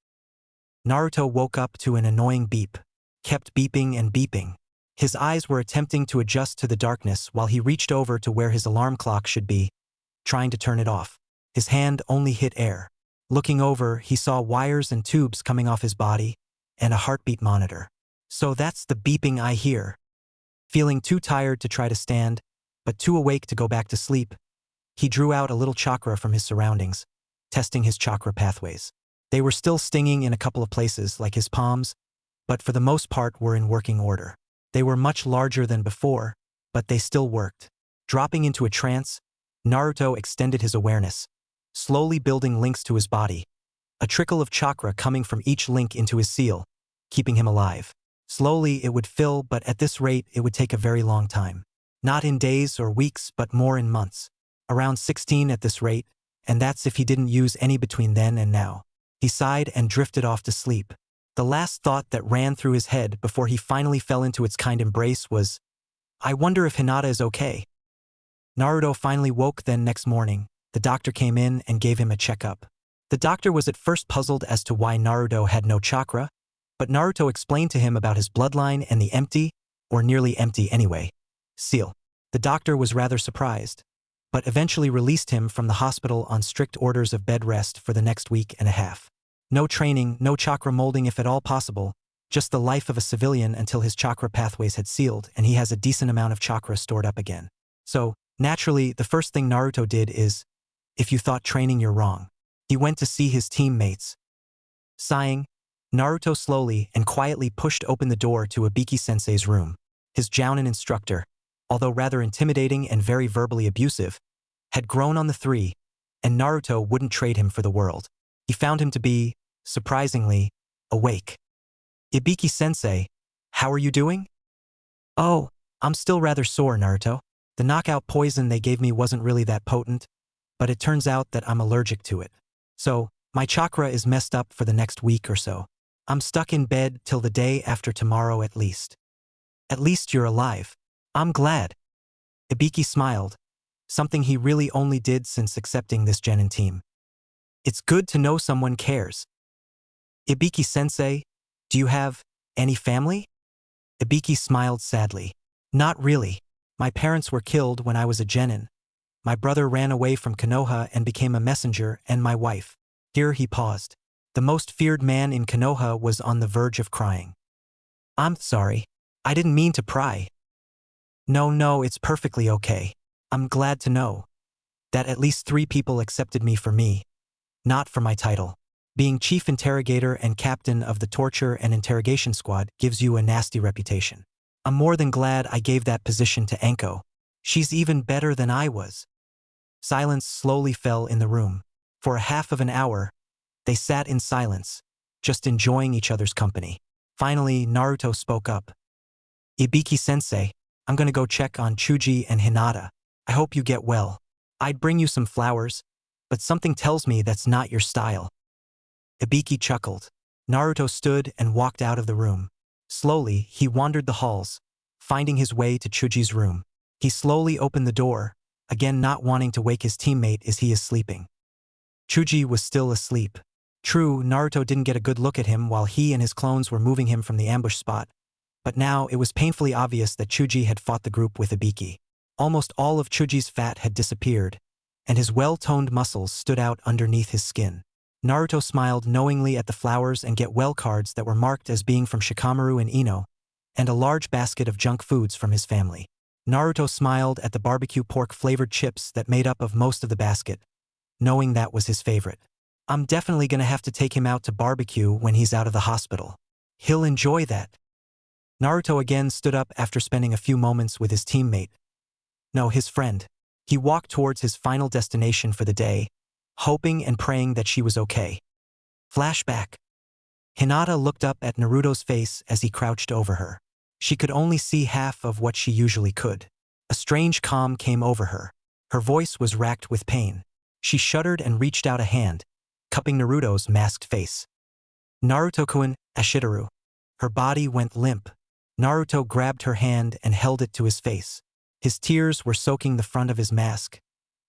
Naruto woke up to an annoying beep, kept beeping and beeping. His eyes were attempting to adjust to the darkness while he reached over to where his alarm clock should be, trying to turn it off. His hand only hit air. Looking over, he saw wires and tubes coming off his body, and a heartbeat monitor. So that's the beeping I hear. Feeling too tired to try to stand, but too awake to go back to sleep, he drew out a little chakra from his surroundings, testing his chakra pathways. They were still stinging in a couple of places, like his palms, but for the most part were in working order. They were much larger than before, but they still worked. Dropping into a trance, Naruto extended his awareness, slowly building links to his body, a trickle of chakra coming from each link into his seal, keeping him alive. Slowly it would fill, but at this rate it would take a very long time. Not in days or weeks, but more in months. Around 16 at this rate, and that's if he didn't use any between then and now. He sighed and drifted off to sleep. The last thought that ran through his head before he finally fell into its kind embrace was, I wonder if Hinata is okay. Naruto finally woke then next morning. The doctor came in and gave him a checkup. The doctor was at first puzzled as to why Naruto had no chakra, but Naruto explained to him about his bloodline and the empty, or nearly empty anyway, seal. The doctor was rather surprised, but eventually released him from the hospital on strict orders of bed rest for the next week and a half. No training, no chakra molding if at all possible, just the life of a civilian until his chakra pathways had sealed and he has a decent amount of chakra stored up again. So, naturally, the first thing Naruto did is, if you thought training, you're wrong. He went to see his teammates. Sighing, Naruto slowly and quietly pushed open the door to Ibiki-sensei's room. His Jounin instructor, although rather intimidating and very verbally abusive, had grown on the three, and Naruto wouldn't trade him for the world. He found him to be, surprisingly, awake. Ibiki-sensei, how are you doing? Oh, I'm still rather sore, Naruto. The knockout poison they gave me wasn't really that potent, but it turns out that I'm allergic to it. So, my chakra is messed up for the next week or so. I'm stuck in bed till the day after tomorrow at least. At least you're alive. I'm glad. Ibiki smiled, something he really only did since accepting this genin team. It's good to know someone cares. Ibiki-sensei, do you have any family? Ibiki smiled sadly. Not really. My parents were killed when I was a genin. My brother ran away from Konoha and became a messenger, and my wife. Here he paused. The most feared man in Konoha was on the verge of crying. I'm sorry. I didn't mean to pry. No, it's perfectly okay. I'm glad to know that at least 3 people accepted me for me, not for my title. Being chief interrogator and captain of the torture and interrogation squad gives you a nasty reputation. I'm more than glad I gave that position to Anko. She's even better than I was. Silence slowly fell in the room. For a half of an hour, they sat in silence, just enjoying each other's company. Finally, Naruto spoke up. Ibiki-sensei, I'm gonna go check on Chuji and Hinata. I hope you get well. I'd bring you some flowers, but something tells me that's not your style. Ibiki chuckled. Naruto stood and walked out of the room. Slowly, he wandered the halls, finding his way to Chuji's room. He slowly opened the door, again not wanting to wake his teammate as he is sleeping. Chuji was still asleep. True, Naruto didn't get a good look at him while he and his clones were moving him from the ambush spot, but now it was painfully obvious that Chuji had fought the group with Ibiki. Almost all of Chuji's fat had disappeared, and his well-toned muscles stood out underneath his skin. Naruto smiled knowingly at the flowers and get well cards that were marked as being from Shikamaru and Ino, and a large basket of junk foods from his family. Naruto smiled at the barbecue pork-flavored chips that made up of most of the basket, knowing that was his favorite. I'm definitely gonna have to take him out to barbecue when he's out of the hospital. He'll enjoy that. Naruto again stood up after spending a few moments with his teammate. No, his friend. He walked towards his final destination for the day, hoping and praying that she was okay. Flashback. Hinata looked up at Naruto's face as he crouched over her. She could only see half of what she usually could. A strange calm came over her. Her voice was racked with pain. She shuddered and reached out a hand, cupping Naruto's masked face. Naruto-kun, Ashitaru. Her body went limp. Naruto grabbed her hand and held it to his face. His tears were soaking the front of his mask,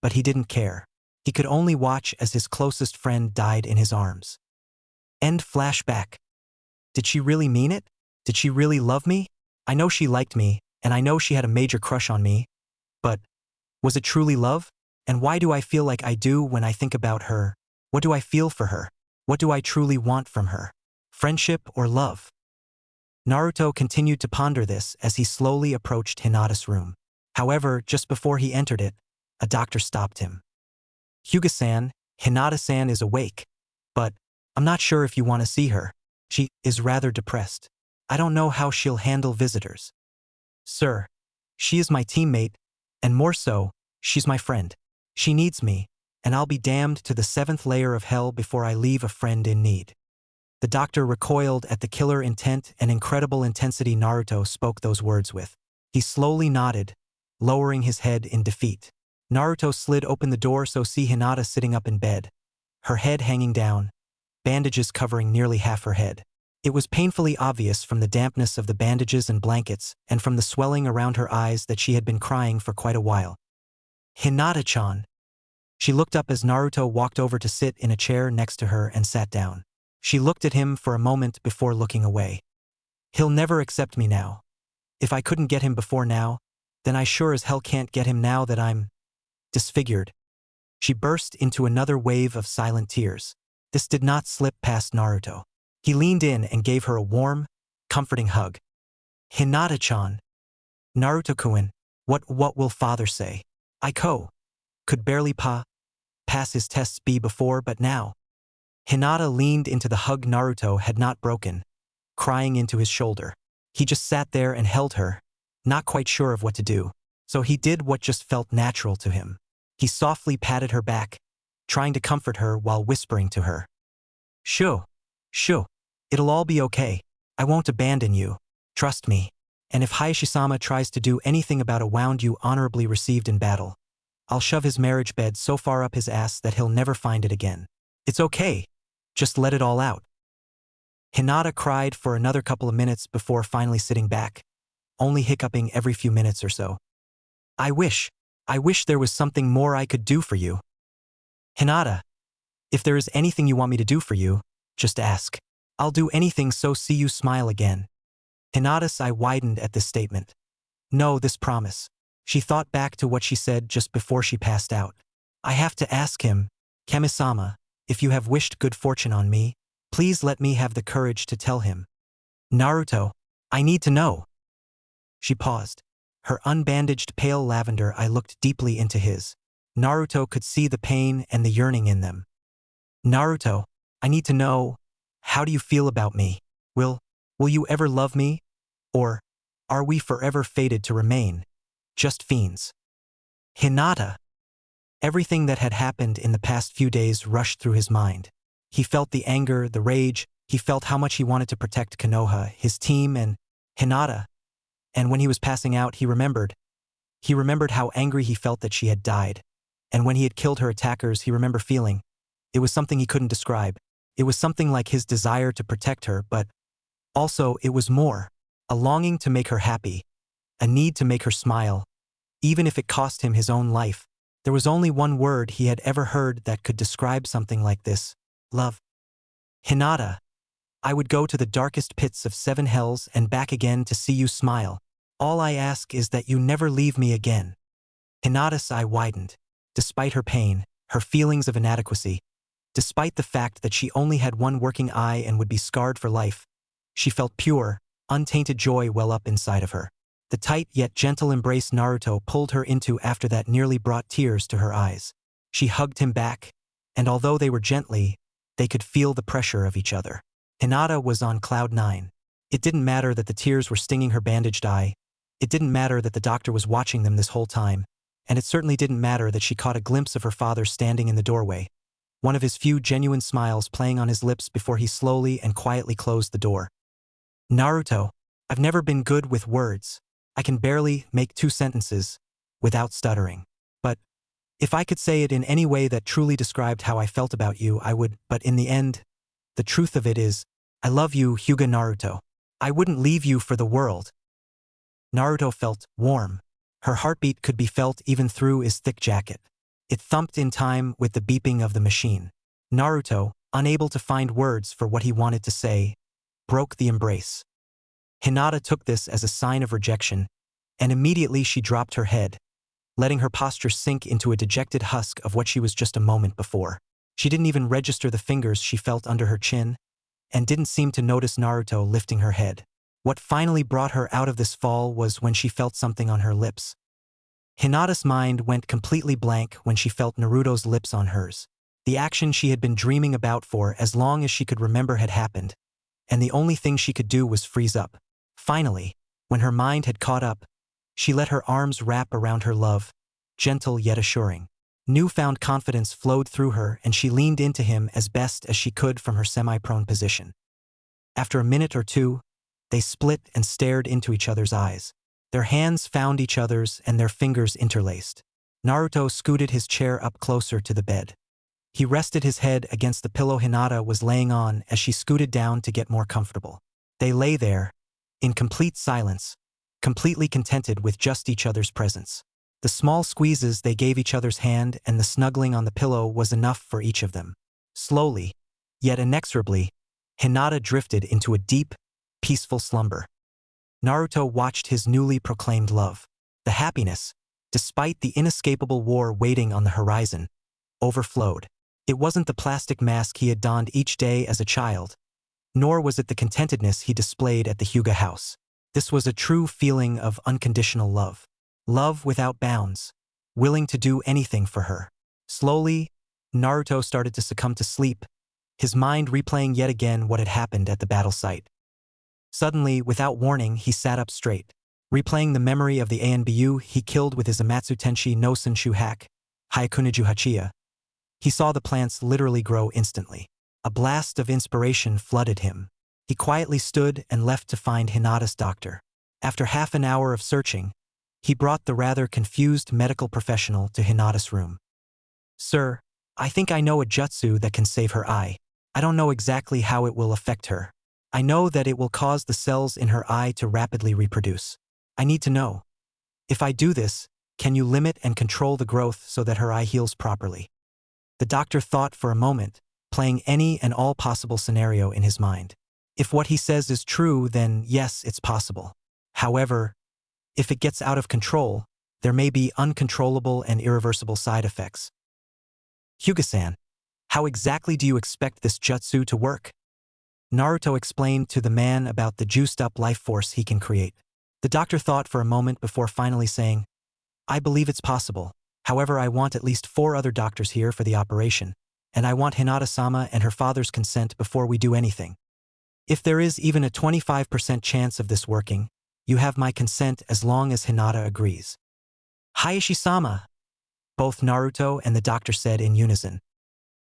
but he didn't care. He could only watch as his closest friend died in his arms. End flashback. Did she really mean it? Did she really love me? I know she liked me, and I know she had a major crush on me, but was it truly love? And why do I feel like I do when I think about her? What do I feel for her? What do I truly want from her? Friendship or love? Naruto continued to ponder this as he slowly approached Hinata's room. However, just before he entered it, a doctor stopped him. Hyuga-san, Hinata-san is awake, but I'm not sure if you want to see her. She is rather depressed. I don't know how she'll handle visitors. Sir, she is my teammate, and more so, she's my friend. She needs me, and I'll be damned to the 7th layer of hell before I leave a friend in need. The doctor recoiled at the killer intent and incredible intensity Naruto spoke those words with. He slowly nodded, lowering his head in defeat. Naruto slid open the door so see Hinata sitting up in bed, her head hanging down, bandages covering nearly half her head. It was painfully obvious from the dampness of the bandages and blankets and from the swelling around her eyes that she had been crying for quite a while. Hinata-chan. She looked up as Naruto walked over to sit in a chair next to her and sat down. She looked at him for a moment before looking away. He'll never accept me now. If I couldn't get him before now, then I sure as hell can't get him now that I'm disfigured. She burst into another wave of silent tears. This did not slip past Naruto. He leaned in and gave her a warm, comforting hug. Hinata-chan. Naruto-kun, what will father say? Could barely pass his tests before, but now. Hinata leaned into the hug Naruto had not broken, crying into his shoulder. He just sat there and held her, not quite sure of what to do, so he did what just felt natural to him. He softly patted her back, trying to comfort her while whispering to her. Shoo, it'll all be okay. I won't abandon you. Trust me. And if Hayashi-sama tries to do anything about a wound you honorably received in battle, I'll shove his marriage bed so far up his ass that he'll never find it again. It's okay. Just let it all out. Hinata cried for another couple of minutes before finally sitting back, only hiccuping every few minutes or so. I wish there was something more I could do for you. Hinata, if there is anything you want me to do for you, just ask. I'll do anything so see you smile again. Hinata's eye widened at this statement. No, this promise. She thought back to what she said just before she passed out. I have to ask him, Kami-sama, if you have wished good fortune on me, please let me have the courage to tell him. Naruto, I need to know. She paused. Her unbandaged pale lavender eye looked deeply into his. Naruto could see the pain and the yearning in them. Naruto, I need to know, how do you feel about me? Will you ever love me? Or are we forever fated to remain just fiends? Hinata. Everything that had happened in the past few days rushed through his mind. He felt the anger, the rage, he felt how much he wanted to protect Konoha, his team, and Hinata. And when he was passing out, he remembered how angry he felt that she had died. And when he had killed her attackers, he remembered feeling. It was something he couldn't describe. It was something like his desire to protect her, but also it was more. A longing to make her happy. A need to make her smile. Even if it cost him his own life. There was only one word he had ever heard that could describe something like this. Love. Hinata. I would go to the darkest pits of 7 hells and back again to see you smile. All I ask is that you never leave me again. Hinata's eye widened. Despite her pain, her feelings of inadequacy, despite the fact that she only had one working eye and would be scarred for life, she felt pure, untainted joy well up inside of her. The tight yet gentle embrace Naruto pulled her into after that nearly brought tears to her eyes. She hugged him back, and although they were gently, they could feel the pressure of each other. Hinata was on cloud 9. It didn't matter that the tears were stinging her bandaged eye. It didn't matter that the doctor was watching them this whole time, and it certainly didn't matter that she caught a glimpse of her father standing in the doorway, one of his few genuine smiles playing on his lips before he slowly and quietly closed the door. Naruto, I've never been good with words. I can barely make 2 sentences without stuttering. But if I could say it in any way that truly described how I felt about you, I would, but in the end, the truth of it is, I love you, Hyuga Naruto. I wouldn't leave you for the world. Naruto felt warm. Her heartbeat could be felt even through his thick jacket. It thumped in time with the beeping of the machine. Naruto, unable to find words for what he wanted to say, broke the embrace. Hinata took this as a sign of rejection, and immediately she dropped her head, letting her posture sink into a dejected husk of what she was just a moment before. She didn't even register the fingers she felt under her chin, and didn't seem to notice Naruto lifting her head. What finally brought her out of this fall was when she felt something on her lips. Hinata's mind went completely blank when she felt Naruto's lips on hers. The action she had been dreaming about for as long as she could remember had happened, and the only thing she could do was freeze up. Finally, when her mind had caught up, she let her arms wrap around her love, gentle yet assuring. Newfound confidence flowed through her and she leaned into him as best as she could from her semi-prone position. After a minute or two, they split and stared into each other's eyes. Their hands found each other's and their fingers interlaced. Naruto scooted his chair up closer to the bed. He rested his head against the pillow Hinata was laying on as she scooted down to get more comfortable. They lay there, in complete silence, completely contented with just each other's presence. The small squeezes they gave each other's hand and the snuggling on the pillow was enough for each of them. Slowly, yet inexorably, Hinata drifted into a deep, peaceful slumber. Naruto watched his newly proclaimed love. The happiness, despite the inescapable war waiting on the horizon, overflowed. It wasn't the plastic mask he had donned each day as a child, nor was it the contentedness he displayed at the Hyuga house. This was a true feeling of unconditional love. Love without bounds, willing to do anything for her. Slowly, Naruto started to succumb to sleep, his mind replaying yet again what had happened at the battle site. Suddenly, without warning, he sat up straight, replaying the memory of the Anbu he killed with his Amatsu Tenshi no Senshu hack, Hyakuniju Hachiya. He saw the plants literally grow instantly. A blast of inspiration flooded him. He quietly stood and left to find Hinata's doctor. After half an hour of searching, he brought the rather confused medical professional to Hinata's room. "Sir, I think I know a jutsu that can save her eye. I don't know exactly how it will affect her. I know that it will cause the cells in her eye to rapidly reproduce. I need to know. If I do this, can you limit and control the growth so that her eye heals properly?" The doctor thought for a moment, playing any and all possible scenario in his mind. If what he says is true, then yes, it's possible. However, if it gets out of control, there may be uncontrollable and irreversible side effects. "Hyuga-san, how exactly do you expect this jutsu to work?" Naruto explained to the man about the juiced-up life force he can create. The doctor thought for a moment before finally saying, "I believe it's possible. However, I want at least 4 other doctors here for the operation, and I want Hinata-sama and her father's consent before we do anything. If there is even a 25% chance of this working, you have my consent as long as Hinata agrees." "Hayashi-sama," both Naruto and the doctor said in unison.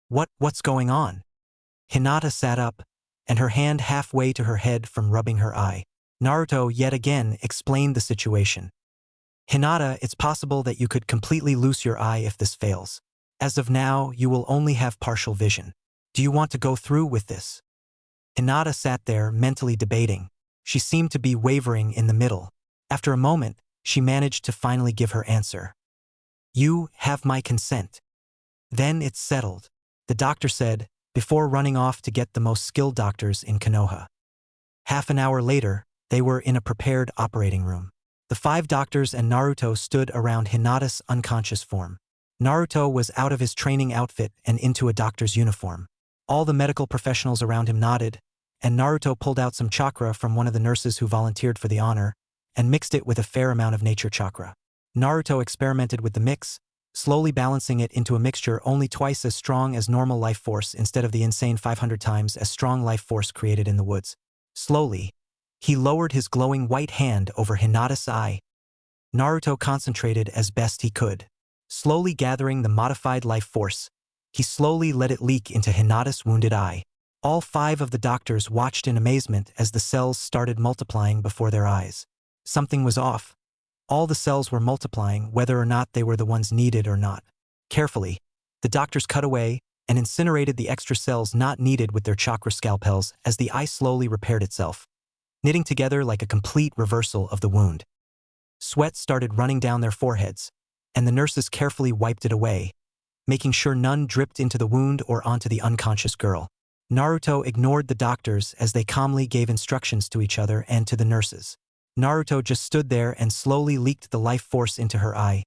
What's going on?" Hinata sat up, and her hand halfway to her head from rubbing her eye. Naruto yet again explained the situation. "Hinata, it's possible that you could completely lose your eye if this fails. As of now, you will only have partial vision. Do you want to go through with this?" Hinata sat there mentally debating. She seemed to be wavering in the middle. After a moment, she managed to finally give her answer. "You have my consent." "Then it's settled," the doctor said, before running off to get the most skilled doctors in Konoha. Half an hour later, they were in a prepared operating room. The 5 doctors and Naruto stood around Hinata's unconscious form. Naruto was out of his training outfit and into a doctor's uniform. All the medical professionals around him nodded, and Naruto pulled out some chakra from one of the nurses who volunteered for the honor and mixed it with a fair amount of nature chakra. Naruto experimented with the mix, slowly balancing it into a mixture only twice as strong as normal life force instead of the insane 500 times as strong life force created in the woods. Slowly, he lowered his glowing white hand over Hinata's eye. Naruto concentrated as best he could. Slowly gathering the modified life force, he slowly let it leak into Hinata's wounded eye. All 5 of the doctors watched in amazement as the cells started multiplying before their eyes. Something was off. All the cells were multiplying whether or not they were the ones needed or not. Carefully, the doctors cut away and incinerated the extra cells not needed with their chakra scalpels as the eye slowly repaired itself, knitting together like a complete reversal of the wound. Sweat started running down their foreheads, and the nurses carefully wiped it away, making sure none dripped into the wound or onto the unconscious girl. Naruto ignored the doctors as they calmly gave instructions to each other and to the nurses. Naruto just stood there and slowly leaked the life force into her eye,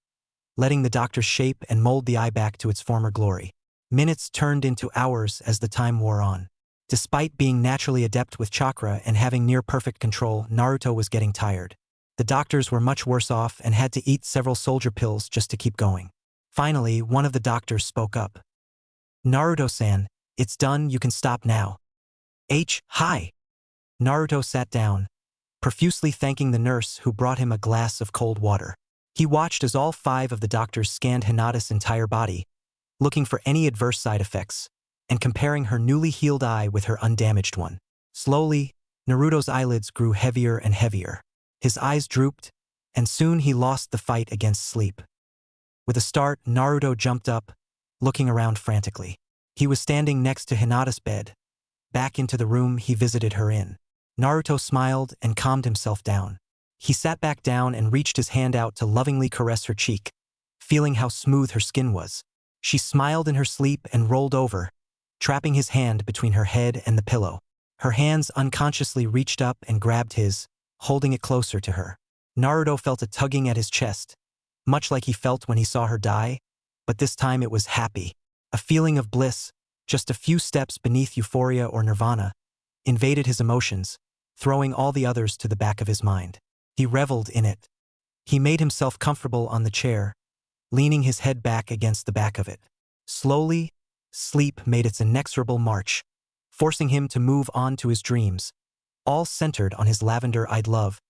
letting the doctors shape and mold the eye back to its former glory. Minutes turned into hours as the time wore on. Despite being naturally adept with chakra and having near-perfect control, Naruto was getting tired. The doctors were much worse off and had to eat several soldier pills just to keep going. Finally, one of the doctors spoke up. "Naruto-san, it's done, you can stop now." Hi. Naruto sat down, profusely thanking the nurse who brought him a glass of cold water. He watched as all 5 of the doctors scanned Hinata's entire body, looking for any adverse side effects, and comparing her newly healed eye with her undamaged one. Slowly, Naruto's eyelids grew heavier and heavier. His eyes drooped, and soon he lost the fight against sleep. With a start, Naruto jumped up, looking around frantically. He was standing next to Hinata's bed, back into the room he visited her in. Naruto smiled and calmed himself down. He sat back down and reached his hand out to lovingly caress her cheek, feeling how smooth her skin was. She smiled in her sleep and rolled over, trapping his hand between her head and the pillow. Her hands unconsciously reached up and grabbed his, holding it closer to her. Naruto felt a tugging at his chest, much like he felt when he saw her die, but this time it was happy. A feeling of bliss, just a few steps beneath euphoria or nirvana, invaded his emotions, throwing all the others to the back of his mind. He reveled in it. He made himself comfortable on the chair, leaning his head back against the back of it. Slowly, sleep made its inexorable march, forcing him to move on to his dreams, all centered on his lavender-eyed love.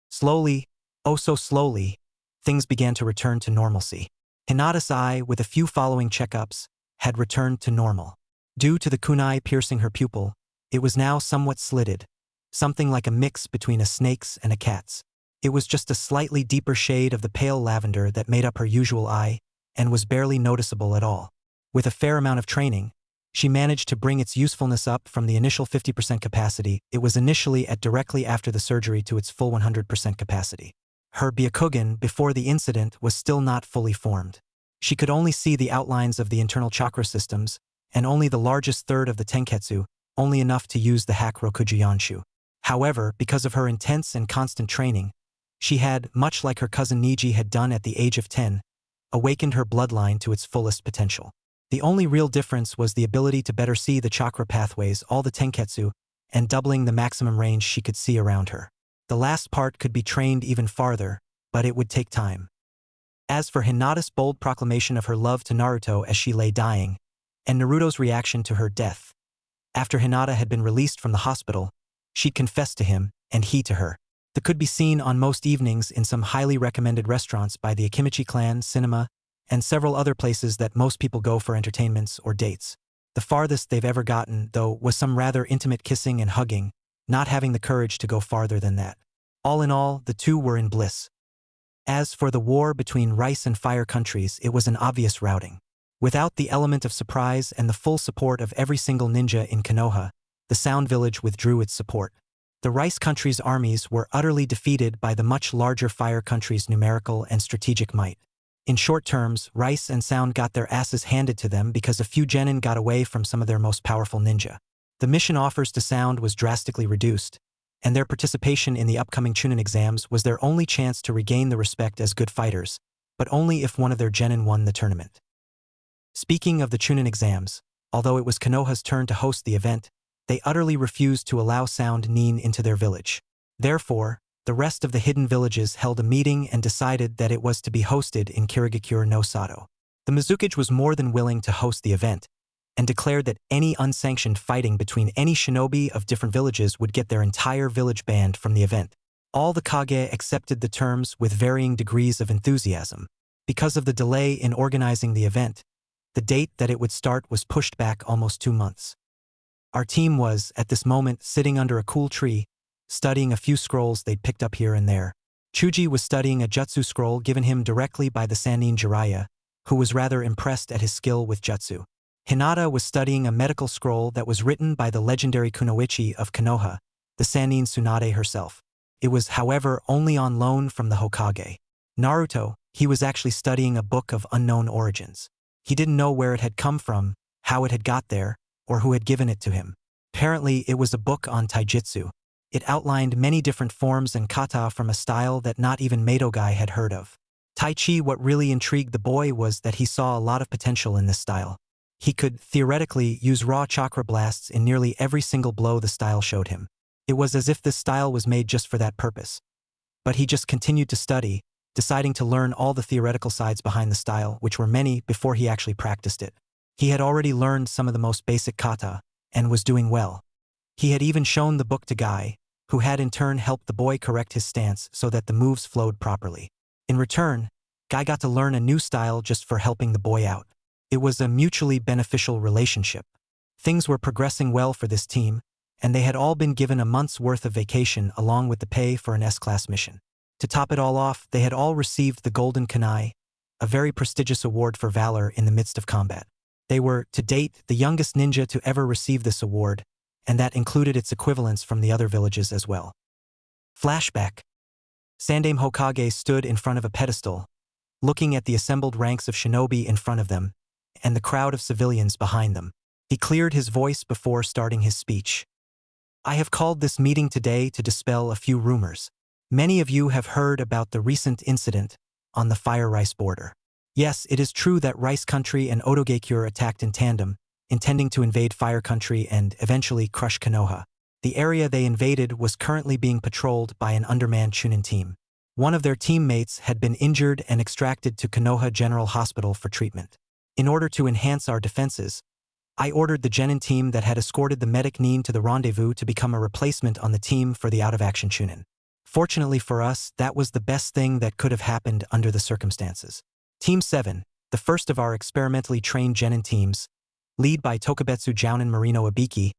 Slowly, oh so slowly, things began to return to normalcy. Hinata's eye, with a few following checkups, had returned to normal. Due to the kunai piercing her pupil, it was now somewhat slitted, something like a mix between a snake's and a cat's. It was just a slightly deeper shade of the pale lavender that made up her usual eye, and was barely noticeable at all. With a fair amount of training, she managed to bring its usefulness up from the initial 50% capacity it was initially at directly after the surgery to its full 100% capacity. Her Byakugan before the incident was still not fully formed. She could only see the outlines of the internal chakra systems, and only the largest third of the Tenketsu, only enough to use the hack Rokuju-yanshu. However, because of her intense and constant training, she had, much like her cousin Niji had done at the age of 10, awakened her bloodline to its fullest potential. The only real difference was the ability to better see the chakra pathways, all the Tenketsu, and doubling the maximum range she could see around her. The last part could be trained even farther, but it would take time. As for Hinata's bold proclamation of her love to Naruto as she lay dying, and Naruto's reaction to her death, after Hinata had been released from the hospital, she'd confessed to him, and he to her. That could be seen on most evenings in some highly recommended restaurants by the Akimichi clan, cinema, and several other places that most people go for entertainments or dates. The farthest they've ever gotten, though, was some rather intimate kissing and hugging, not having the courage to go farther than that. All in all, the two were in bliss. As for the war between rice and fire countries, it was an obvious routing. Without the element of surprise and the full support of every single ninja in Konoha, the Sound Village withdrew its support. The rice country's armies were utterly defeated by the much larger fire country's numerical and strategic might. In short terms, Rice and Sound got their asses handed to them because a few genin got away from some of their most powerful ninja. The mission offers to Sound was drastically reduced, and their participation in the upcoming Chunin exams was their only chance to regain the respect as good fighters, but only if one of their genin won the tournament. Speaking of the Chunin exams, although it was Konoha's turn to host the event, they utterly refused to allow Sound Nin into their village. Therefore, the rest of the hidden villages held a meeting and decided that it was to be hosted in Kirigakure no Sato. The Mizukage was more than willing to host the event, and declared that any unsanctioned fighting between any shinobi of different villages would get their entire village banned from the event. All the Kage accepted the terms with varying degrees of enthusiasm. Because of the delay in organizing the event, the date that it would start was pushed back almost 2 months. Our team was, at this moment, sitting under a cool tree, studying a few scrolls they'd picked up here and there. Chuji was studying a jutsu scroll given him directly by the Sannin Jiraiya, who was rather impressed at his skill with jutsu. Hinata was studying a medical scroll that was written by the legendary Kunoichi of Konoha, the Sannin Tsunade herself. It was, however, only on loan from the Hokage. Naruto, he was actually studying a book of unknown origins. He didn't know where it had come from, how it had got there, or who had given it to him. Apparently, it was a book on taijutsu. It outlined many different forms and kata from a style that not even Madogai had heard of. Tai Chi, what really intrigued the boy was that he saw a lot of potential in this style. He could, theoretically, use raw chakra blasts in nearly every single blow the style showed him. It was as if this style was made just for that purpose. But he just continued to study, deciding to learn all the theoretical sides behind the style, which were many, before he actually practiced it. He had already learned some of the most basic kata, and was doing well. He had even shown the book to Guy, who had in turn helped the boy correct his stance so that the moves flowed properly. In return, Guy got to learn a new style just for helping the boy out. It was a mutually beneficial relationship. Things were progressing well for this team, and they had all been given a month's worth of vacation along with the pay for an S-class mission. To top it all off, they had all received the Golden Kunai, a very prestigious award for valor in the midst of combat. They were, to date, the youngest ninja to ever receive this award, and that included its equivalents from the other villages as well. Flashback. Sandaime Hokage stood in front of a pedestal, looking at the assembled ranks of shinobi in front of them, and the crowd of civilians behind them. He cleared his voice before starting his speech. I have called this meeting today to dispel a few rumors. Many of you have heard about the recent incident on the Fire Rice border. Yes, it is true that Rice Country and Odogekure attacked in tandem, intending to invade Fire Country and eventually crush Konoha. The area they invaded was currently being patrolled by an undermanned Chunin team. One of their teammates had been injured and extracted to Konoha General Hospital for treatment. In order to enhance our defenses, I ordered the Genin team that had escorted the medic Nin to the rendezvous to become a replacement on the team for the out-of-action Chunin. Fortunately for us, that was the best thing that could have happened under the circumstances. Team 7, the first of our experimentally trained Genin teams, led by Tokubetsu Jounin Marino Abiki,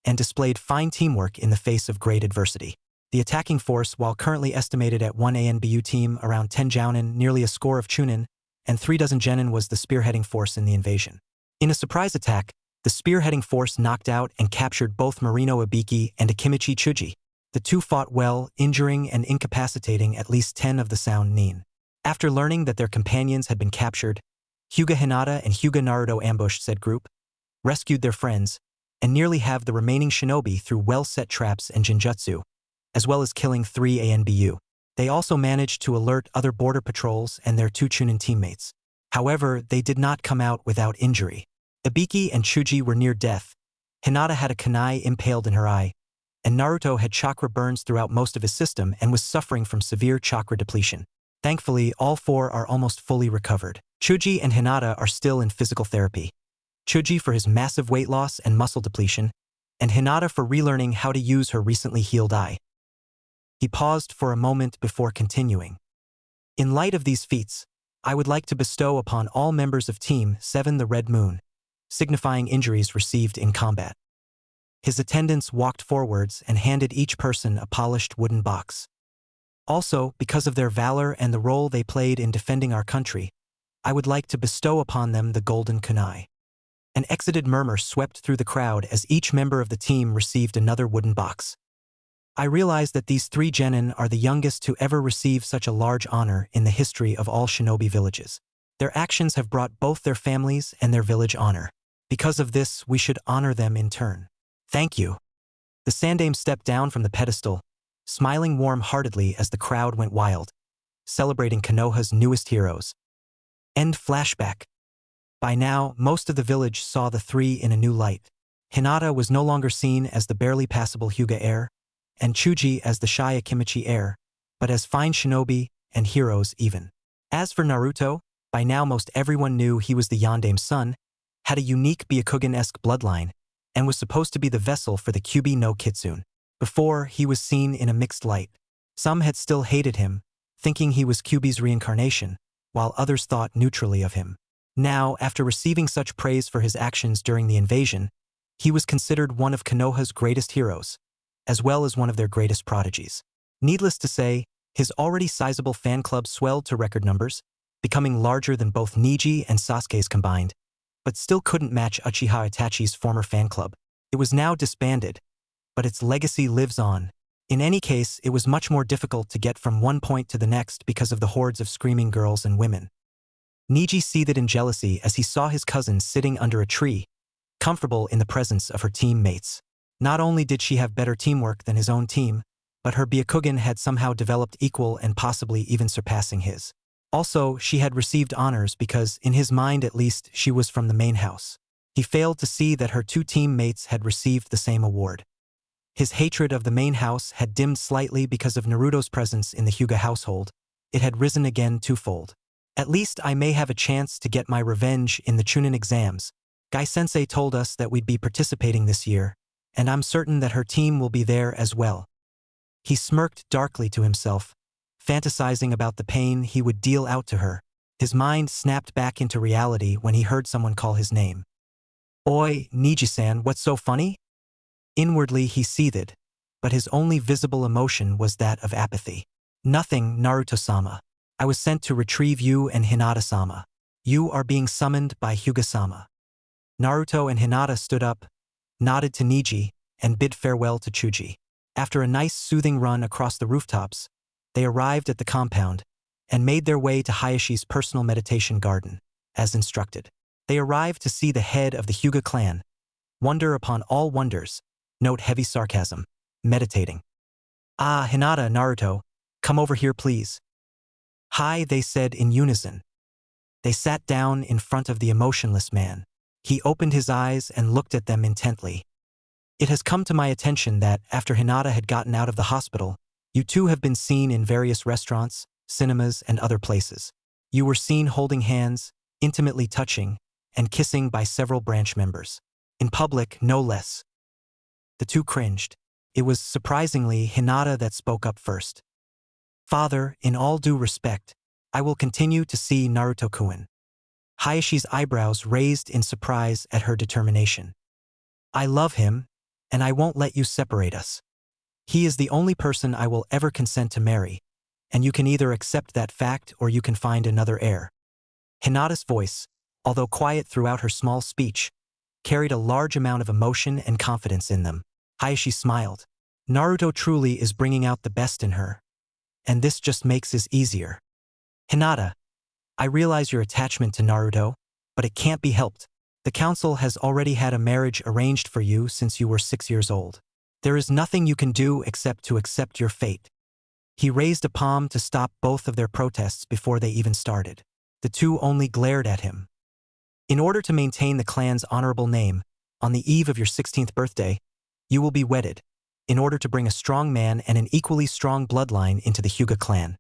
and displayed fine teamwork in the face of great adversity. The attacking force, while currently estimated at 1 ANBU team, around 10 Jounin, nearly a score of Chunin, and 3 dozen Genin was the spearheading force in the invasion. In a surprise attack, the spearheading force knocked out and captured both Marino Abiki and Akimichi Chuji. The two fought well, injuring and incapacitating at least 10 of the Sound Nin. After learning that their companions had been captured, Hyuga Hinata and Hyuga Naruto ambushed said group, rescued their friends, and nearly halved the remaining shinobi through well-set traps and jinjutsu, as well as killing 3 ANBU. They also managed to alert other border patrols and their 2 Chunin teammates. However, they did not come out without injury. Abiki and Chuji were near death. Hinata had a kunai impaled in her eye, and Naruto had chakra burns throughout most of his system and was suffering from severe chakra depletion. Thankfully, all 4 are almost fully recovered. Chuji and Hinata are still in physical therapy. Chuji for his massive weight loss and muscle depletion, and Hinata for relearning how to use her recently healed eye. He paused for a moment before continuing. In light of these feats, I would like to bestow upon all members of Team 7 the Red Moon, signifying injuries received in combat. His attendants walked forwards and handed each person a polished wooden box. Also, because of their valor and the role they played in defending our country, I would like to bestow upon them the Golden Kunai. An excited murmur swept through the crowd as each member of the team received another wooden box. I realized that these 3 Genin are the youngest to ever receive such a large honor in the history of all shinobi villages. Their actions have brought both their families and their village honor. Because of this, we should honor them in turn. Thank you. The Sandaime stepped down from the pedestal, smiling warm-heartedly as the crowd went wild, celebrating Konoha's newest heroes. End flashback. By now, most of the village saw the 3 in a new light. Hinata was no longer seen as the barely passable Hyuga heir, and Chuji as the shy Akimichi heir, but as fine shinobi and heroes even. As for Naruto, by now most everyone knew he was the Yandame's son, had a unique Byakugan-esque bloodline, and was supposed to be the vessel for the Kyuubi no Kitsune. Before, he was seen in a mixed light. Some had still hated him, thinking he was Kyuubi's reincarnation, while others thought neutrally of him. Now, after receiving such praise for his actions during the invasion, he was considered one of Konoha's greatest heroes, as well as one of their greatest prodigies. Needless to say, his already sizable fan club swelled to record numbers, becoming larger than both Neji and Sasuke's combined, but still couldn't match Uchiha Itachi's former fan club. It was now disbanded, but its legacy lives on. In any case, it was much more difficult to get from one point to the next because of the hordes of screaming girls and women. Neji seethed in jealousy as he saw his cousin sitting under a tree, comfortable in the presence of her teammates. Not only did she have better teamwork than his own team, but her Byakugan had somehow developed equal and possibly even surpassing his. Also, she had received honors because, in his mind at least, she was from the main house. He failed to see that her two teammates had received the same award. His hatred of the main house had dimmed slightly because of Naruto's presence in the Hyuga household. It had risen again twofold. At least I may have a chance to get my revenge in the Chunin exams. Gai-sensei told us that we'd be participating this year, and I'm certain that her team will be there as well. He smirked darkly to himself, fantasizing about the pain he would deal out to her. His mind snapped back into reality when he heard someone call his name. "Oi, Niji-san, what's so funny?" Inwardly he seethed, but his only visible emotion was that of apathy. "Nothing, Naruto-sama. I was sent to retrieve you and Hinata-sama. You are being summoned by Hyuga-sama." Naruto and Hinata stood up, nodded to Neji, and bid farewell to Chuji. After a nice soothing run across the rooftops, they arrived at the compound and made their way to Hayashi's personal meditation garden, as instructed. They arrived to see the head of the Hyuga clan, wonder upon all wonders, note heavy sarcasm, meditating. "Ah, Hinata, Naruto, come over here please." "Hi," they said in unison. They sat down in front of the emotionless man. He opened his eyes and looked at them intently. "It has come to my attention that, after Hinata had gotten out of the hospital, you two have been seen in various restaurants, cinemas, and other places. You were seen holding hands, intimately touching, and kissing by several branch members. In public, no less." The two cringed. It was, surprisingly, Hinata that spoke up first. "Father, in all due respect, I will continue to see Naruto-kun." Hayashi's eyebrows raised in surprise at her determination. "I love him, and I won't let you separate us. He is the only person I will ever consent to marry, and you can either accept that fact or you can find another heir." Hinata's voice, although quiet throughout her small speech, carried a large amount of emotion and confidence in them. Hayashi smiled. "Naruto truly is bringing out the best in her, and this just makes it easier. Hinata, I realize your attachment to Naruto, but it can't be helped. The council has already had a marriage arranged for you since you were 6 years old. There is nothing you can do except to accept your fate." He raised a palm to stop both of their protests before they even started. The two only glared at him. "In order to maintain the clan's honorable name, on the eve of your 16th birthday, you will be wedded, in order to bring a strong man and an equally strong bloodline into the Hyuga clan."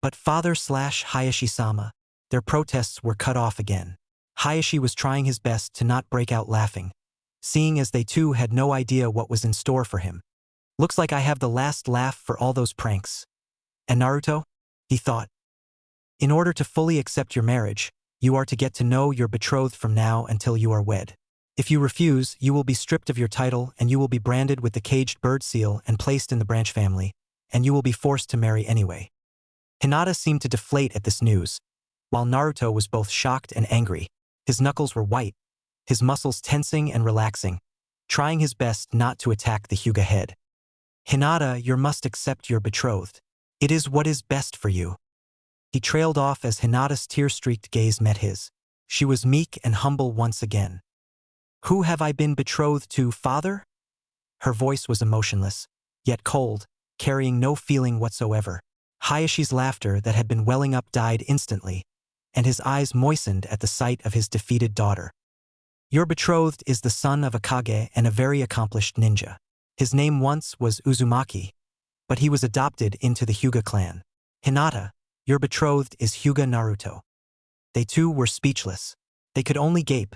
"But Father/Hayashi-sama," their protests were cut off again. Hayashi was trying his best to not break out laughing, seeing as they too had no idea what was in store for him. "Looks like I have the last laugh for all those pranks. And Naruto?" he thought. "In order to fully accept your marriage, you are to get to know your betrothed from now until you are wed. If you refuse, you will be stripped of your title and you will be branded with the caged bird seal and placed in the branch family, and you will be forced to marry anyway." Hinata seemed to deflate at this news, while Naruto was both shocked and angry. His knuckles were white, his muscles tensing and relaxing, trying his best not to attack the Hyuga head. "Hinata, you must accept your betrothed. It is what is best for you." He trailed off as Hinata's tear-streaked gaze met his. She was meek and humble once again. "Who have I been betrothed to, father?" Her voice was emotionless, yet cold, carrying no feeling whatsoever. Hayashi's laughter that had been welling up died instantly, and his eyes moistened at the sight of his defeated daughter. Your betrothed is the son of a Kage and a very accomplished ninja. His name once was Uzumaki, but he was adopted into the Hyuga clan. Hinata, your betrothed is Hyuga Naruto. They too were speechless. They could only gape,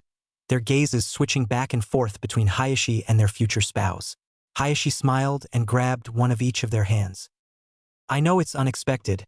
their gazes switching back and forth between Hayashi and their future spouse. Hayashi smiled and grabbed one of each of their hands. I know it's unexpected,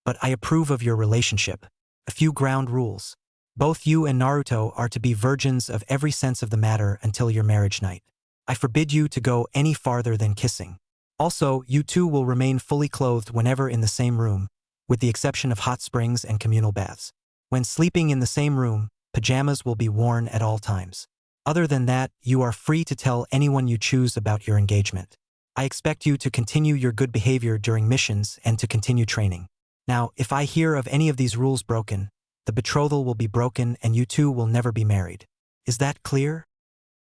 but I approve of your relationship. A few ground rules. Both you and Naruto are to be virgins of every sense of the matter until your marriage night. I forbid you to go any farther than kissing. Also, you two will remain fully clothed whenever in the same room, with the exception of hot springs and communal baths. When sleeping in the same room, pajamas will be worn at all times. Other than that, you are free to tell anyone you choose about your engagement. I expect you to continue your good behavior during missions and to continue training. Now, if I hear of any of these rules broken, the betrothal will be broken and you two will never be married. Is that clear?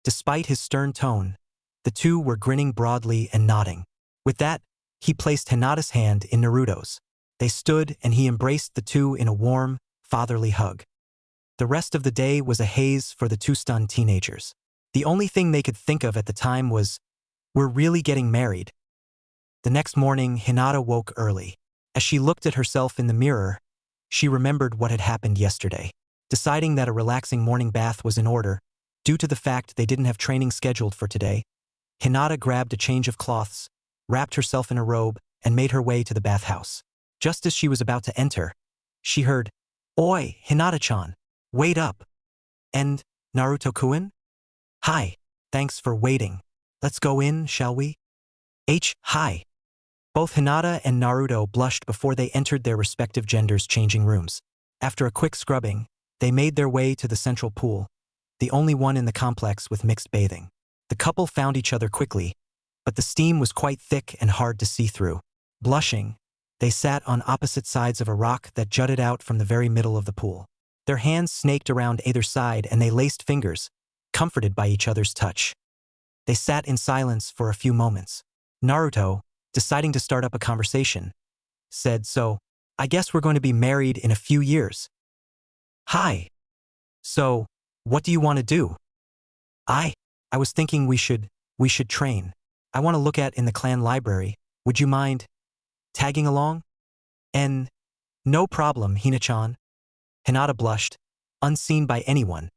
Despite his stern tone, the two were grinning broadly and nodding. With that, he placed Hinata's hand in Naruto's. They stood and he embraced the two in a warm, fatherly hug. The rest of the day was a haze for the two stunned teenagers. The only thing they could think of at the time was, we're really getting married. The next morning, Hinata woke early. As she looked at herself in the mirror, she remembered what had happened yesterday. Deciding that a relaxing morning bath was in order, due to the fact they didn't have training scheduled for today, Hinata grabbed a change of cloths, wrapped herself in a robe, and made her way to the bathhouse. Just as she was about to enter, she heard, "Oi, Hinata-chan, wait up." And, Naruto-kun? Hi, thanks for waiting. Let's go in, shall we? Hi. Both Hinata and Naruto blushed before they entered their respective genders' changing rooms. After a quick scrubbing, they made their way to the central pool, the only one in the complex with mixed bathing. The couple found each other quickly, but the steam was quite thick and hard to see through. Blushing, they sat on opposite sides of a rock that jutted out from the very middle of the pool. Their hands snaked around either side and they laced fingers, comforted by each other's touch. They sat in silence for a few moments. Naruto, deciding to start up a conversation, said, "So, I guess we're going to be married in a few years." "Hi. So, what do you want to do?" I was thinking we should train. I want to look at in the clan library. Would you mind tagging along?" "And no problem, Hina-chan." Hinata blushed, unseen by anyone,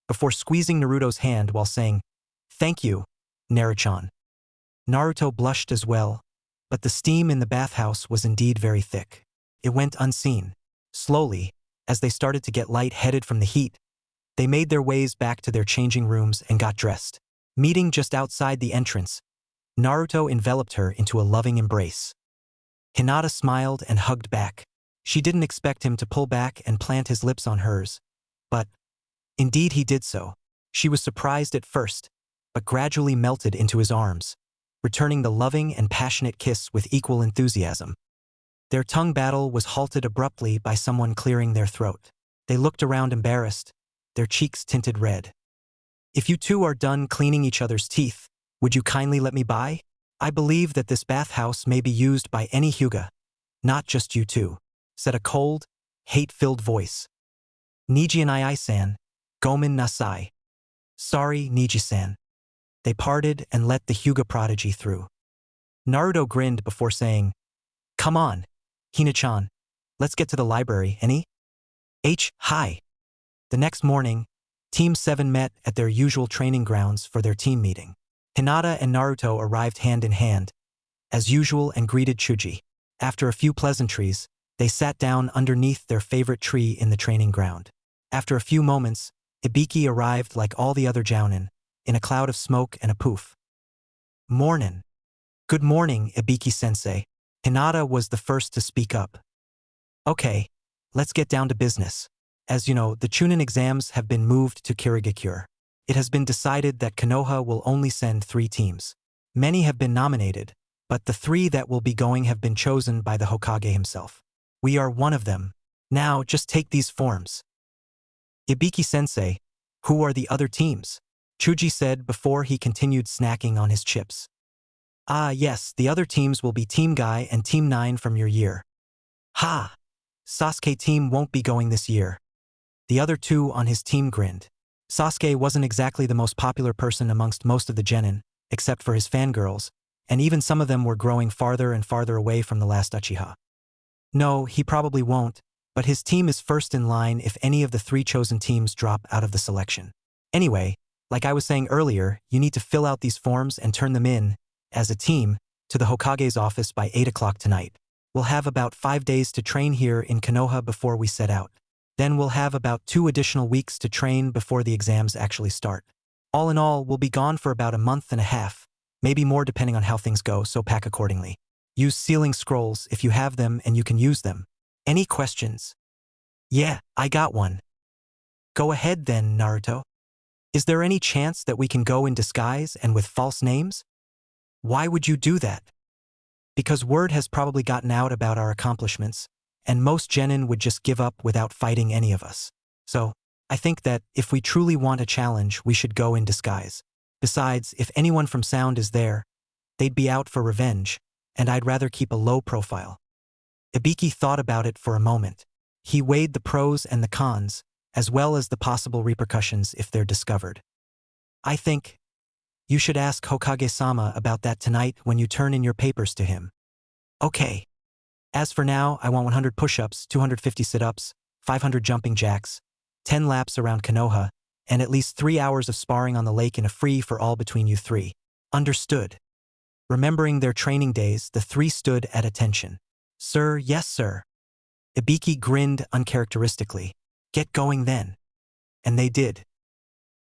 before squeezing Naruto's hand while saying, "Thank you, Naruto-chan." Naruto blushed as well, but the steam in the bathhouse was indeed very thick. It went unseen. Slowly, as they started to get light-headed from the heat, they made their ways back to their changing rooms and got dressed. Meeting just outside the entrance, Naruto enveloped her into a loving embrace. Hinata smiled and hugged back. She didn't expect him to pull back and plant his lips on hers, but indeed he did so. She was surprised at first, but gradually melted into his arms, returning the loving and passionate kiss with equal enthusiasm. Their tongue battle was halted abruptly by someone clearing their throat. They looked around embarrassed, their cheeks tinted red. "If you two are done cleaning each other's teeth, would you kindly let me by? I believe that this bathhouse may be used by any Hyuga, not just you two," said a cold, hate-filled voice. "Niji and I-san, gomen nasai." "Sorry, Niji-san." They parted and let the Hyuga prodigy through. Naruto grinned before saying, "Come on, Hina-chan, let's get to the library, any?" Hi. The next morning, Team 7 met at their usual training grounds for their team meeting. Hinata and Naruto arrived hand in hand, as usual, and greeted Chuji. After a few pleasantries, they sat down underneath their favorite tree in the training ground. After a few moments, Ibiki arrived like all the other jounin, in a cloud of smoke and a poof. "Mornin'." "Good morning, Ibiki-sensei." Hinata was the first to speak up. "Okay, let's get down to business. As you know, the Chunin exams have been moved to Kirigakure. It has been decided that Konoha will only send 3 teams. Many have been nominated, but the 3 that will be going have been chosen by the Hokage himself. We are one of them. Now, just take these forms." "Ibiki-sensei, who are the other teams?" Chuji said before he continued snacking on his chips. Yes, the other teams will be Team Guy and Team 9 from your year." "Ha! Sasuke team won't be going this year." The other 2 on his team grinned. Sasuke wasn't exactly the most popular person amongst most of the genin, except for his fangirls, and even some of them were growing farther and farther away from the last Uchiha. No, he probably won't, but his team is first in line if any of the 3 chosen teams drop out of the selection. Anyway, like I was saying earlier, you need to fill out these forms and turn them in, as a team, to the Hokage's office by 8 o'clock tonight. We'll have about 5 days to train here in Konoha before we set out. Then we'll have about 2 additional weeks to train before the exams actually start. All in all, we'll be gone for about a month and a half, maybe more depending on how things go, so pack accordingly. Use sealing scrolls if you have them and you can use them. Any questions? Yeah, I got one. Go ahead then, Naruto. Is there any chance that we can go in disguise and with false names? Why would you do that? Because word has probably gotten out about our accomplishments, and most genin would just give up without fighting any of us. So, I think that if we truly want a challenge, we should go in disguise. Besides, if anyone from Sound is there, they'd be out for revenge, and I'd rather keep a low profile. Ibiki thought about it for a moment. He weighed the pros and the cons, as well as the possible repercussions if they're discovered. I think you should ask Hokage-sama about that tonight when you turn in your papers to him. Okay. As for now, I want 100 push-ups, 250 sit-ups, 500 jumping jacks, 10 laps around Konoha, and at least 3 hours of sparring on the lake in a free-for-all between you 3. Understood. Remembering their training days, the 3 stood at attention. Sir, yes sir. Ibiki grinned uncharacteristically. Get going then. And they did.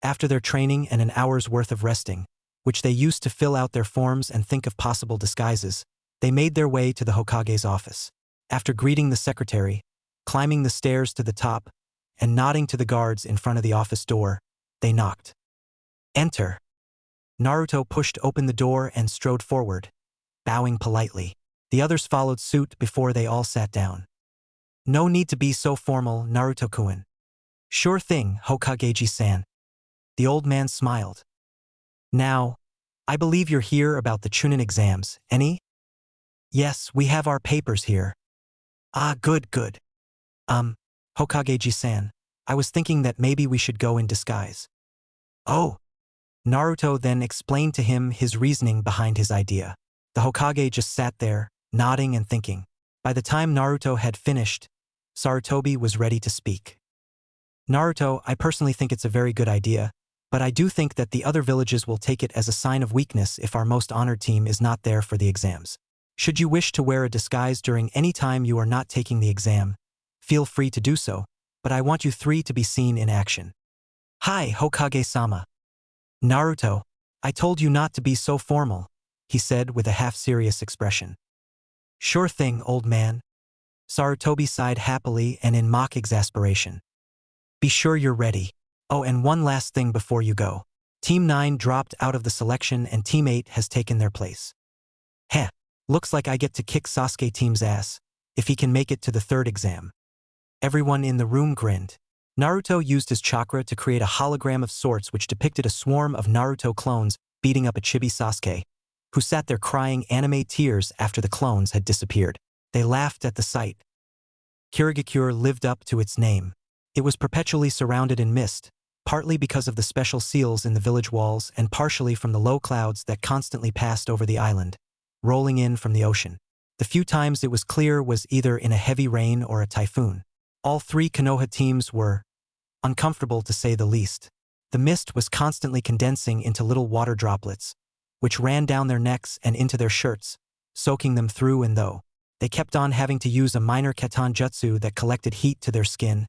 After their training and an hour's worth of resting, which they used to fill out their forms and think of possible disguises, they made their way to the Hokage's office. After greeting the secretary, climbing the stairs to the top, and nodding to the guards in front of the office door, they knocked. Enter. Naruto pushed open the door and strode forward, bowing politely. The others followed suit before they all sat down. No need to be so formal, Naruto-kun. Sure thing, Hokage-san. The old man smiled. Now, I believe you're here about the Chunin exams, any? Yes, we have our papers here. Ah, good. Hokage-san, I was thinking that maybe we should go in disguise. Oh. Naruto then explained to him his reasoning behind his idea. The Hokage just sat there, nodding and thinking. By the time Naruto had finished, Sarutobi was ready to speak. Naruto, I personally think it's a very good idea, but I do think that the other villages will take it as a sign of weakness if our most honored team is not there for the exams. Should you wish to wear a disguise during any time you are not taking the exam, feel free to do so, but I want you 3 to be seen in action. Hi, Hokage-sama. Naruto, I told you not to be so formal, he said with a half-serious expression. Sure thing, old man. Sarutobi sighed happily and in mock exasperation. Be sure you're ready. Oh, and one last thing before you go. Team 9 dropped out of the selection and Team 8 has taken their place. Heh, looks like I get to kick Sasuke team's ass, if he can make it to the 3rd exam. Everyone in the room grinned. Naruto used his chakra to create a hologram of sorts which depicted a swarm of Naruto clones beating up a chibi Sasuke, who sat there crying anime tears after the clones had disappeared. They laughed at the sight. Kirigakure lived up to its name. It was perpetually surrounded in mist, partly because of the special seals in the village walls and partially from the low clouds that constantly passed over the island, rolling in from the ocean. The few times it was clear was either in a heavy rain or a typhoon. All 3 Konoha teams were uncomfortable to say the least. The mist was constantly condensing into little water droplets, which ran down their necks and into their shirts, soaking them through and through. They kept on having to use a minor Ketan jutsu that collected heat to their skin,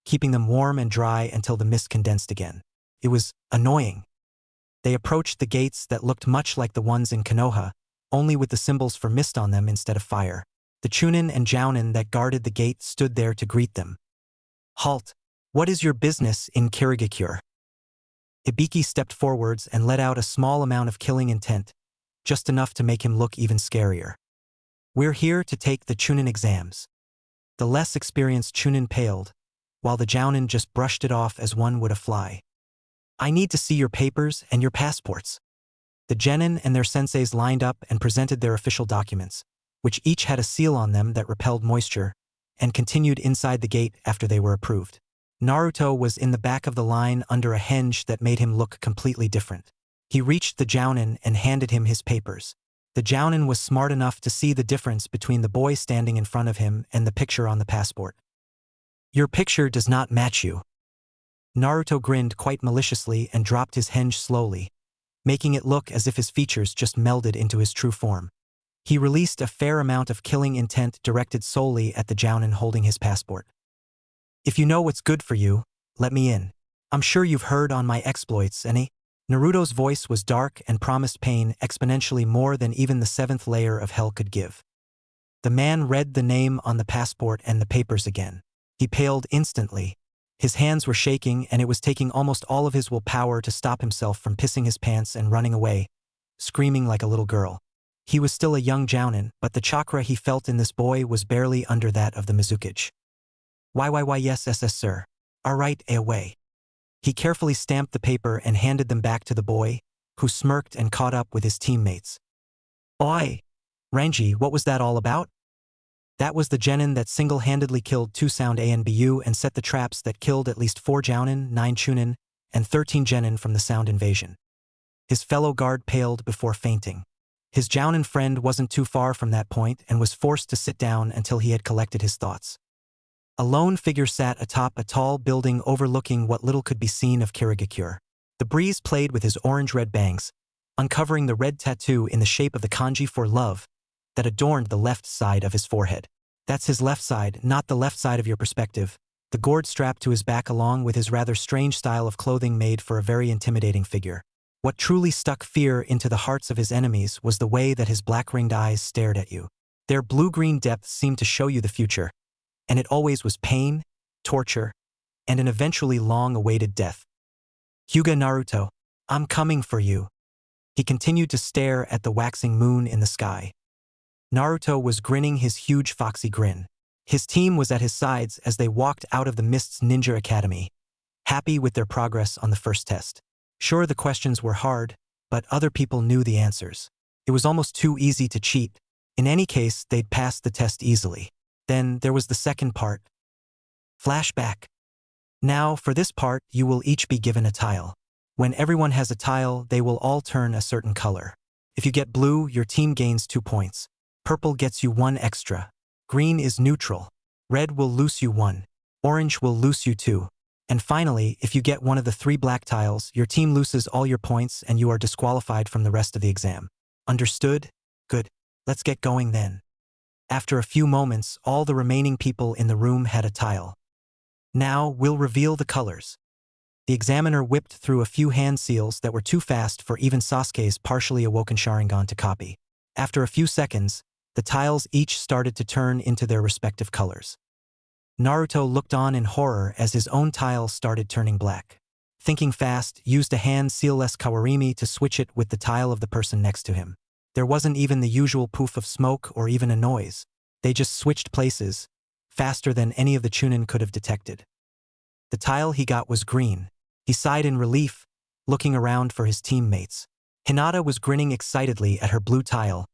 keeping them warm and dry until the mist condensed again. It was annoying. They approached the gates that looked much like the ones in Konoha, only with the symbols for mist on them instead of fire. The Chunin and Jounin that guarded the gate stood there to greet them. Halt! What is your business in Kirigakure? Ibiki stepped forwards and let out a small amount of killing intent, just enough to make him look even scarier. We're here to take the Chunin exams. The less experienced Chunin paled, while the Jounin just brushed it off as one would a fly. I need to see your papers and your passports. The genin and their senseis lined up and presented their official documents, which each had a seal on them that repelled moisture, and continued inside the gate after they were approved. Naruto was in the back of the line under a henge that made him look completely different. He reached the jounin and handed him his papers. The jounin was smart enough to see the difference between the boy standing in front of him and the picture on the passport. "Your picture does not match you." Naruto grinned quite maliciously and dropped his henge slowly, making it look as if his features just melded into his true form. He released a fair amount of killing intent directed solely at the jounin holding his passport. "If you know what's good for you, let me in. I'm sure you've heard on my exploits, any?" Naruto's voice was dark and promised pain exponentially more than even the 7th layer of hell could give. The man read the name on the passport and the papers again. He paled instantly. His hands were shaking and it was taking almost all of his willpower to stop himself from pissing his pants and running away, screaming like a little girl. He was still a young jounin, but the chakra he felt in this boy was barely under that of the Mizukage. Why yes sir. Alright, away." He carefully stamped the paper and handed them back to the boy, who smirked and caught up with his teammates. "Oi! Ranji, what was that all about?" That was the genin that single-handedly killed 2 sound ANBU and set the traps that killed at least 4 jounin, 9 chunin, and 13 genin from the sound invasion. His fellow guard paled before fainting. His jounin friend wasn't too far from that point and was forced to sit down until he had collected his thoughts. A lone figure sat atop a tall building overlooking what little could be seen of Kirigakure. The breeze played with his orange-red bangs, uncovering the red tattoo in the shape of the kanji for love that adorned the left side of his forehead. That's his left side, not the left side of your perspective. The gourd strapped to his back along with his rather strange style of clothing made for a very intimidating figure. What truly stuck fear into the hearts of his enemies was the way that his black-ringed eyes stared at you. Their blue-green depths seemed to show you the future, and it always was pain, torture, and an eventually long-awaited death. "Hyuga Naruto, I'm coming for you." He continued to stare at the waxing moon in the sky. Naruto was grinning his huge foxy grin. His team was at his sides as they walked out of the Mist's Ninja Academy, happy with their progress on the first test. Sure, the questions were hard, but other people knew the answers. It was almost too easy to cheat. In any case, they'd passed the test easily. Then there was the second part. Flashback. Now, for this part, you will each be given a tile. When everyone has a tile, they will all turn a certain color. If you get blue, your team gains 2 points. Purple gets you 1 extra. Green is neutral. Red will lose you 1. Orange will lose you 2. And finally, if you get one of the 3 black tiles, your team loses all your points and you are disqualified from the rest of the exam. Understood? Good. Let's get going then. After a few moments, all the remaining people in the room had a tile. Now, we'll reveal the colors. The examiner whipped through a few hand seals that were too fast for even Sasuke's partially awoken Sharingan to copy. After a few seconds, the tiles each started to turn into their respective colors. Naruto looked on in horror as his own tile started turning black. Thinking fast, used a hand sealless kawarimi to switch it with the tile of the person next to him. There wasn't even the usual poof of smoke or even a noise. They just switched places, faster than any of the chunin could have detected. The tile he got was green. He sighed in relief, looking around for his teammates. Hinata was grinning excitedly at her blue tile,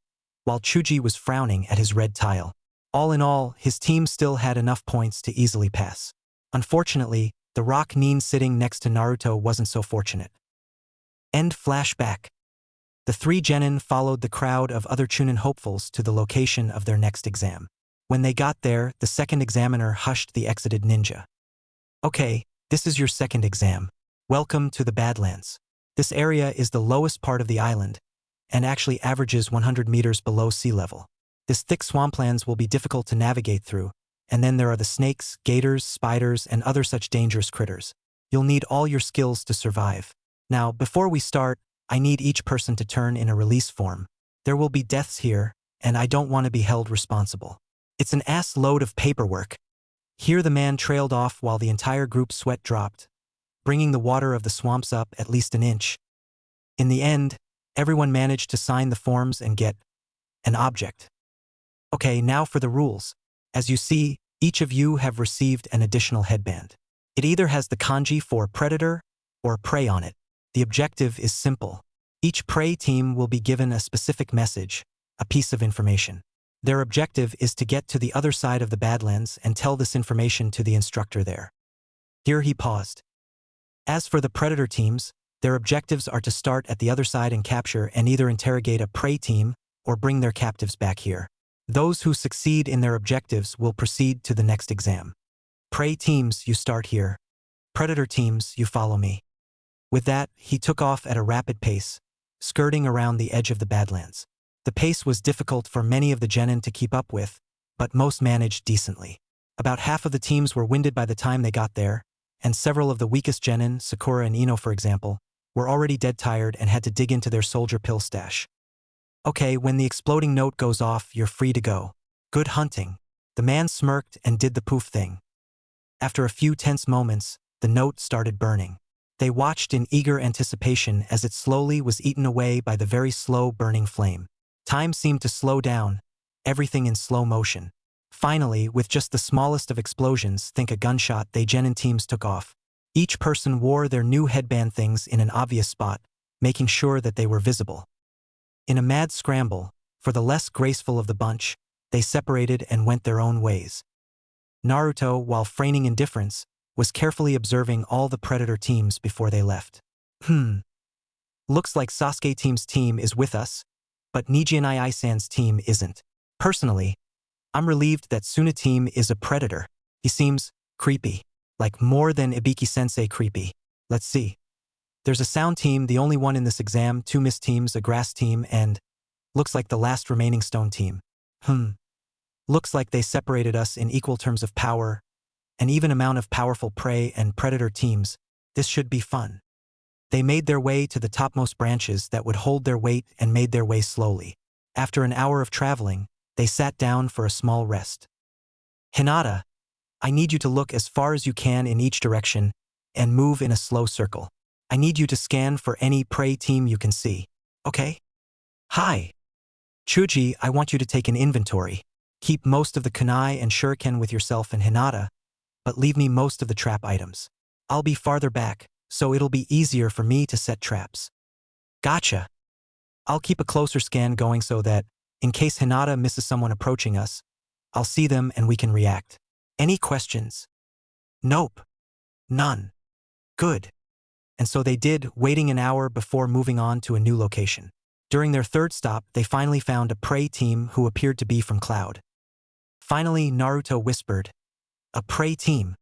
while Chuji was frowning at his red tile. All in all, his team still had enough points to easily pass. Unfortunately, the rock nin sitting next to Naruto wasn't so fortunate. End flashback. The 3 genin followed the crowd of other chunin hopefuls to the location of their next exam. When they got there, the second examiner hushed the exited ninja. "Okay, this is your second exam. Welcome to the Badlands. This area is the lowest part of the island, and actually averages 100 meters below sea level. This thick swamplands will be difficult to navigate through, and then there are the snakes, gators, spiders, and other such dangerous critters. You'll need all your skills to survive. Now, before we start, I need each person to turn in a release form. There will be deaths here, and I don't want to be held responsible. It's an ass load of paperwork." Here the man trailed off while the entire group's sweat dropped, bringing the water of the swamps up at least an inch. In the end, everyone managed to sign the forms and get an object. Okay, now for the rules. As you see, each of you have received an additional headband. It either has the kanji for predator or prey on it. The objective is simple. Each prey team will be given a specific message, a piece of information. Their objective is to get to the other side of the Badlands and tell this information to the instructor there. Here he paused. As for the predator teams, their objectives are to start at the other side and capture and either interrogate a prey team or bring their captives back here. Those who succeed in their objectives will proceed to the next exam. Prey teams, you start here. Predator teams, you follow me. With that, he took off at a rapid pace, skirting around the edge of the Badlands. The pace was difficult for many of the genin to keep up with, but most managed decently. About half of the teams were winded by the time they got there, and several of the weakest genin, Sakura and Ino for example, were already dead tired and had to dig into their soldier pill stash. Okay, when the exploding note goes off, you're free to go. Good hunting. The man smirked and did the poof thing. After a few tense moments, the note started burning. They watched in eager anticipation as it slowly was eaten away by the very slow burning flame. Time seemed to slow down, everything in slow motion. Finally, with just the smallest of explosions, think a gunshot, they genin teams took off. Each person wore their new headband things in an obvious spot, making sure that they were visible. In a mad scramble, for the less graceful of the bunch, they separated and went their own ways. Naruto, while feigning indifference, was carefully observing all the predator teams before they left. Looks like Sasuke team's team is with us, but Nijinai Isan's team isn't. Personally, I'm relieved that Suna team is a predator. He seems creepy, like more than Ibiki-sensei creepy. Let's see. There's a sound team, the only one in this exam, 2 mist teams, a grass team, and looks like the last remaining stone team. Looks like they separated us in equal terms of power, an even amount of powerful prey and predator teams. This should be fun. They made their way to the topmost branches that would hold their weight and made their way slowly. After an hour of traveling, they sat down for a small rest. Hinata, I need you to look as far as you can in each direction and move in a slow circle. I need you to scan for any prey team you can see. Okay? Hi. Chuji, I want you to take an inventory. Keep most of the kunai and shuriken with yourself and Hinata, but leave me most of the trap items. I'll be farther back, so it'll be easier for me to set traps. Gotcha. I'll keep a closer scan going so that, in case Hinata misses someone approaching us, I'll see them and we can react. Any questions? Nope. None. Good. And so they did, waiting an hour before moving on to a new location. During their third stop, they finally found a prey team who appeared to be from Cloud. Finally, Naruto whispered, a prey team.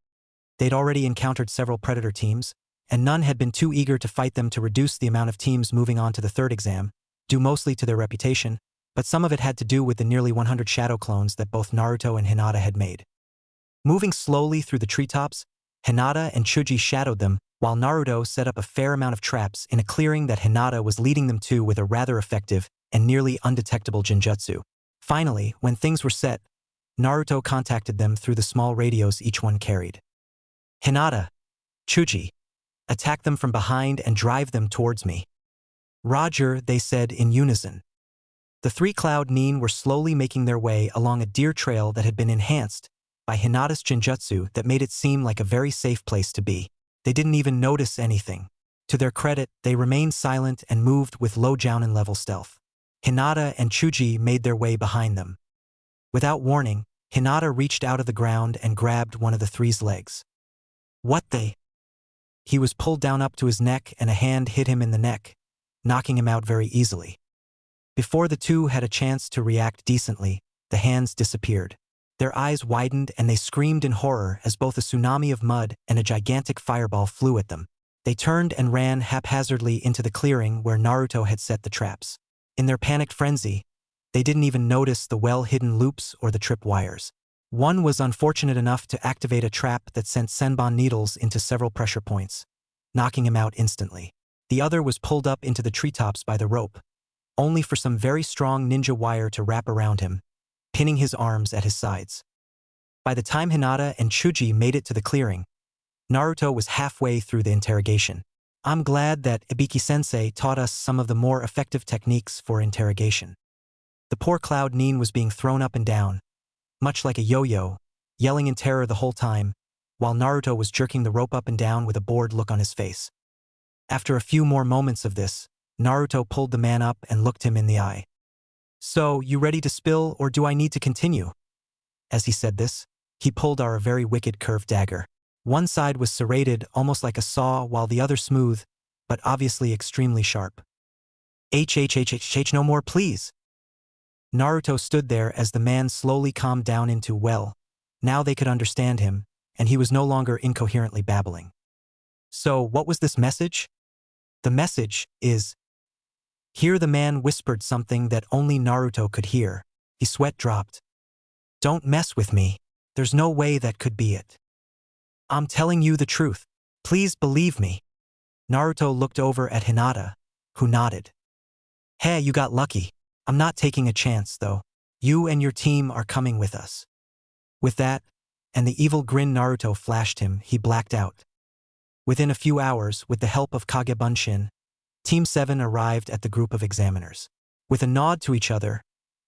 They'd already encountered several predator teams, and none had been too eager to fight them to reduce the amount of teams moving on to the third exam, due mostly to their reputation, but some of it had to do with the nearly 100 shadow clones that both Naruto and Hinata had made. Moving slowly through the treetops, Hinata and Chuji shadowed them, while Naruto set up a fair amount of traps in a clearing that Hinata was leading them to with a rather effective and nearly undetectable genjutsu. Finally, when things were set, Naruto contacted them through the small radios each one carried. Hinata, Chuji, attack them from behind and drive them towards me. Roger, they said in unison. The 3 Cloud Nin were slowly making their way along a deer trail that had been enhanced by Hinata's genjutsu that made it seem like a very safe place to be. They didn't even notice anything. To their credit, they remained silent and moved with low jounin level stealth. Hinata and Chuji made their way behind them. Without warning, Hinata reached out of the ground and grabbed one of the 3's legs. What the? He was pulled down up to his neck and a hand hit him in the neck, knocking him out very easily. Before the 2 had a chance to react decently, the hands disappeared. Their eyes widened and they screamed in horror as both a tsunami of mud and a gigantic fireball flew at them. They turned and ran haphazardly into the clearing where Naruto had set the traps. In their panicked frenzy, they didn't even notice the well-hidden loops or the trip wires. One was unfortunate enough to activate a trap that sent senbon needles into several pressure points, knocking him out instantly. The other was pulled up into the treetops by the rope, only for some very strong ninja wire to wrap around him, pinning his arms at his sides. By the time Hinata and Chuji made it to the clearing, Naruto was halfway through the interrogation. I'm glad that Ibiki-sensei taught us some of the more effective techniques for interrogation. The poor Cloud Nin was being thrown up and down, much like a yo-yo, yelling in terror the whole time, while Naruto was jerking the rope up and down with a bored look on his face. After a few more moments of this, Naruto pulled the man up and looked him in the eye. So, you ready to spill or do I need to continue? As he said this, he pulled our very wicked curved dagger. One side was serrated almost like a saw while the other smooth, but obviously extremely sharp. No more please. Naruto stood there as the man slowly calmed down into, well, now they could understand him, and he was no longer incoherently babbling. So what was this message? The message is... Here the man whispered something that only Naruto could hear. His sweat dropped. Don't mess with me. There's no way that could be it. I'm telling you the truth. Please believe me. Naruto looked over at Hinata, who nodded. Hey, you got lucky. I'm not taking a chance, though. You and your team are coming with us. With that, and the evil grin Naruto flashed him, he blacked out. Within a few hours, with the help of Kage Bunshin, Team 7 arrived at the group of examiners. With a nod to each other,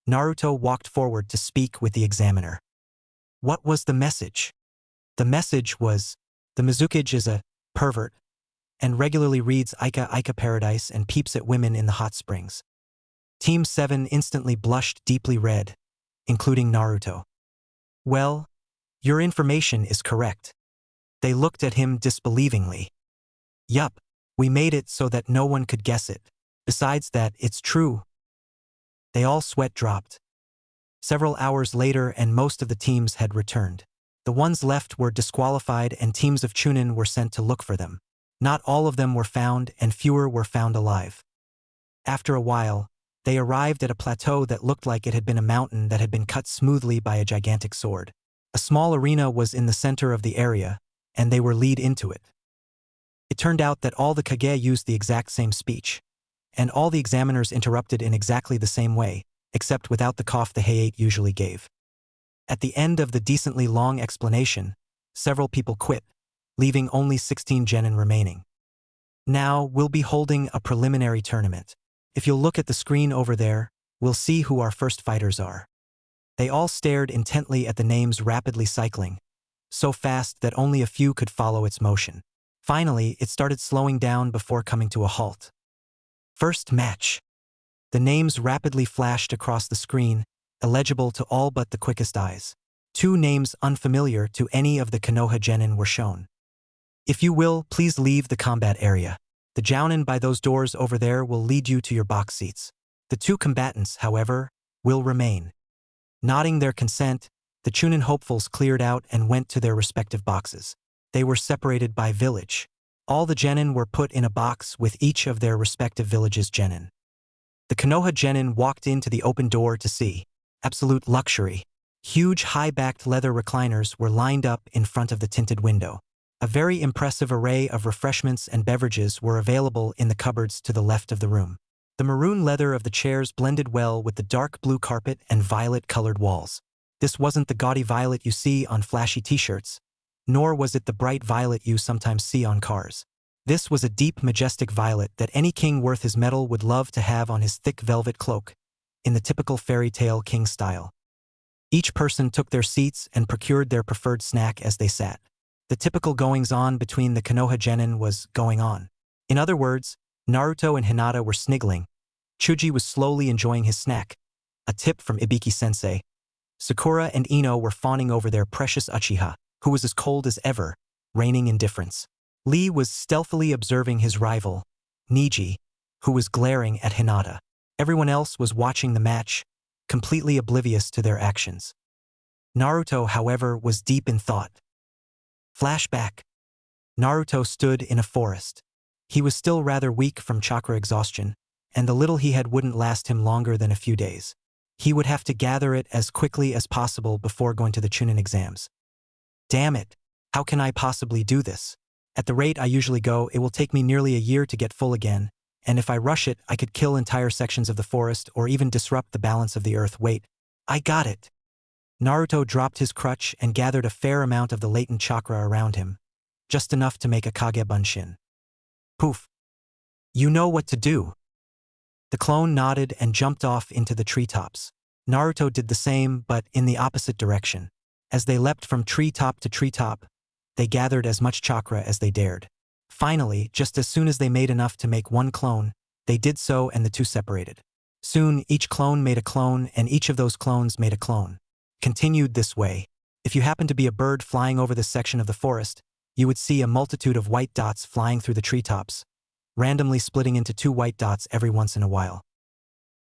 Naruto walked forward to speak with the examiner. What was the message? The message was, the Mizukage is a pervert and regularly reads Ika Ika Paradise and peeps at women in the hot springs. Team 7 instantly blushed deeply red, including Naruto. Well, your information is correct. They looked at him disbelievingly. Yup, we made it so that no one could guess it. Besides that, it's true. They all sweat dropped. Several hours later and most of the teams had returned. The ones left were disqualified and teams of Chunin were sent to look for them. Not all of them were found and fewer were found alive. After a while, they arrived at a plateau that looked like it had been a mountain that had been cut smoothly by a gigantic sword. A small arena was in the center of the area, and they were led into it. It turned out that all the Kage used the exact same speech, and all the examiners interrupted in exactly the same way, except without the cough the Hayate usually gave. At the end of the decently long explanation, several people quit, leaving only 16 genin remaining. Now, we'll be holding a preliminary tournament. If you'll look at the screen over there, we'll see who our first fighters are. They all stared intently at the names rapidly cycling, so fast that only a few could follow its motion. Finally, it started slowing down before coming to a halt. First match. The names rapidly flashed across the screen, illegible to all but the quickest eyes. Two names unfamiliar to any of the Konoha genin were shown. If you will, please leave the combat area. The jounin by those doors over there will lead you to your box seats. The two combatants, however, will remain. Nodding their consent, the Chunin hopefuls cleared out and went to their respective boxes. They were separated by village. All the genin were put in a box with each of their respective villages' genin. The Konoha genin walked into the open door to see. Absolute luxury. Huge high-backed leather recliners were lined up in front of the tinted window. A very impressive array of refreshments and beverages were available in the cupboards to the left of the room. The maroon leather of the chairs blended well with the dark blue carpet and violet-colored walls. This wasn't the gaudy violet you see on flashy t-shirts, nor was it the bright violet you sometimes see on cars. This was a deep, majestic violet that any king worth his metal would love to have on his thick velvet cloak, in the typical fairy tale king style. Each person took their seats and procured their preferred snack as they sat. The typical goings-on between the Konoha genin was going on. In other words, Naruto and Hinata were sniggling. Chuji was slowly enjoying his snack. A tip from Ibiki-sensei. Sakura and Ino were fawning over their precious Uchiha, who was as cold as ever, reigning indifference. Lee was stealthily observing his rival, Niji, who was glaring at Hinata. Everyone else was watching the match, completely oblivious to their actions. Naruto, however, was deep in thought. Flashback. Naruto stood in a forest. He was still rather weak from chakra exhaustion, and the little he had wouldn't last him longer than a few days. He would have to gather it as quickly as possible before going to the Chunin exams. Damn it, how can I possibly do this? At the rate I usually go, it will take me nearly a year to get full again, and if I rush it, I could kill entire sections of the forest or even disrupt the balance of the earth. Wait, I got it. Naruto dropped his crutch and gathered a fair amount of the latent chakra around him, just enough to make a Kage Bunshin. Poof. You know what to do. The clone nodded and jumped off into the treetops. Naruto did the same, but in the opposite direction. As they leapt from treetop to treetop, they gathered as much chakra as they dared. Finally, just as soon as they made enough to make one clone, they did so and the two separated. Soon, each clone made a clone and each of those clones made a clone. Continued this way. If you happen to be a bird flying over this section of the forest, you would see a multitude of white dots flying through the treetops, randomly splitting into 2 white dots every once in a while.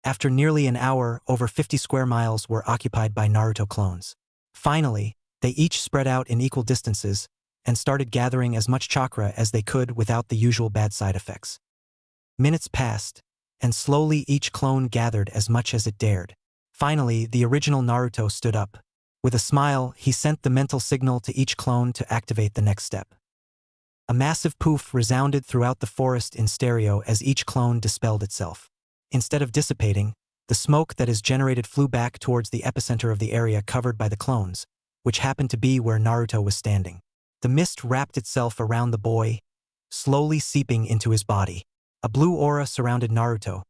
After nearly an hour, over 50 square miles were occupied by Naruto clones. Finally, they each spread out in equal distances and started gathering as much chakra as they could without the usual bad side effects. Minutes passed, and slowly each clone gathered as much as it dared. Finally, the original Naruto stood up. With a smile, he sent the mental signal to each clone to activate the next step. A massive poof resounded throughout the forest in stereo as each clone dispelled itself. Instead of dissipating, the smoke that is generated flew back towards the epicenter of the area covered by the clones, which happened to be where Naruto was standing. The mist wrapped itself around the boy, slowly seeping into his body. A blue aura surrounded Naruto,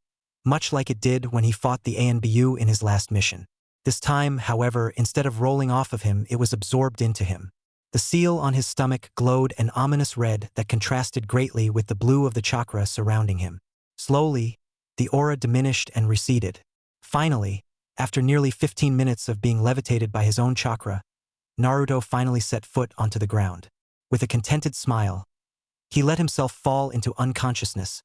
much like it did when he fought the ANBU in his last mission. This time, however, instead of rolling off of him, it was absorbed into him. The seal on his stomach glowed an ominous red that contrasted greatly with the blue of the chakra surrounding him. Slowly, the aura diminished and receded. Finally, after nearly 15 minutes of being levitated by his own chakra, Naruto finally set foot onto the ground. With a contented smile, he let himself fall into unconsciousness,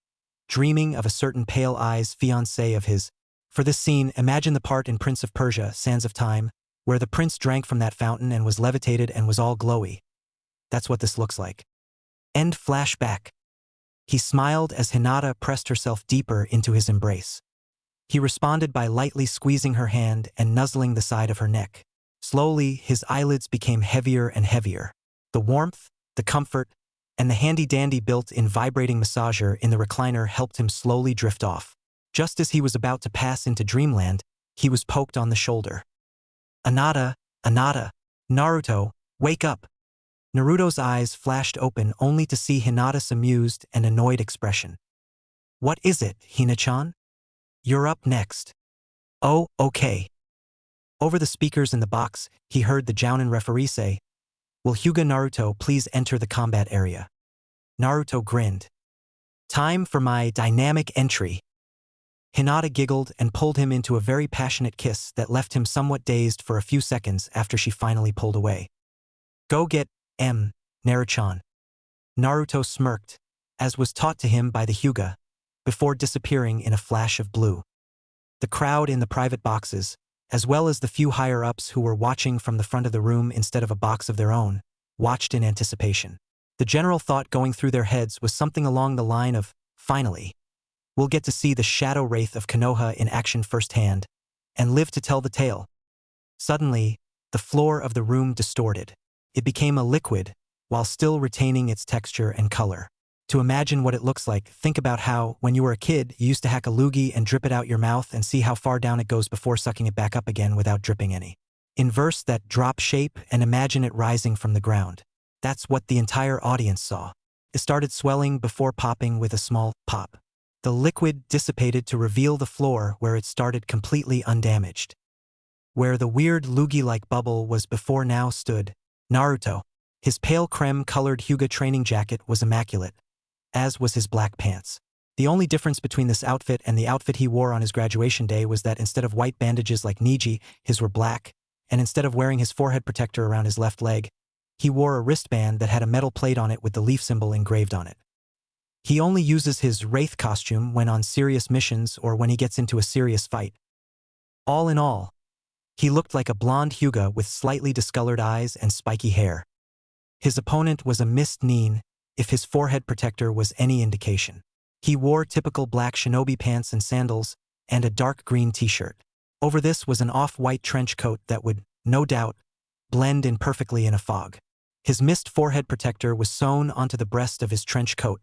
dreaming of a certain pale-eyes fiancée of his. For this scene, imagine the part in Prince of Persia, Sands of Time, where the prince drank from that fountain and was levitated and was all glowy. That's what this looks like. End flashback. He smiled as Hinata pressed herself deeper into his embrace. He responded by lightly squeezing her hand and nuzzling the side of her neck. Slowly, his eyelids became heavier and heavier. The warmth, the comfort, and the handy-dandy built-in vibrating massager in the recliner helped him slowly drift off. Just as he was about to pass into dreamland, he was poked on the shoulder. "Anata, Anata, Naruto, wake up!" Naruto's eyes flashed open only to see Hinata's amused and annoyed expression. "What is it, Hina-chan? You're up next." "Oh, okay." Over the speakers in the box, he heard the Jounin referee say, "Will Hyuga Naruto please enter the combat area?" Naruto grinned. "Time for my dynamic entry." Hinata giggled and pulled him into a very passionate kiss that left him somewhat dazed for a few seconds after she finally pulled away. "Go get Naruto-chan." Naruto smirked, as was taught to him by the Hyuga, before disappearing in a flash of blue. The crowd in the private boxes, as well as the few higher-ups who were watching from the front of the room instead of a box of their own, watched in anticipation. The general thought going through their heads was something along the line of, "Finally, we'll get to see the shadow wraith of Konoha in action firsthand, and live to tell the tale." Suddenly, the floor of the room distorted. It became a liquid, while still retaining its texture and color. To imagine what it looks like, think about how, when you were a kid, you used to hack a loogie and drip it out your mouth and see how far down it goes before sucking it back up again without dripping any. Inverse that drop shape and imagine it rising from the ground. That's what the entire audience saw. It started swelling before popping with a small pop. The liquid dissipated to reveal the floor where it started completely undamaged. Where the weird loogie-like bubble was before now stood Naruto. His pale creme-colored Hyuga training jacket was immaculate, as was his black pants. The only difference between this outfit and the outfit he wore on his graduation day was that instead of white bandages like Niji, his were black, and instead of wearing his forehead protector around his left leg, he wore a wristband that had a metal plate on it with the leaf symbol engraved on it. He only uses his wraith costume when on serious missions or when he gets into a serious fight. All in all, he looked like a blonde Hyuga with slightly discolored eyes and spiky hair. His opponent was a mist Nin, if his forehead protector was any indication. He wore typical black shinobi pants and sandals, and a dark green t-shirt. Over this was an off-white trench coat that would, no doubt, blend in perfectly in a fog. His mist forehead protector was sewn onto the breast of his trench coat,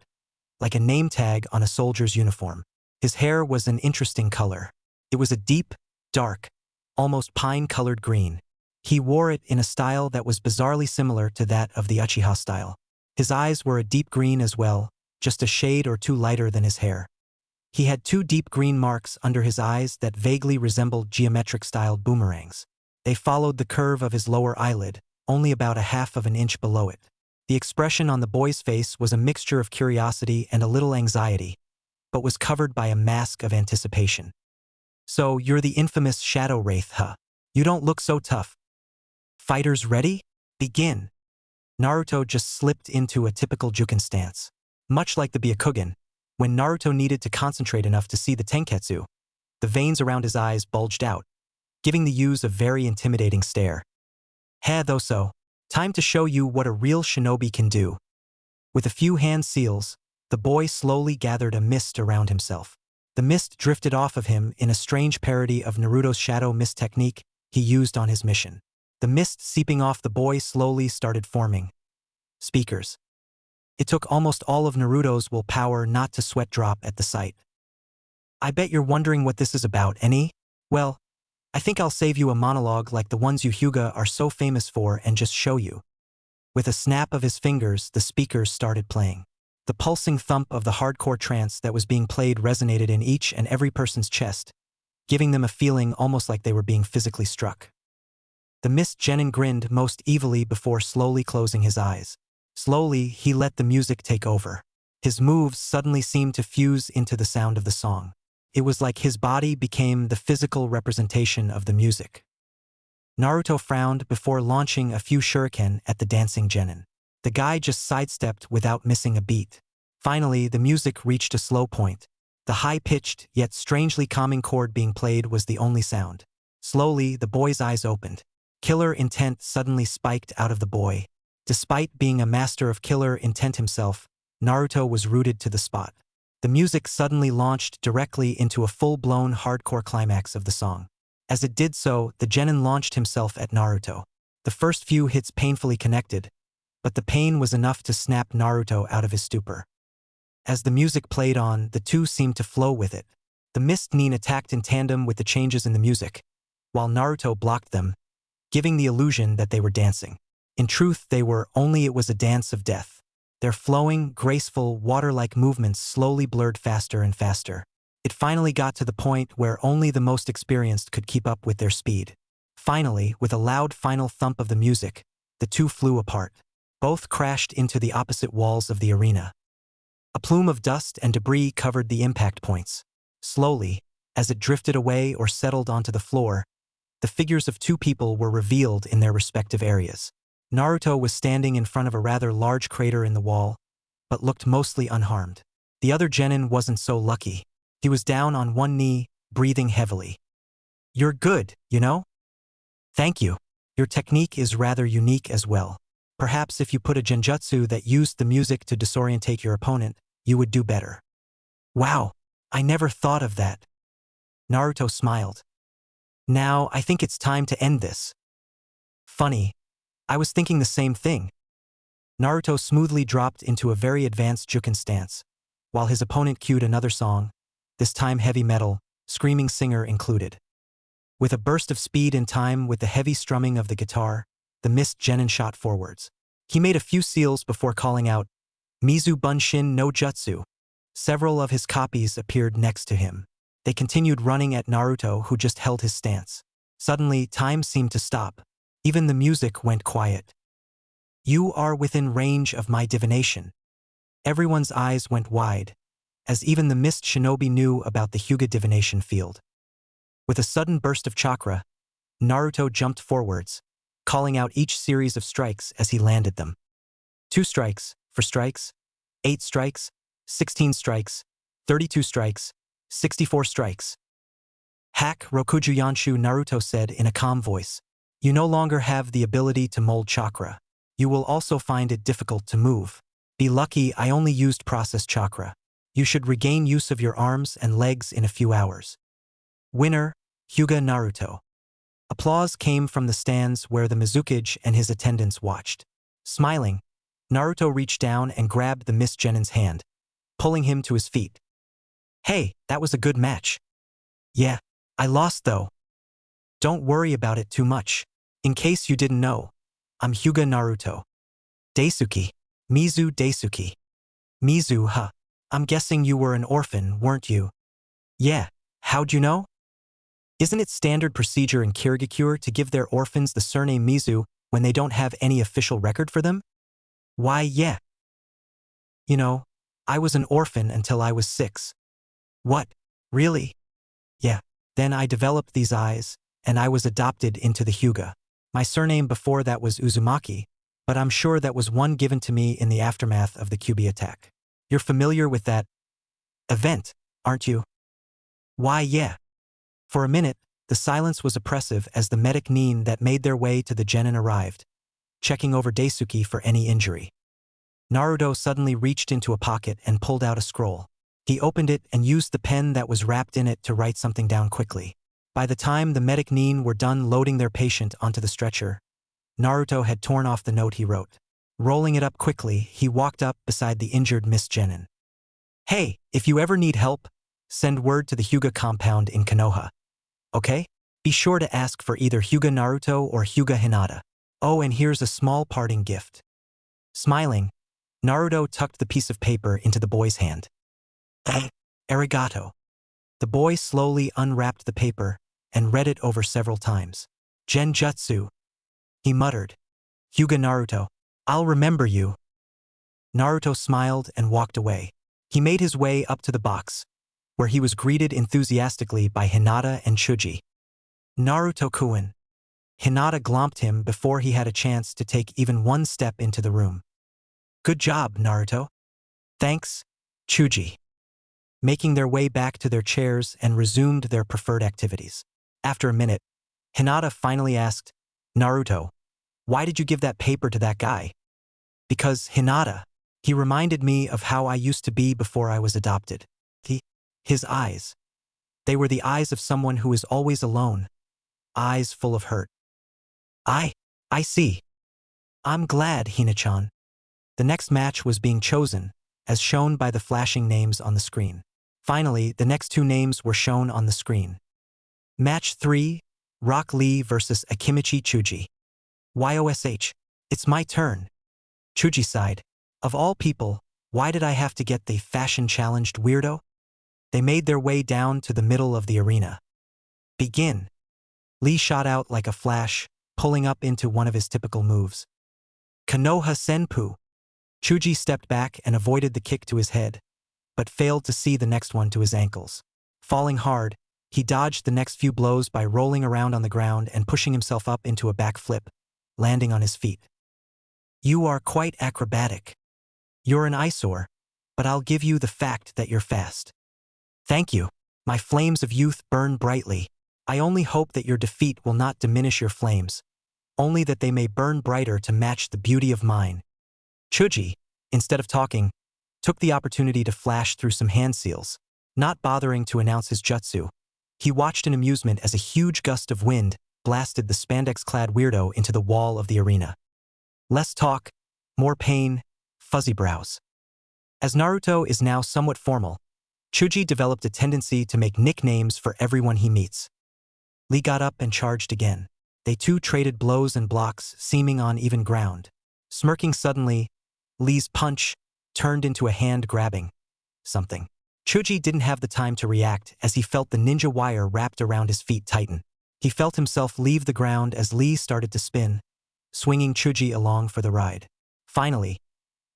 like a name tag on a soldier's uniform. His hair was an interesting color. It was a deep, dark, almost pine-colored green. He wore it in a style that was bizarrely similar to that of the Uchiha style. His eyes were a deep green as well, just a shade or two lighter than his hair. He had 2 deep green marks under his eyes that vaguely resembled geometric-styled boomerangs. They followed the curve of his lower eyelid, only about a half of an inch below it. The expression on the boy's face was a mixture of curiosity and a little anxiety, but was covered by a mask of anticipation. "So you're the infamous Shadow Wraith, huh? You don't look so tough. Fighters ready? Begin." Naruto just slipped into a typical Juken stance. Much like the Byakugan, when Naruto needed to concentrate enough to see the Tenketsu, the veins around his eyes bulged out, giving the Use a very intimidating stare. Hey Thoso, time to show you what a real shinobi can do. With a few hand seals, the boy slowly gathered a mist around himself. The mist drifted off of him in a strange parody of Naruto's shadow mist technique he used on his mission. The mist seeping off the boy slowly started forming speakers. It took almost all of Naruto's willpower not to sweat drop at the sight. I bet you're wondering what this is about, any? Well, I think I'll save you a monologue like the ones you Hyuga are so famous for and just show you. With a snap of his fingers, the speakers started playing. The pulsing thump of the hardcore trance that was being played resonated in each and every person's chest, giving them a feeling almost like they were being physically struck. The Mist Genin grinned most evilly before slowly closing his eyes. Slowly, he let the music take over. His moves suddenly seemed to fuse into the sound of the song. It was like his body became the physical representation of the music. Naruto frowned before launching a few shuriken at the dancing genin. The guy just sidestepped without missing a beat. Finally, the music reached a slow point. The high-pitched, yet strangely calming chord being played was the only sound. Slowly, the boy's eyes opened. Killer intent suddenly spiked out of the boy. Despite being a master of killer intent himself, Naruto was rooted to the spot. The music suddenly launched directly into a full-blown hardcore climax of the song. As it did so, the genin launched himself at Naruto. The first few hits painfully connected, but the pain was enough to snap Naruto out of his stupor. As the music played on, the two seemed to flow with it. The Mist Nin attacked in tandem with the changes in the music, while Naruto blocked them, giving the illusion that they were dancing. In truth, it was a dance of death. Their flowing, graceful, water-like movements slowly blurred faster and faster. It finally got to the point where only the most experienced could keep up with their speed. Finally, with a loud final thump of the music, the two flew apart. Both crashed into the opposite walls of the arena. A plume of dust and debris covered the impact points. Slowly, as it drifted away or settled onto the floor, the figures of two people were revealed in their respective areas. Naruto was standing in front of a rather large crater in the wall, but looked mostly unharmed. The other genin wasn't so lucky. He was down on one knee, breathing heavily. "You're good, you know?" "Thank you. Your technique is rather unique as well. Perhaps if you put a genjutsu that used the music to disorientate your opponent, you would do better." "Wow, I never thought of that." Naruto smiled. "Now, I think it's time to end this." "Funny. I was thinking the same thing." Naruto smoothly dropped into a very advanced Juken stance, while his opponent cued another song, this time heavy metal, screaming singer included. With a burst of speed in time with the heavy strumming of the guitar, the Mist Genin shot forwards. He made a few seals before calling out, "Mizu Bunshin no Jutsu." Several of his copies appeared next to him. They continued running at Naruto, who just held his stance. Suddenly, time seemed to stop. Even the music went quiet. "You are within range of my divination." Everyone's eyes went wide, as even the Mist Shinobi knew about the Hyuga divination field. With a sudden burst of chakra, Naruto jumped forwards, calling out each series of strikes as he landed them. 2 strikes, 4 strikes, 8 strikes, 16 strikes, 32 strikes, 64 strikes. "Hack Rokuju Yanshu," Naruto said in a calm voice. "You no longer have the ability to mold chakra. You will also find it difficult to move. Be lucky I only used process chakra. You should regain use of your arms and legs in a few hours." Winner, Hyuga Naruto. Applause came from the stands where the Mizukage and his attendants watched. Smiling, Naruto reached down and grabbed the Mist Genin's hand, pulling him to his feet. "Hey, that was a good match." "Yeah, I lost though." "Don't worry about it too much. In case you didn't know, I'm Hyuga Naruto. Daisuke. Mizu Daisuke." "Mizu, huh? I'm guessing you were an orphan, weren't you?" "Yeah, how'd you know?" "Isn't it standard procedure in Kirigakure to give their orphans the surname Mizu when they don't have any official record for them?" "Why, yeah. You know, I was an orphan until I was 6. "What? Really?" "Yeah. Then I developed these eyes, and I was adopted into the Hyuga. My surname before that was Uzumaki, but I'm sure that was one given to me in the aftermath of the QB attack. You're familiar with that event, aren't you? Why, yeah. For a minute, the silence was oppressive as the medic Nin that made their way to the genin arrived, checking over Daisuke for any injury. Naruto suddenly reached into a pocket and pulled out a scroll. He opened it and used the pen that was wrapped in it to write something down quickly. By the time the medic Nin were done loading their patient onto the stretcher, Naruto had torn off the note he wrote. Rolling it up quickly, he walked up beside the injured Miss Genin. Hey, if you ever need help, send word to the Hyuga compound in Konoha. Okay? Be sure to ask for either Hyuga Naruto or Hyuga Hinata. Oh, and here's a small parting gift. Smiling, Naruto tucked the piece of paper into the boy's hand. Arigato. The boy slowly unwrapped the paper and read it over several times. Genjutsu, he muttered. Hyuga Naruto, I'll remember you. Naruto smiled and walked away. He made his way up to the box, where he was greeted enthusiastically by Hinata and Chuji. Naruto-kun. Hinata glomped him before he had a chance to take even one step into the room. Good job, Naruto. Thanks, Chuji. Making their way back to their chairs and resumed their preferred activities. After a minute, Hinata finally asked, Naruto, why did you give that paper to that guy? Because, Hinata, he reminded me of how I used to be before I was adopted. His eyes. They were the eyes of someone who is always alone. Eyes full of hurt. I see. I'm glad, Hina-chan. The next match was being chosen, as shown by the flashing names on the screen. Finally, the next two names were shown on the screen. Match 3, Rock Lee vs. Akimichi Chuji. YOSH. It's my turn. Chuji sighed. Of all people, why did I have to get the fashion-challenged weirdo? They made their way down to the middle of the arena. Begin. Lee shot out like a flash, pulling up into one of his typical moves. Konoha Senpu. Chuji stepped back and avoided the kick to his head, but failed to see the next one to his ankles. Falling hard, he dodged the next few blows by rolling around on the ground and pushing himself up into a back flip, landing on his feet. You are quite acrobatic. You're an eyesore, but I'll give you the fact that you're fast. Thank you. My flames of youth burn brightly. I only hope that your defeat will not diminish your flames, only that they may burn brighter to match the beauty of mine. Chuji, instead of talking, took the opportunity to flash through some hand seals, not bothering to announce his jutsu. He watched in amusement as a huge gust of wind blasted the spandex-clad weirdo into the wall of the arena. Less talk, more pain, fuzzy brows. As Naruto is now somewhat formal, Chuji developed a tendency to make nicknames for everyone he meets. Lee got up and charged again. They too traded blows and blocks, seeming on even ground. Smirking suddenly, Lee's punch turned into a hand grabbing something. Chuji didn't have the time to react as he felt the ninja wire wrapped around his feet tighten. He felt himself leave the ground as Lee started to spin, swinging Chuji along for the ride. Finally,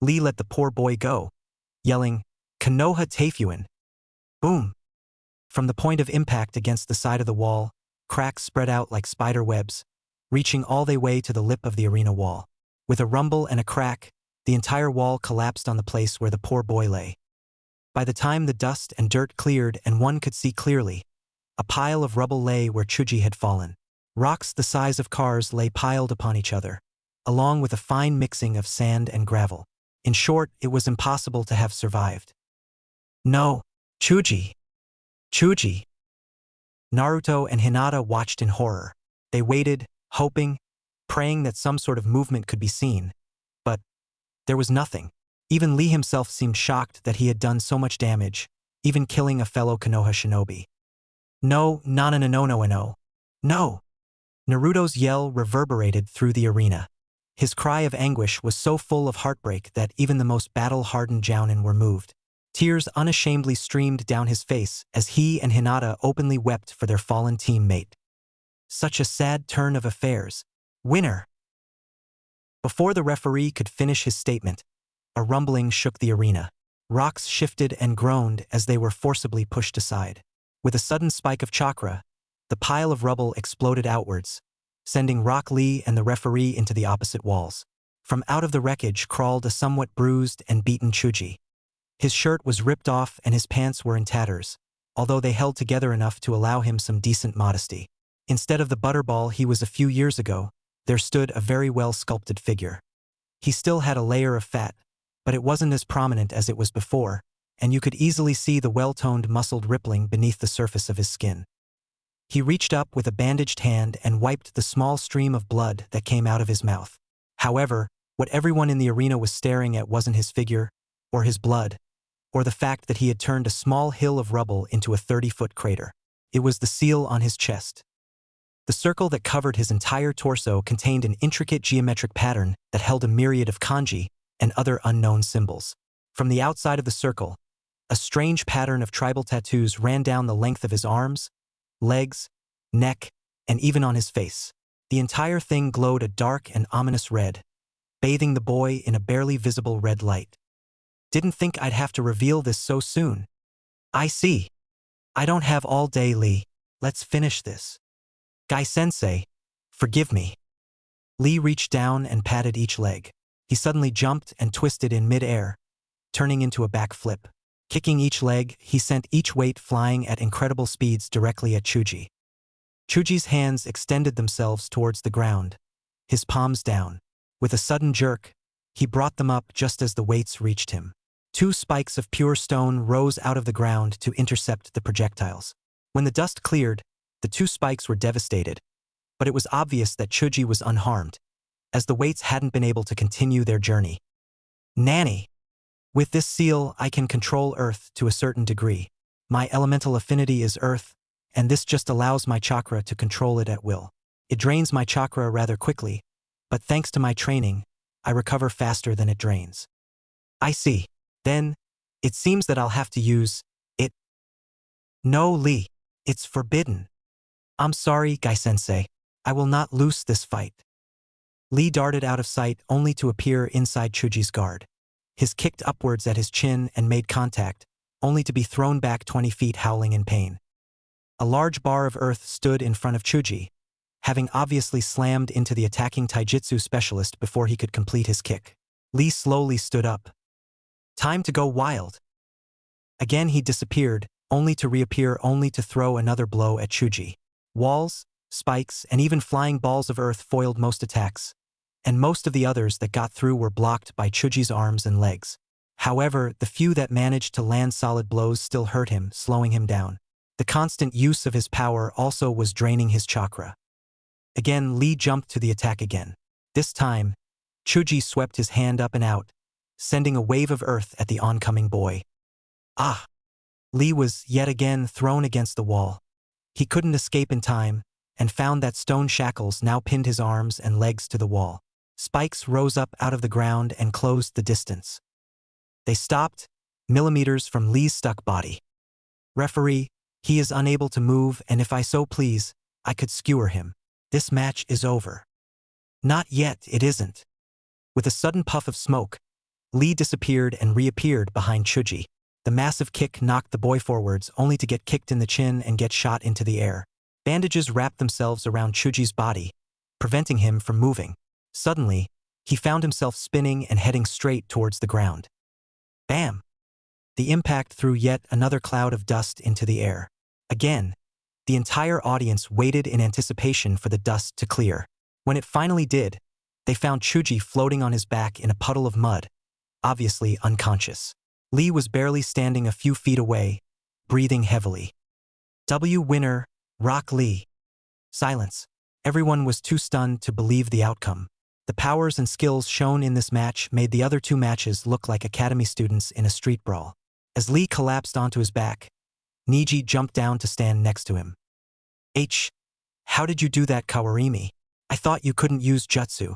Lee let the poor boy go, yelling, Konoha Teifuin. Boom! From the point of impact against the side of the wall, cracks spread out like spider webs, reaching all the way to the lip of the arena wall. With a rumble and a crack, the entire wall collapsed on the place where the poor boy lay. By the time the dust and dirt cleared and one could see clearly, a pile of rubble lay where Chuji had fallen. Rocks the size of cars lay piled upon each other, along with a fine mixing of sand and gravel. In short, it was impossible to have survived. No, Chuji! Chuji! Naruto and Hinata watched in horror. They waited, hoping, praying that some sort of movement could be seen. But there was nothing. Even Lee himself seemed shocked that he had done so much damage, even killing a fellow Konoha shinobi. No, no. No! Naruto's yell reverberated through the arena. His cry of anguish was so full of heartbreak that even the most battle-hardened jounin were moved. Tears unashamedly streamed down his face as he and Hinata openly wept for their fallen teammate. Such a sad turn of affairs. Winner! Before the referee could finish his statement, a rumbling shook the arena. Rocks shifted and groaned as they were forcibly pushed aside. With a sudden spike of chakra, the pile of rubble exploded outwards, sending Rock Lee and the referee into the opposite walls. From out of the wreckage crawled a somewhat bruised and beaten Chuji. His shirt was ripped off and his pants were in tatters, although they held together enough to allow him some decent modesty. Instead of the butterball he was a few years ago, there stood a very well-sculpted figure. He still had a layer of fat, but it wasn't as prominent as it was before, and you could easily see the well-toned muscled rippling beneath the surface of his skin. He reached up with a bandaged hand and wiped the small stream of blood that came out of his mouth. However, what everyone in the arena was staring at wasn't his figure, or his blood, or the fact that he had turned a small hill of rubble into a 30-foot crater. It was the seal on his chest. The circle that covered his entire torso contained an intricate geometric pattern that held a myriad of kanji and other unknown symbols. From the outside of the circle, a strange pattern of tribal tattoos ran down the length of his arms, legs, neck, and even on his face. The entire thing glowed a dark and ominous red, bathing the boy in a barely visible red light. Didn't think I'd have to reveal this so soon. I see. I don't have all day, Lee. Let's finish this. Guy-sensei, forgive me. Lee reached down and patted each leg. He suddenly jumped and twisted in mid-air, turning into a backflip. Kicking each leg, he sent each weight flying at incredible speeds directly at Chuji. Chuji's hands extended themselves towards the ground, his palms down. With a sudden jerk, he brought them up just as the weights reached him. 2 spikes of pure stone rose out of the ground to intercept the projectiles. When the dust cleared, the 2 spikes were devastated, but it was obvious that Chuji was unharmed, as the weights hadn't been able to continue their journey. Nanny! With this seal, I can control Earth to a certain degree. My elemental affinity is Earth, and this just allows my chakra to control it at will. It drains my chakra rather quickly, but thanks to my training, I recover faster than it drains. I see. Then, it seems that I'll have to use it. No, Lee. It's forbidden. I'm sorry, Guy-sensei. I will not lose this fight. Lee darted out of sight only to appear inside Chuji's guard. His kicked upwards at his chin and made contact, only to be thrown back 20 feet howling in pain. A large bar of earth stood in front of Chuji, having obviously slammed into the attacking taijutsu specialist before he could complete his kick. Lee slowly stood up. Time to go wild. Again he disappeared, only to reappear only to throw another blow at Chuji. Walls, spikes, and even flying balls of earth foiled most attacks, and most of the others that got through were blocked by Chuji's arms and legs. However, the few that managed to land solid blows still hurt him, slowing him down. The constant use of his power also was draining his chakra. Again, Lee jumped to the attack again. This time, Chuji swept his hand up and out, sending a wave of earth at the oncoming boy. Ah! Lee was yet again thrown against the wall. He couldn't escape in time, and found that stone shackles now pinned his arms and legs to the wall. Spikes rose up out of the ground and closed the distance. They stopped, millimeters from Lee's stuck body. Referee, he is unable to move, and if I so please, I could skewer him. This match is over. Not yet, it isn't. With a sudden puff of smoke, Lee disappeared and reappeared behind Chuji. The massive kick knocked the boy forwards, only to get kicked in the chin and get shot into the air. Bandages wrapped themselves around Chuji's body, preventing him from moving. Suddenly, he found himself spinning and heading straight towards the ground. Bam! The impact threw yet another cloud of dust into the air. Again, the entire audience waited in anticipation for the dust to clear. When it finally did, they found Chuji floating on his back in a puddle of mud, obviously unconscious. Lee was barely standing a few feet away, breathing heavily. Winner, Rock Lee. Silence. Everyone was too stunned to believe the outcome. The powers and skills shown in this match made the other 2 matches look like academy students in a street brawl. As Lee collapsed onto his back, Niji jumped down to stand next to him. How did you do that, Kawarimi? I thought you couldn't use jutsu.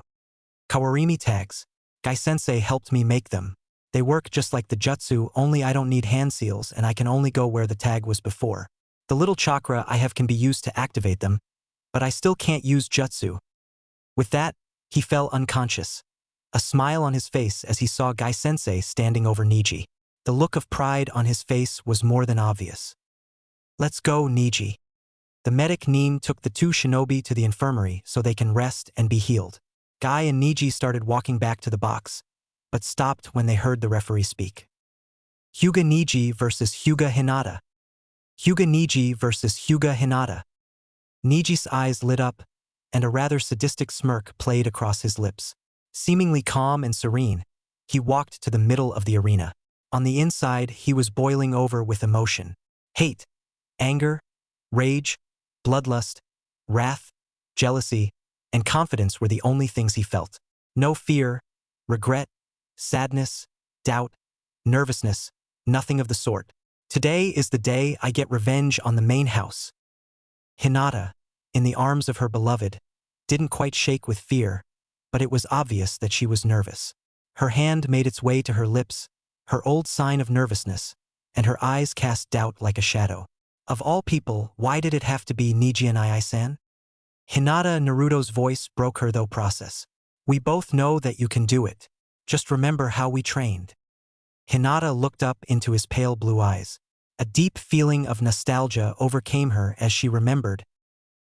Kawarimi tags. Guy-sensei helped me make them. They work just like the jutsu, only I don't need hand seals and I can only go where the tag was before. The little chakra I have can be used to activate them, but I still can't use jutsu. With that, he fell unconscious, a smile on his face as he saw Guy-sensei standing over Niji. The look of pride on his face was more than obvious. Let's go, Niji. The medic Neem took the 2 shinobi to the infirmary so they can rest and be healed. Guy and Niji started walking back to the box, but stopped when they heard the referee speak. Hyuga Niji versus Hyuga Hinata. Hyuga Niji versus Hyuga Hinata. Niji's eyes lit up, and a rather sadistic smirk played across his lips. Seemingly calm and serene, he walked to the middle of the arena. On the inside, he was boiling over with emotion. Hate, anger, rage, bloodlust, wrath, jealousy, and confidence were the only things he felt. No fear, regret, sadness, doubt, nervousness, nothing of the sort. Today is the day I get revenge on the main house. Hinata, in the arms of her beloved, didn't quite shake with fear, but it was obvious that she was nervous. Her hand made its way to her lips, her old sign of nervousness, and her eyes cast doubt like a shadow. Of all people, why did it have to be Niji and I-san? Hinata Naruto's voice broke her thought process. We both know that you can do it. Just remember how we trained. Hinata looked up into his pale blue eyes. A deep feeling of nostalgia overcame her as she remembered.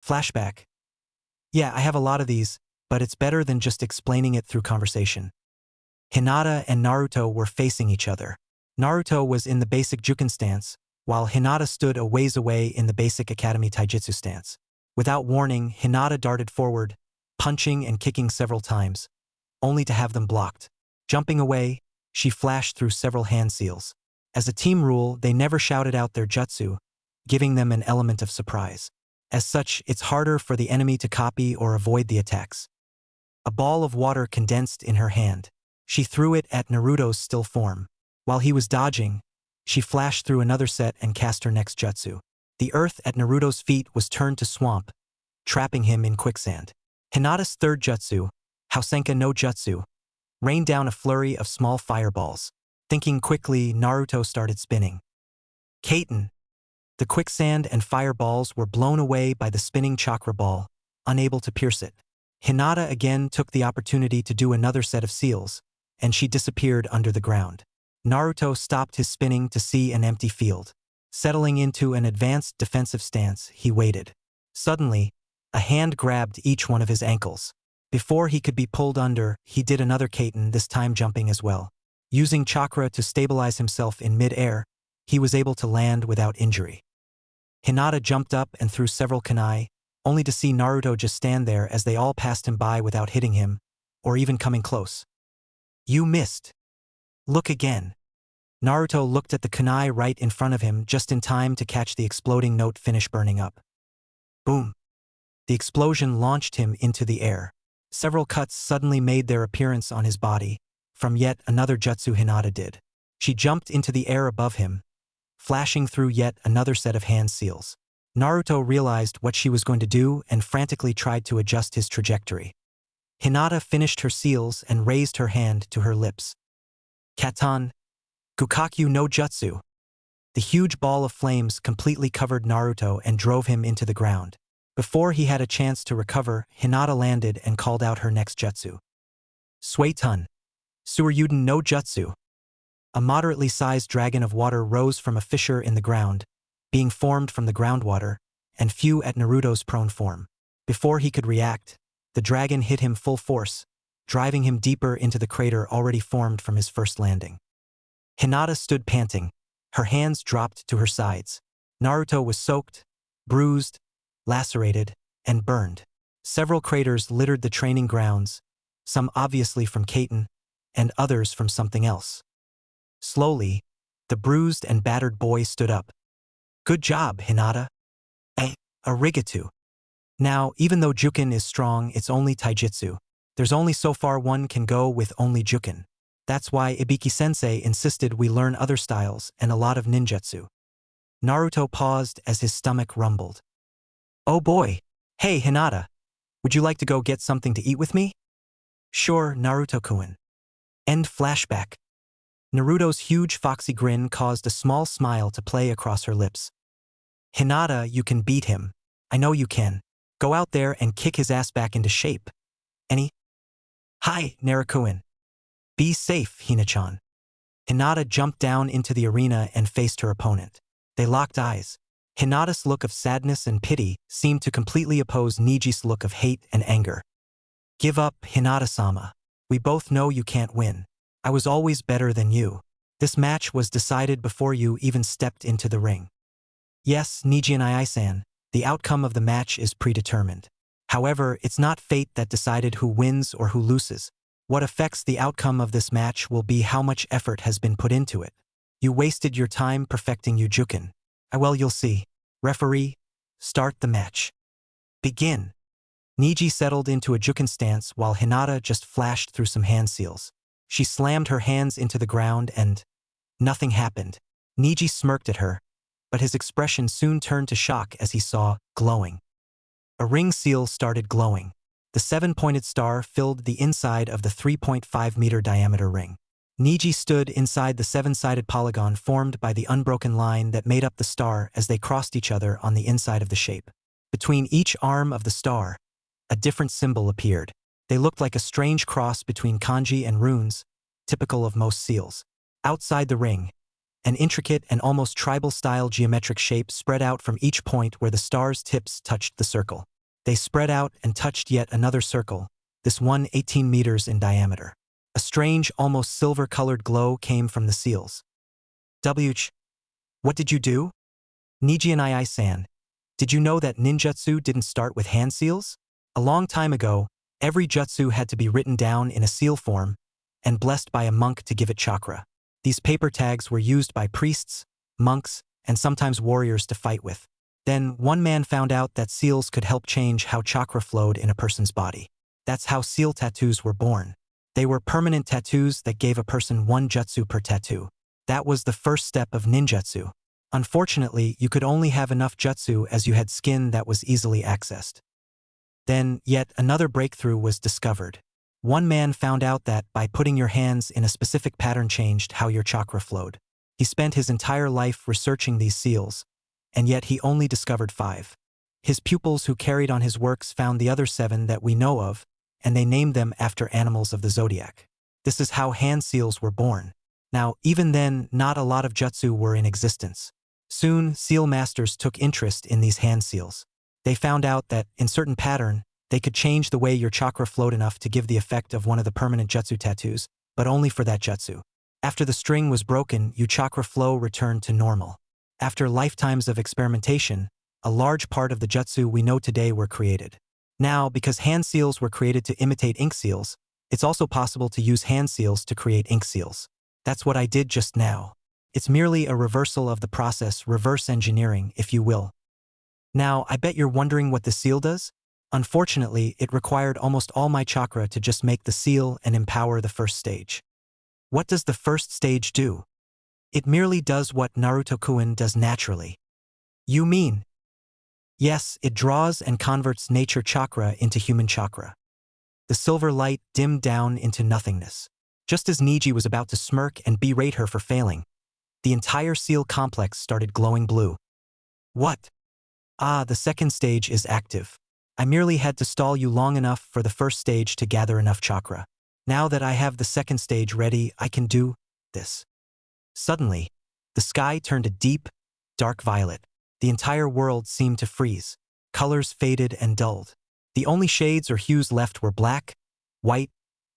Flashback. Yeah, I have a lot of these, but it's better than just explaining it through conversation. Hinata and Naruto were facing each other. Naruto was in the basic Juken stance, while Hinata stood a ways away in the basic Academy Taijutsu stance. Without warning, Hinata darted forward, punching and kicking several times, only to have them blocked. Jumping away, she flashed through several hand seals. As a team rule, they never shouted out their jutsu, giving them an element of surprise. As such, it's harder for the enemy to copy or avoid the attacks. A ball of water condensed in her hand. She threw it at Naruto's still form. While he was dodging, she flashed through another set and cast her next jutsu. The earth at Naruto's feet was turned to swamp, trapping him in quicksand. Hinata's third jutsu, Hausenka no Jutsu, rained down a flurry of small fireballs. Thinking quickly, Naruto started spinning. Kaiten. The quicksand and fireballs were blown away by the spinning chakra ball, unable to pierce it. Hinata again took the opportunity to do another set of seals, and she disappeared under the ground. Naruto stopped his spinning to see an empty field. Settling into an advanced defensive stance, he waited. Suddenly, a hand grabbed each one of his ankles. Before he could be pulled under, he did another Kaiten, this time jumping as well. Using chakra to stabilize himself in mid-air, he was able to land without injury. Hinata jumped up and threw several kunai, only to see Naruto just stand there as they all passed him by without hitting him, or even coming close. You missed. Look again. Naruto looked at the kunai right in front of him just in time to catch the exploding note finish burning up. Boom. The explosion launched him into the air. Several cuts suddenly made their appearance on his body, from yet another jutsu Hinata did. She jumped into the air above him, flashing through yet another set of hand seals. Naruto realized what she was going to do and frantically tried to adjust his trajectory. Hinata finished her seals and raised her hand to her lips. Katan, Gukakyu no Jutsu. The huge ball of flames completely covered Naruto and drove him into the ground. Before he had a chance to recover, Hinata landed and called out her next jutsu. Suetun, Suryuden no Jutsu. A moderately sized dragon of water rose from a fissure in the ground, being formed from the groundwater, and flew at Naruto's prone form. Before he could react, the dragon hit him full force, driving him deeper into the crater already formed from his first landing. Hinata stood panting, her hands dropped to her sides. Naruto was soaked, bruised, lacerated, and burned. Several craters littered the training grounds, some obviously from Kaiten, and others from something else. Slowly, the bruised and battered boy stood up. Good job, Hinata. Arigato. Now, even though Juken is strong, it's only taijutsu. There's only so far one can go with only Juken. That's why Ibiki-sensei insisted we learn other styles and a lot of ninjutsu. Naruto paused as his stomach rumbled. Oh boy. Hey, Hinata. Would you like to go get something to eat with me? Sure, Naruto-kun. End flashback. Naruto's huge foxy grin caused a small smile to play across her lips. Hinata, you can beat him. I know you can. Go out there and kick his ass back into shape. Hi, Naruto-kun. Be safe, Hina-chan. Hinata jumped down into the arena and faced her opponent. They locked eyes. Hinata's look of sadness and pity seemed to completely oppose Niji's look of hate and anger. Give up, Hinata-sama. We both know you can't win. I was always better than you. This match was decided before you even stepped into the ring. Yes, Niji and I-san, the outcome of the match is predetermined. However, it's not fate that decided who wins or who loses. What affects the outcome of this match will be how much effort has been put into it. You wasted your time perfecting Ujuken. Well, you'll see. Referee, start the match. Begin. Niji settled into a Juken stance while Hinata just flashed through some hand seals. She slammed her hands into the ground and nothing happened. Niji smirked at her, but his expression soon turned to shock as he saw glowing. A ring seal started glowing. The 7-pointed star filled the inside of the 3.5-meter diameter ring. Niji stood inside the 7-sided polygon formed by the unbroken line that made up the star as they crossed each other on the inside of the shape. Between each arm of the star, a different symbol appeared. They looked like a strange cross between kanji and runes, typical of most seals. Outside the ring, an intricate and almost tribal-style geometric shape spread out from each point where the star's tips touched the circle. They spread out and touched yet another circle, this one 18 meters in diameter. A strange, almost silver-colored glow came from the seals. What did you do? Niji and I-san, did you know that ninjutsu didn't start with hand seals? A long time ago, every jutsu had to be written down in a seal form and blessed by a monk to give it chakra. These paper tags were used by priests, monks, and sometimes warriors to fight with. Then, one man found out that seals could help change how chakra flowed in a person's body. That's how seal tattoos were born. They were permanent tattoos that gave a person one jutsu per tattoo. That was the first step of ninjutsu. Unfortunately, you could only have enough jutsu as you had skin that was easily accessed. Then, yet another breakthrough was discovered. One man found out that by putting your hands in a specific pattern changed how your chakra flowed. He spent his entire life researching these seals, and yet he only discovered 5. His pupils who carried on his works found the other 7 that we know of, and they named them after animals of the zodiac. This is how hand seals were born. Now, even then, not a lot of jutsu were in existence. Soon, seal masters took interest in these hand seals. They found out that, in certain pattern, they could change the way your chakra flowed enough to give the effect of one of the permanent jutsu tattoos, but only for that jutsu. After the string was broken, your chakra flow returned to normal. After lifetimes of experimentation, a large part of the jutsu we know today were created. Now, because hand seals were created to imitate ink seals, it's also possible to use hand seals to create ink seals. That's what I did just now. It's merely a reversal of the process, reverse engineering, if you will. Now, I bet you're wondering what the seal does? Unfortunately, it required almost all my chakra to just make the seal and empower the first stage. What does the first stage do? It merely does what Naruto-kun does naturally. You mean? Yes, it draws and converts nature chakra into human chakra. The silver light dimmed down into nothingness. Just as Niji was about to smirk and berate her for failing, the entire seal complex started glowing blue. What? Ah, the second stage is active. I merely had to stall you long enough for the first stage to gather enough chakra. Now that I have the second stage ready, I can do this. Suddenly, the sky turned a deep, dark violet. The entire world seemed to freeze. Colors faded and dulled. The only shades or hues left were black, white,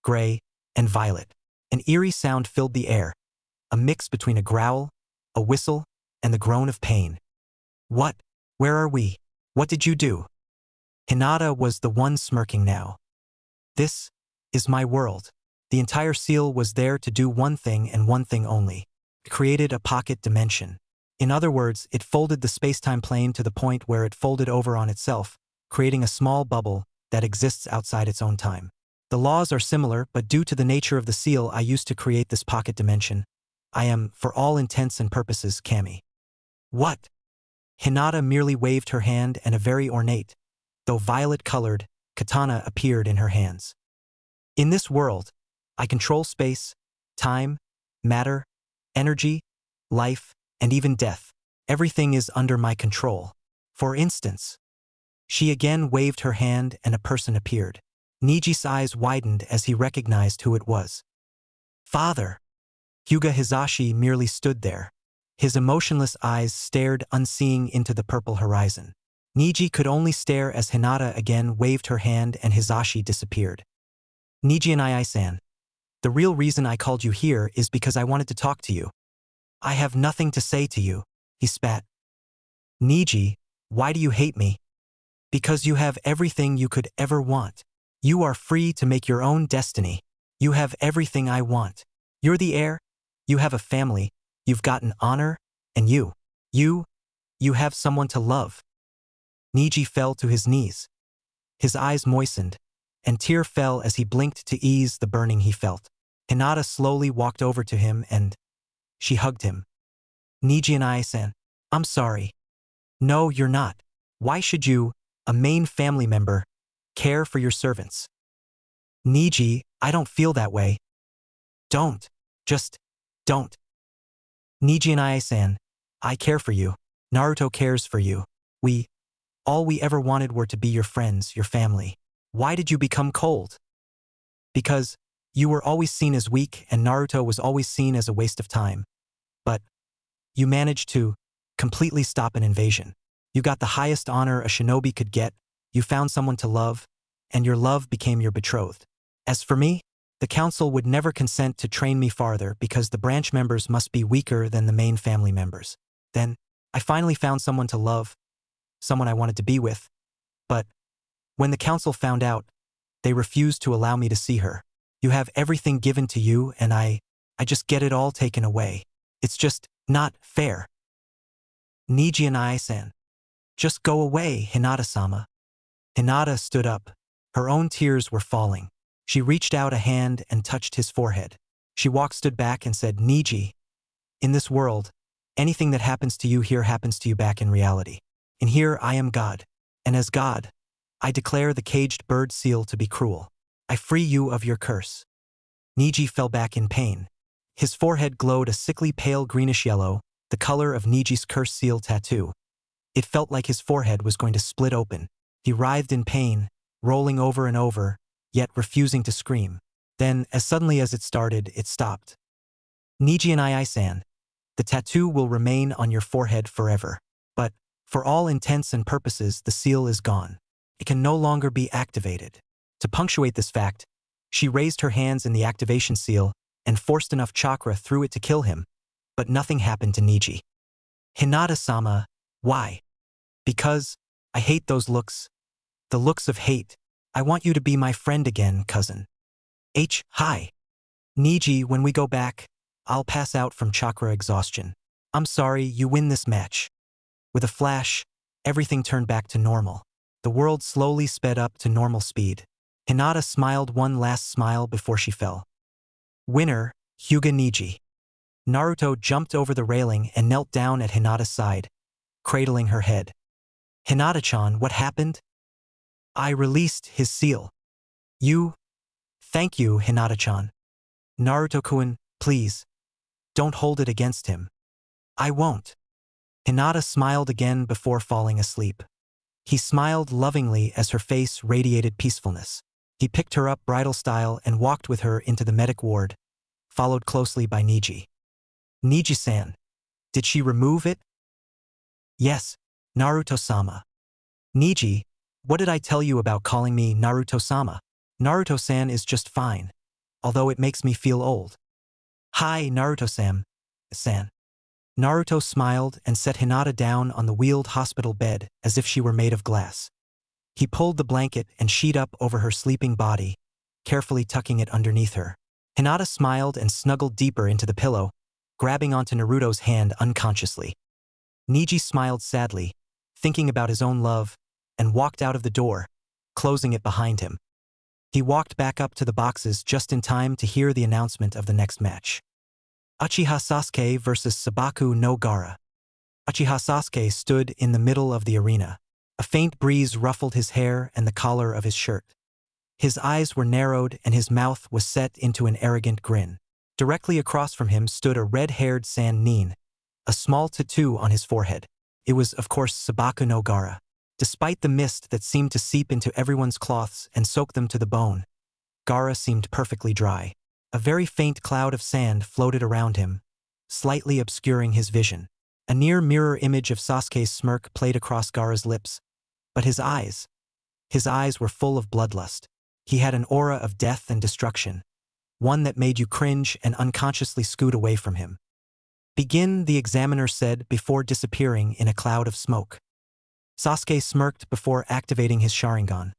gray, and violet. An eerie sound filled the air, a mix between a growl, a whistle, and the groan of pain. What? Where are we? What did you do? Hinata was the one smirking now. This is my world. The entire seal was there to do one thing and one thing only. It created a pocket dimension. In other words, it folded the space-time plane to the point where it folded over on itself, creating a small bubble that exists outside its own time. The laws are similar, but due to the nature of the seal I used to create this pocket dimension, I am, for all intents and purposes, Kami. What? Hinata merely waved her hand and a very ornate, though violet-colored, katana appeared in her hands. In this world, I control space, time, matter, energy, life, and even death. Everything is under my control. For instance, she again waved her hand and a person appeared. Niji's eyes widened as he recognized who it was. Father! Hyuga Hizashi merely stood there. His emotionless eyes stared unseeing into the purple horizon. Niji could only stare as Hinata again waved her hand and Hizashi disappeared. Niji and I-san, the real reason I called you here is because I wanted to talk to you. I have nothing to say to you, he spat. Niji, why do you hate me? Because you have everything you could ever want. You are free to make your own destiny. You have everything I want. You're the heir. You have a family. You've got an honor. And you have someone to love. Niji fell to his knees. His eyes moistened, and tear fell as he blinked to ease the burning he felt. Hinata slowly walked over to him and she hugged him. Niji and I-san, I'm sorry. No, you're not. Why should you, a main family member, care for your servants? Niji, I don't feel that way. Don't. Just don't. Niji and I-san, I care for you. Naruto cares for you. All we ever wanted were to be your friends, your family. Why did you become cold? Because you were always seen as weak and Naruto was always seen as a waste of time. But you managed to completely stop an invasion. You got the highest honor a shinobi could get, you found someone to love, and your love became your betrothed. As for me, the council would never consent to train me farther because the branch members must be weaker than the main family members. Then, I finally found someone to love, someone I wanted to be with. But when the council found out, they refused to allow me to see her. You have everything given to you and I just get it all taken away. It's just not fair. Niji and I-san, just go away, Hinata-sama. Hinata stood up. Her own tears were falling. She reached out a hand and touched his forehead. She stood back and said, Niji, in this world, anything that happens to you here happens to you back in reality. And here I am God. And as God, I declare the caged bird seal to be cruel. I free you of your curse. Niji fell back in pain. His forehead glowed a sickly pale greenish yellow, the color of Niji's curse seal tattoo. It felt like his forehead was going to split open. He writhed in pain, rolling over and over, yet refusing to scream. Then, as suddenly as it started, it stopped. Niji and I-san, the tattoo will remain on your forehead forever. But, for all intents and purposes, the seal is gone. It can no longer be activated. To punctuate this fact, she raised her hands in the activation seal and forced enough chakra through it to kill him. But nothing happened to Niji. Hinata-sama, why? Because I hate those looks. The looks of hate. I want you to be my friend again, cousin. Hi. Niji, when we go back, I'll pass out from chakra exhaustion. I'm sorry, you win this match. With a flash, everything turned back to normal. The world slowly sped up to normal speed. Hinata smiled one last smile before she fell. Winner, Hyuga Niji. Naruto jumped over the railing and knelt down at Hinata's side, cradling her head. Hinata-chan, what happened? I released his seal. Thank you, Hinata-chan. Naruto-kun, please. Don't hold it against him. I won't. Hinata smiled again before falling asleep. He smiled lovingly as her face radiated peacefulness. He picked her up bridal style and walked with her into the medic ward, followed closely by Niji. Niji-san, did she remove it? Yes, Naruto-sama. Niji, what did I tell you about calling me Naruto-sama? Naruto-san is just fine, although it makes me feel old. Hi, Naruto-san. Naruto smiled and set Hinata down on the wheeled hospital bed as if she were made of glass. He pulled the blanket and sheet up over her sleeping body, carefully tucking it underneath her. Hinata smiled and snuggled deeper into the pillow, grabbing onto Naruto's hand unconsciously. Niji smiled sadly, thinking about his own love, and walked out of the door, closing it behind him. He walked back up to the boxes just in time to hear the announcement of the next match. Uchiha Sasuke vs Sabaku no Gaara. Uchiha Sasuke stood in the middle of the arena. A faint breeze ruffled his hair and the collar of his shirt. His eyes were narrowed and his mouth was set into an arrogant grin. Directly across from him stood a red-haired Sannin, a small tattoo on his forehead. It was, of course, Sabaku no Gaara. Despite the mist that seemed to seep into everyone's cloths and soak them to the bone, Gaara seemed perfectly dry. A very faint cloud of sand floated around him, slightly obscuring his vision. A near-mirror image of Sasuke's smirk played across Gaara's lips, but his eyes were full of bloodlust. He had an aura of death and destruction, one that made you cringe and unconsciously scoot away from him. "Begin," the examiner said before disappearing in a cloud of smoke. Sasuke smirked before activating his Sharingan,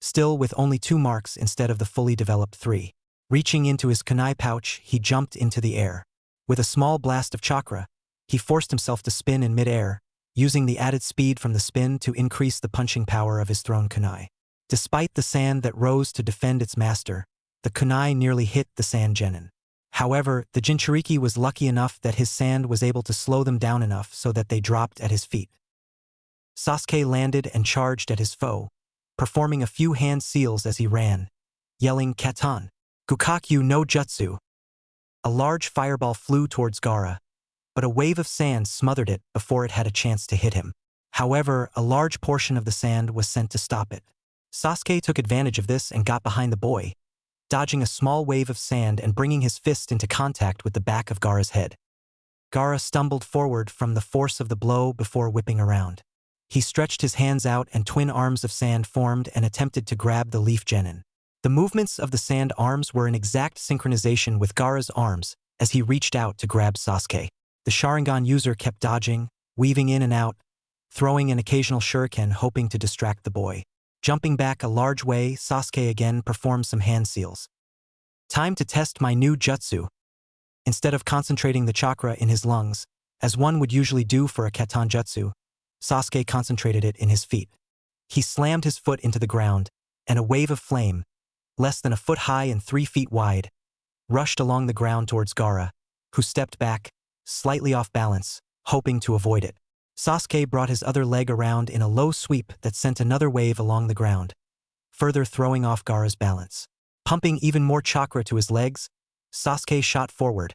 still with only 2 marks instead of the fully developed 3. Reaching into his kunai pouch, he jumped into the air. With a small blast of chakra, he forced himself to spin in mid-air, using the added speed from the spin to increase the punching power of his thrown kunai. Despite the sand that rose to defend its master, the kunai nearly hit the sand genin. However, the Jinchuriki was lucky enough that his sand was able to slow them down enough so that they dropped at his feet. Sasuke landed and charged at his foe, performing a few hand seals as he ran, yelling "Katan! Gukakyu no Jutsu!" A large fireball flew towards Gaara, but a wave of sand smothered it before it had a chance to hit him. However, a large portion of the sand was sent to stop it. Sasuke took advantage of this and got behind the boy, dodging a small wave of sand and bringing his fist into contact with the back of Gaara's head. Gaara stumbled forward from the force of the blow before whipping around. He stretched his hands out and twin arms of sand formed and attempted to grab the leaf genin. The movements of the sand arms were in exact synchronization with Gaara's arms as he reached out to grab Sasuke. The Sharingan user kept dodging, weaving in and out, throwing an occasional shuriken hoping to distract the boy. Jumping back a large way, Sasuke again performed some hand seals. "Time to test my new jutsu." Instead of concentrating the chakra in his lungs, as one would usually do for a Katan jutsu, Sasuke concentrated it in his feet. He slammed his foot into the ground, and a wave of flame, less than a foot high and 3 feet wide, rushed along the ground towards Gaara, who stepped back, slightly off balance, hoping to avoid it. Sasuke brought his other leg around in a low sweep that sent another wave along the ground, further throwing off Gaara's balance. Pumping even more chakra to his legs, Sasuke shot forward,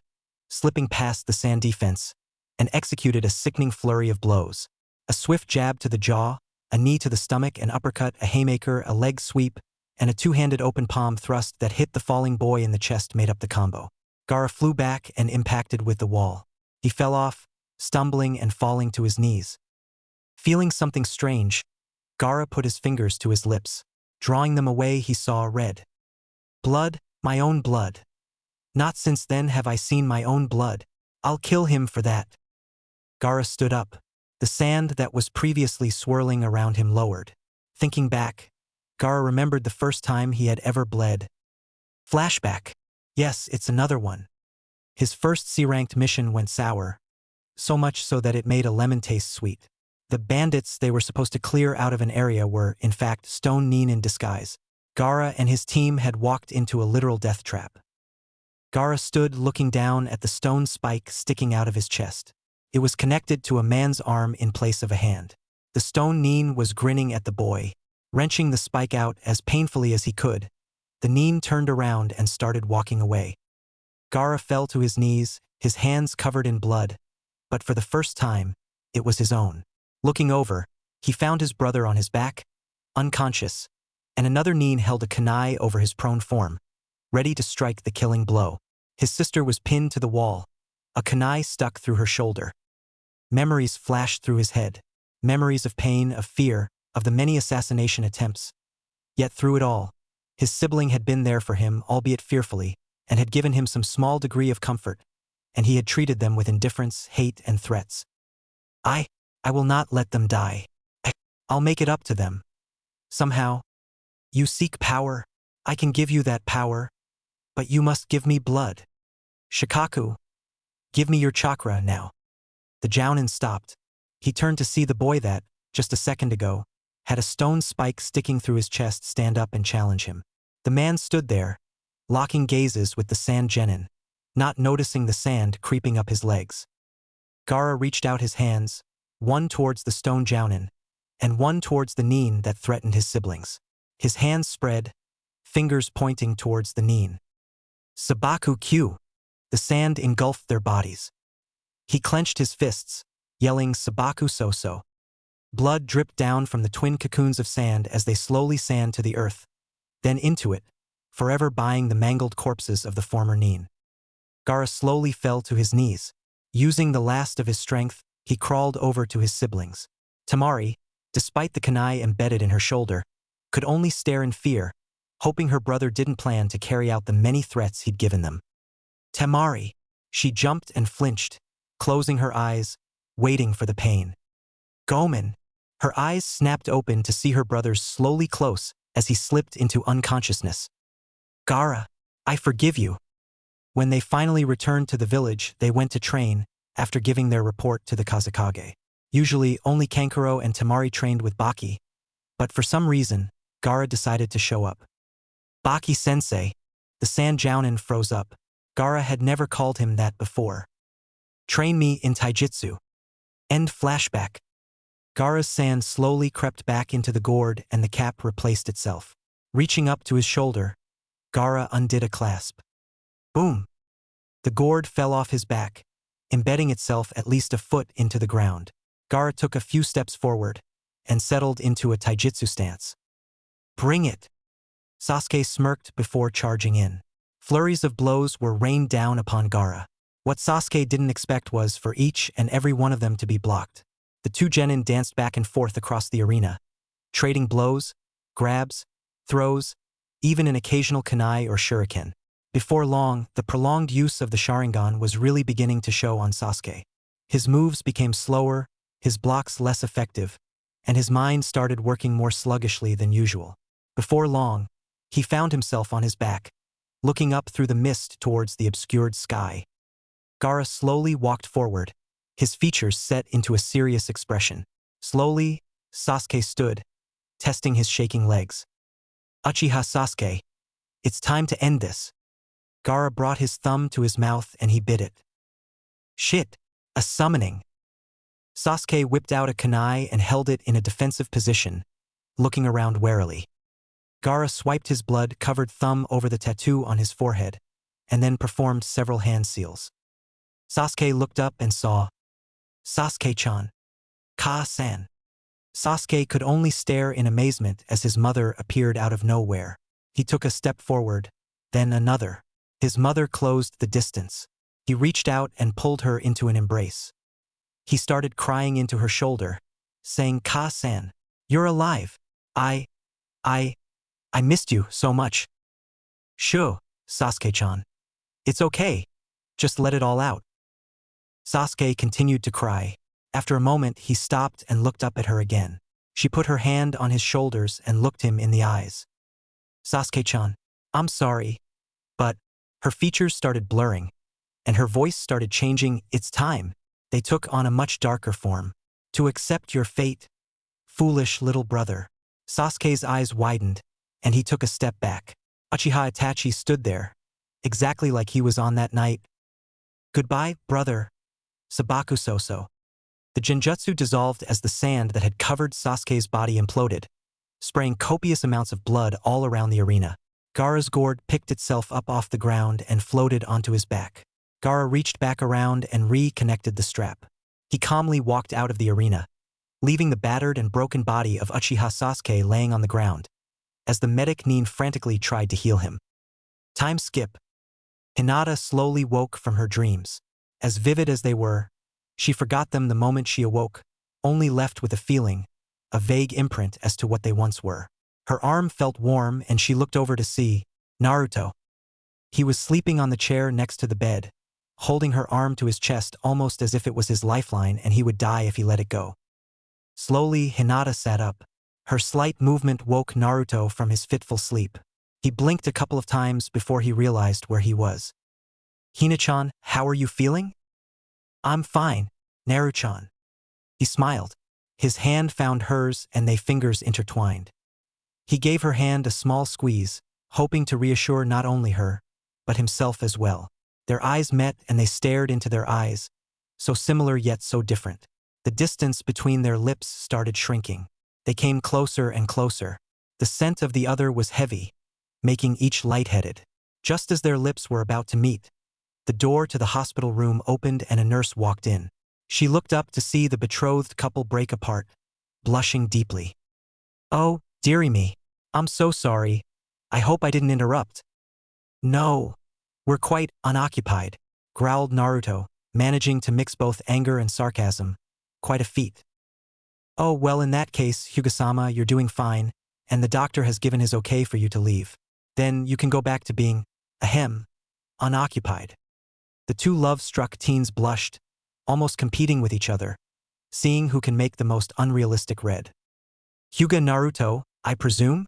slipping past the sand defense, and executed a sickening flurry of blows. A swift jab to the jaw, a knee to the stomach, an uppercut, a haymaker, a leg sweep, and a 2-handed open palm thrust that hit the falling boy in the chest made up the combo. Gaara flew back and impacted with the wall. He fell off, stumbling and falling to his knees. Feeling something strange, Gaara put his fingers to his lips. Drawing them away, he saw red. "Blood, my own blood. Not since then have I seen my own blood. I'll kill him for that." Gaara stood up. The sand that was previously swirling around him lowered. Thinking back, Gaara remembered the first time he had ever bled. Flashback. Yes, it's another one. His first C-ranked mission went sour, so much so that it made a lemon taste sweet. The bandits they were supposed to clear out of an area were, in fact, Stone Nin in disguise. Gaara and his team had walked into a literal death trap. Gaara stood looking down at the stone spike sticking out of his chest. It was connected to a man's arm in place of a hand. The Stone Nin was grinning at the boy, wrenching the spike out as painfully as he could. The Nin turned around and started walking away. Gaara fell to his knees, his hands covered in blood, but for the first time, it was his own. Looking over, he found his brother on his back, unconscious, and another Nin held a kunai over his prone form, ready to strike the killing blow. His sister was pinned to the wall, a kunai stuck through her shoulder. Memories flashed through his head, memories of pain, of fear, of the many assassination attempts. Yet through it all, his sibling had been there for him, albeit fearfully, and had given him some small degree of comfort, and he had treated them with indifference, hate, and threats. I will not let them die. I'll make it up to them. Somehow. You seek power, I can give you that power, but you must give me blood. Shikaku, give me your chakra now." The Jounin stopped. He turned to see the boy that, just a second ago, had a stone spike sticking through his chest stand up and challenge him. The man stood there, locking gazes with the sand genin, not noticing the sand creeping up his legs. Gaara reached out his hands, one towards the stone Jounin, and one towards the Nin that threatened his siblings. His hands spread, fingers pointing towards the Nin. Sabaku Q. The sand engulfed their bodies. He clenched his fists, yelling Sabaku So-So. Blood dripped down from the twin cocoons of sand as they slowly sank to the earth, then into it, forever buying the mangled corpses of the former Nin. Gaara slowly fell to his knees. Using the last of his strength, he crawled over to his siblings. Temari, despite the kunai embedded in her shoulder, could only stare in fear, hoping her brother didn't plan to carry out the many threats he'd given them. Temari! She jumped and flinched, closing her eyes, waiting for the pain. Gomen! Her eyes snapped open to see her brother's slowly close as he slipped into unconsciousness. Gaara, I forgive you. When they finally returned to the village, they went to train, after giving their report to the Kazekage. Usually, only Kankuro and Temari trained with Baki, but for some reason, Gaara decided to show up. Baki-sensei! The Sand Jounin froze up. Gaara had never called him that before. Train me in taijutsu. End flashback. Gaara's sand slowly crept back into the gourd and the cap replaced itself. Reaching up to his shoulder, Gaara undid a clasp. Boom! The gourd fell off his back, embedding itself at least a foot into the ground. Gaara took a few steps forward and settled into a taijutsu stance. Bring it! Sasuke smirked before charging in. Flurries of blows were rained down upon Gaara. What Sasuke didn't expect was for each and every one of them to be blocked. The two genin danced back and forth across the arena, trading blows, grabs, throws, even an occasional kunai or shuriken. Before long, the prolonged use of the Sharingan was really beginning to show on Sasuke. His moves became slower, his blocks less effective, and his mind started working more sluggishly than usual. Before long, he found himself on his back, looking up through the mist towards the obscured sky. Gaara slowly walked forward, his features set into a serious expression. Slowly, Sasuke stood, testing his shaking legs. Uchiha Sasuke, it's time to end this. Gaara brought his thumb to his mouth and he bit it. Shit, a summoning. Sasuke whipped out a kunai and held it in a defensive position, looking around warily. Gaara swiped his blood-covered thumb over the tattoo on his forehead, and then performed several hand seals. Sasuke looked up and saw Sasuke-chan. Ka-san. Sasuke could only stare in amazement as his mother appeared out of nowhere. He took a step forward, then another. His mother closed the distance. He reached out and pulled her into an embrace. He started crying into her shoulder, saying, Ka-san, you're alive. I missed you so much. Shoo, Sasuke-chan. It's okay. Just let it all out. Sasuke continued to cry. After a moment, he stopped and looked up at her again. She put her hand on his shoulders and looked him in the eyes. Sasuke-chan, I'm sorry, but her features started blurring, and her voice started changing. It's time. They took on a much darker form. To accept your fate, foolish little brother. Sasuke's eyes widened, and he took a step back. Uchiha Itachi stood there, exactly like he was on that night. Goodbye, brother. Sabaku Soso. The genjutsu dissolved as the sand that had covered Sasuke's body imploded, spraying copious amounts of blood all around the arena. Gaara's gourd picked itself up off the ground and floated onto his back. Gaara reached back around and reconnected the strap. He calmly walked out of the arena, leaving the battered and broken body of Uchiha Sasuke laying on the ground, as the medic Nin frantically tried to heal him. Time skip. Hinata slowly woke from her dreams. As vivid as they were, she forgot them the moment she awoke, only left with a feeling, a vague imprint as to what they once were. Her arm felt warm and she looked over to see Naruto. He was sleeping on the chair next to the bed, holding her arm to his chest almost as if it was his lifeline and he would die if he let it go. Slowly, Hinata sat up. Her slight movement woke Naruto from his fitful sleep. He blinked a couple of times before he realized where he was. Hina-chan, how are you feeling? I'm fine, Naru-chan. He smiled. His hand found hers and their fingers intertwined. He gave her hand a small squeeze, hoping to reassure not only her, but himself as well. Their eyes met and they stared into their eyes, so similar yet so different. The distance between their lips started shrinking. They came closer and closer. The scent of the other was heavy, making each lightheaded. Just as their lips were about to meet, the door to the hospital room opened and a nurse walked in. She looked up to see the betrothed couple break apart, blushing deeply. Oh, dearie me, I'm so sorry. I hope I didn't interrupt. No, we're quite unoccupied, growled Naruto, managing to mix both anger and sarcasm. Quite a feat. Oh, well, in that case, Hyuga-sama, you're doing fine, and the doctor has given his okay for you to leave. Then you can go back to being, ahem, unoccupied. The two love-struck teens blushed, almost competing with each other, seeing who can make the most unrealistic red. Hyuga Naruto, I presume?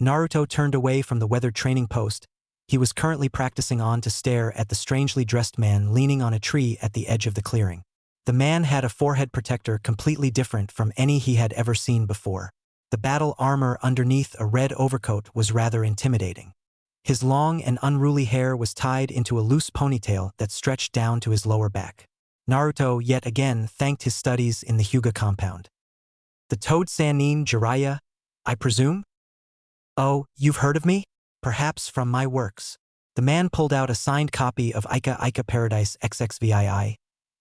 Naruto turned away from the weathered training post. He was currently practicing on to stare at the strangely dressed man leaning on a tree at the edge of the clearing. The man had a forehead protector completely different from any he had ever seen before. The battle armor underneath a red overcoat was rather intimidating. His long and unruly hair was tied into a loose ponytail that stretched down to his lower back. Naruto yet again thanked his studies in the Hyuga compound. The Toad Sannin Jiraiya, I presume? Oh, you've heard of me? Perhaps from my works. The man pulled out a signed copy of Ica Ica Paradise XXVII,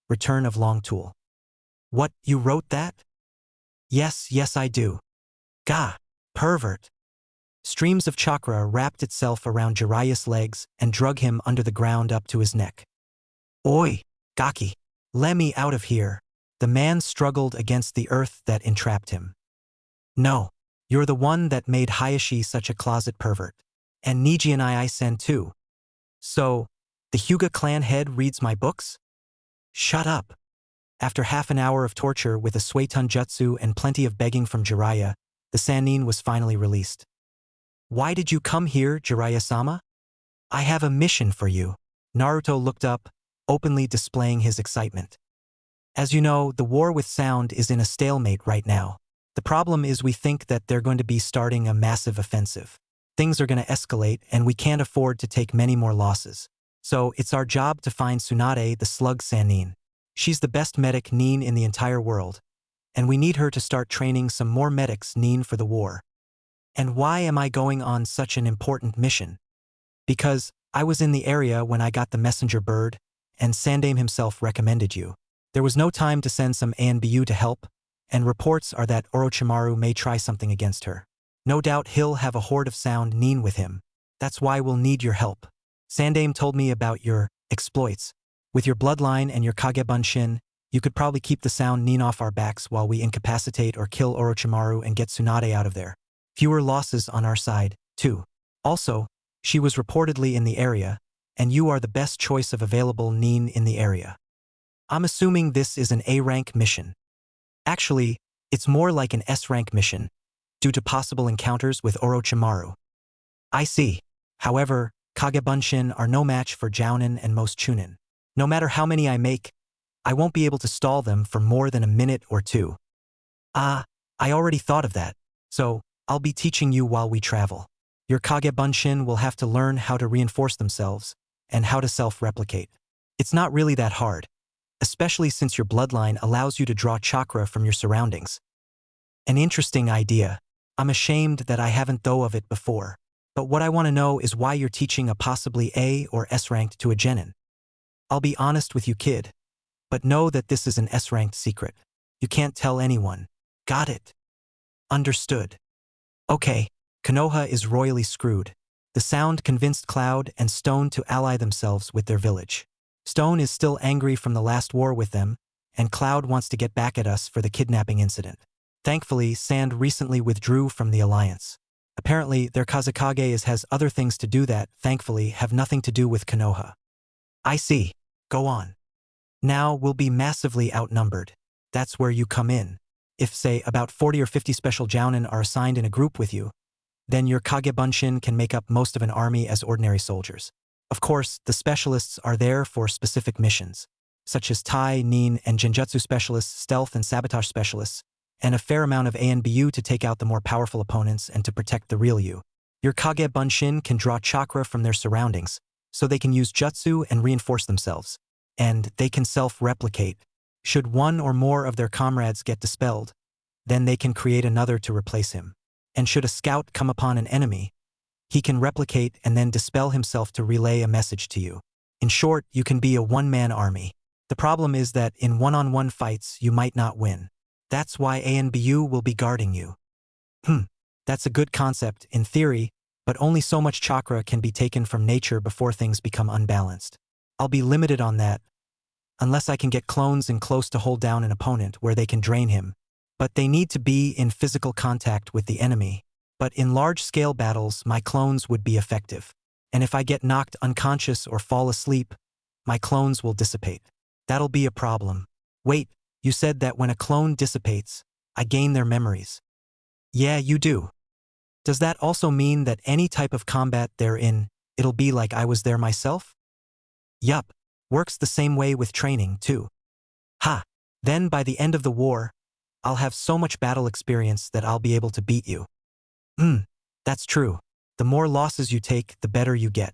Return of Long Tool. What, you wrote that? Yes, I do. Gah, pervert. Streams of chakra wrapped itself around Jiraiya's legs and drug him under the ground up to his neck. Oi, Gaki, let me out of here. The man struggled against the earth that entrapped him. No, you're the one that made Hayashi such a closet pervert. And Niji Sen too. So, the Hyuga clan head reads my books? Shut up. After half an hour of torture with a Suetun Jutsu and plenty of begging from Jiraiya, the Sannin was finally released. Why did you come here, Jiraiya-sama? I have a mission for you. Naruto looked up, openly displaying his excitement. As you know, the war with sound is in a stalemate right now. The problem is we think that they're going to be starting a massive offensive. Things are going to escalate and we can't afford to take many more losses. So it's our job to find Tsunade the Slug Sannin. She's the best medic nin in the entire world. And we need her to start training some more medics nin for the war. And why am I going on such an important mission? Because I was in the area when I got the messenger bird, and Sandaime himself recommended you. There was no time to send some ANBU to help, and reports are that Orochimaru may try something against her. No doubt he'll have a horde of sound nin with him. That's why we'll need your help. Sandaime told me about your exploits. With your bloodline and your Kagebunshin, you could probably keep the sound nin off our backs while we incapacitate or kill Orochimaru and get Tsunade out of there. Fewer losses on our side, too. Also, she was reportedly in the area, and you are the best choice of available nin in the area. I'm assuming this is an A-rank mission. Actually, it's more like an S-rank mission, due to possible encounters with Orochimaru. I see. However, Kagebunshin are no match for Jounin and most Chunin. No matter how many I make, I won't be able to stall them for more than a minute or two. I already thought of that, so I'll be teaching you while we travel. Your Kagebunshin will have to learn how to reinforce themselves and how to self-replicate. It's not really that hard, especially since your bloodline allows you to draw chakra from your surroundings. An interesting idea. I'm ashamed that I haven't thought of it before. But what I want to know is why you're teaching a possibly A or S-ranked to a genin. I'll be honest with you, kid. But know that this is an S-ranked secret. You can't tell anyone. Got it? Understood. Okay, Konoha is royally screwed. The sound convinced Cloud and Stone to ally themselves with their village. Stone is still angry from the last war with them, and Cloud wants to get back at us for the kidnapping incident. Thankfully, Sand recently withdrew from the alliance. Apparently, their Kazekage has other things to do that, thankfully, have nothing to do with Konoha. I see. Go on. Now we'll be massively outnumbered. That's where you come in. If, say, about 40 or 50 special Jounin are assigned in a group with you, then your Kagebunshin can make up most of an army as ordinary soldiers. Of course, the specialists are there for specific missions, such as Tai, Nin, and Genjutsu specialists, stealth and sabotage specialists, and a fair amount of ANBU to take out the more powerful opponents and to protect the real you. Your Kagebunshin can draw chakra from their surroundings, so they can use jutsu and reinforce themselves. And they can self-replicate. Should one or more of their comrades get dispelled, then they can create another to replace him. And should a scout come upon an enemy, he can replicate and then dispel himself to relay a message to you. In short, you can be a one-man army. The problem is that in one-on-one fights, you might not win. That's why ANBU will be guarding you. That's a good concept, in theory, but only so much chakra can be taken from nature before things become unbalanced. I'll be limited on that, unless I can get clones in close to hold down an opponent where they can drain him. But they need to be in physical contact with the enemy. But in large-scale battles, my clones would be effective. And if I get knocked unconscious or fall asleep, my clones will dissipate. That'll be a problem. Wait, you said that when a clone dissipates, I gain their memories. Yeah, you do. Does that also mean that any type of combat they're in, it'll be like I was there myself? Yup. Works the same way with training, too. Ha! Then by the end of the war, I'll have so much battle experience that I'll be able to beat you. That's true. The more losses you take, the better you get.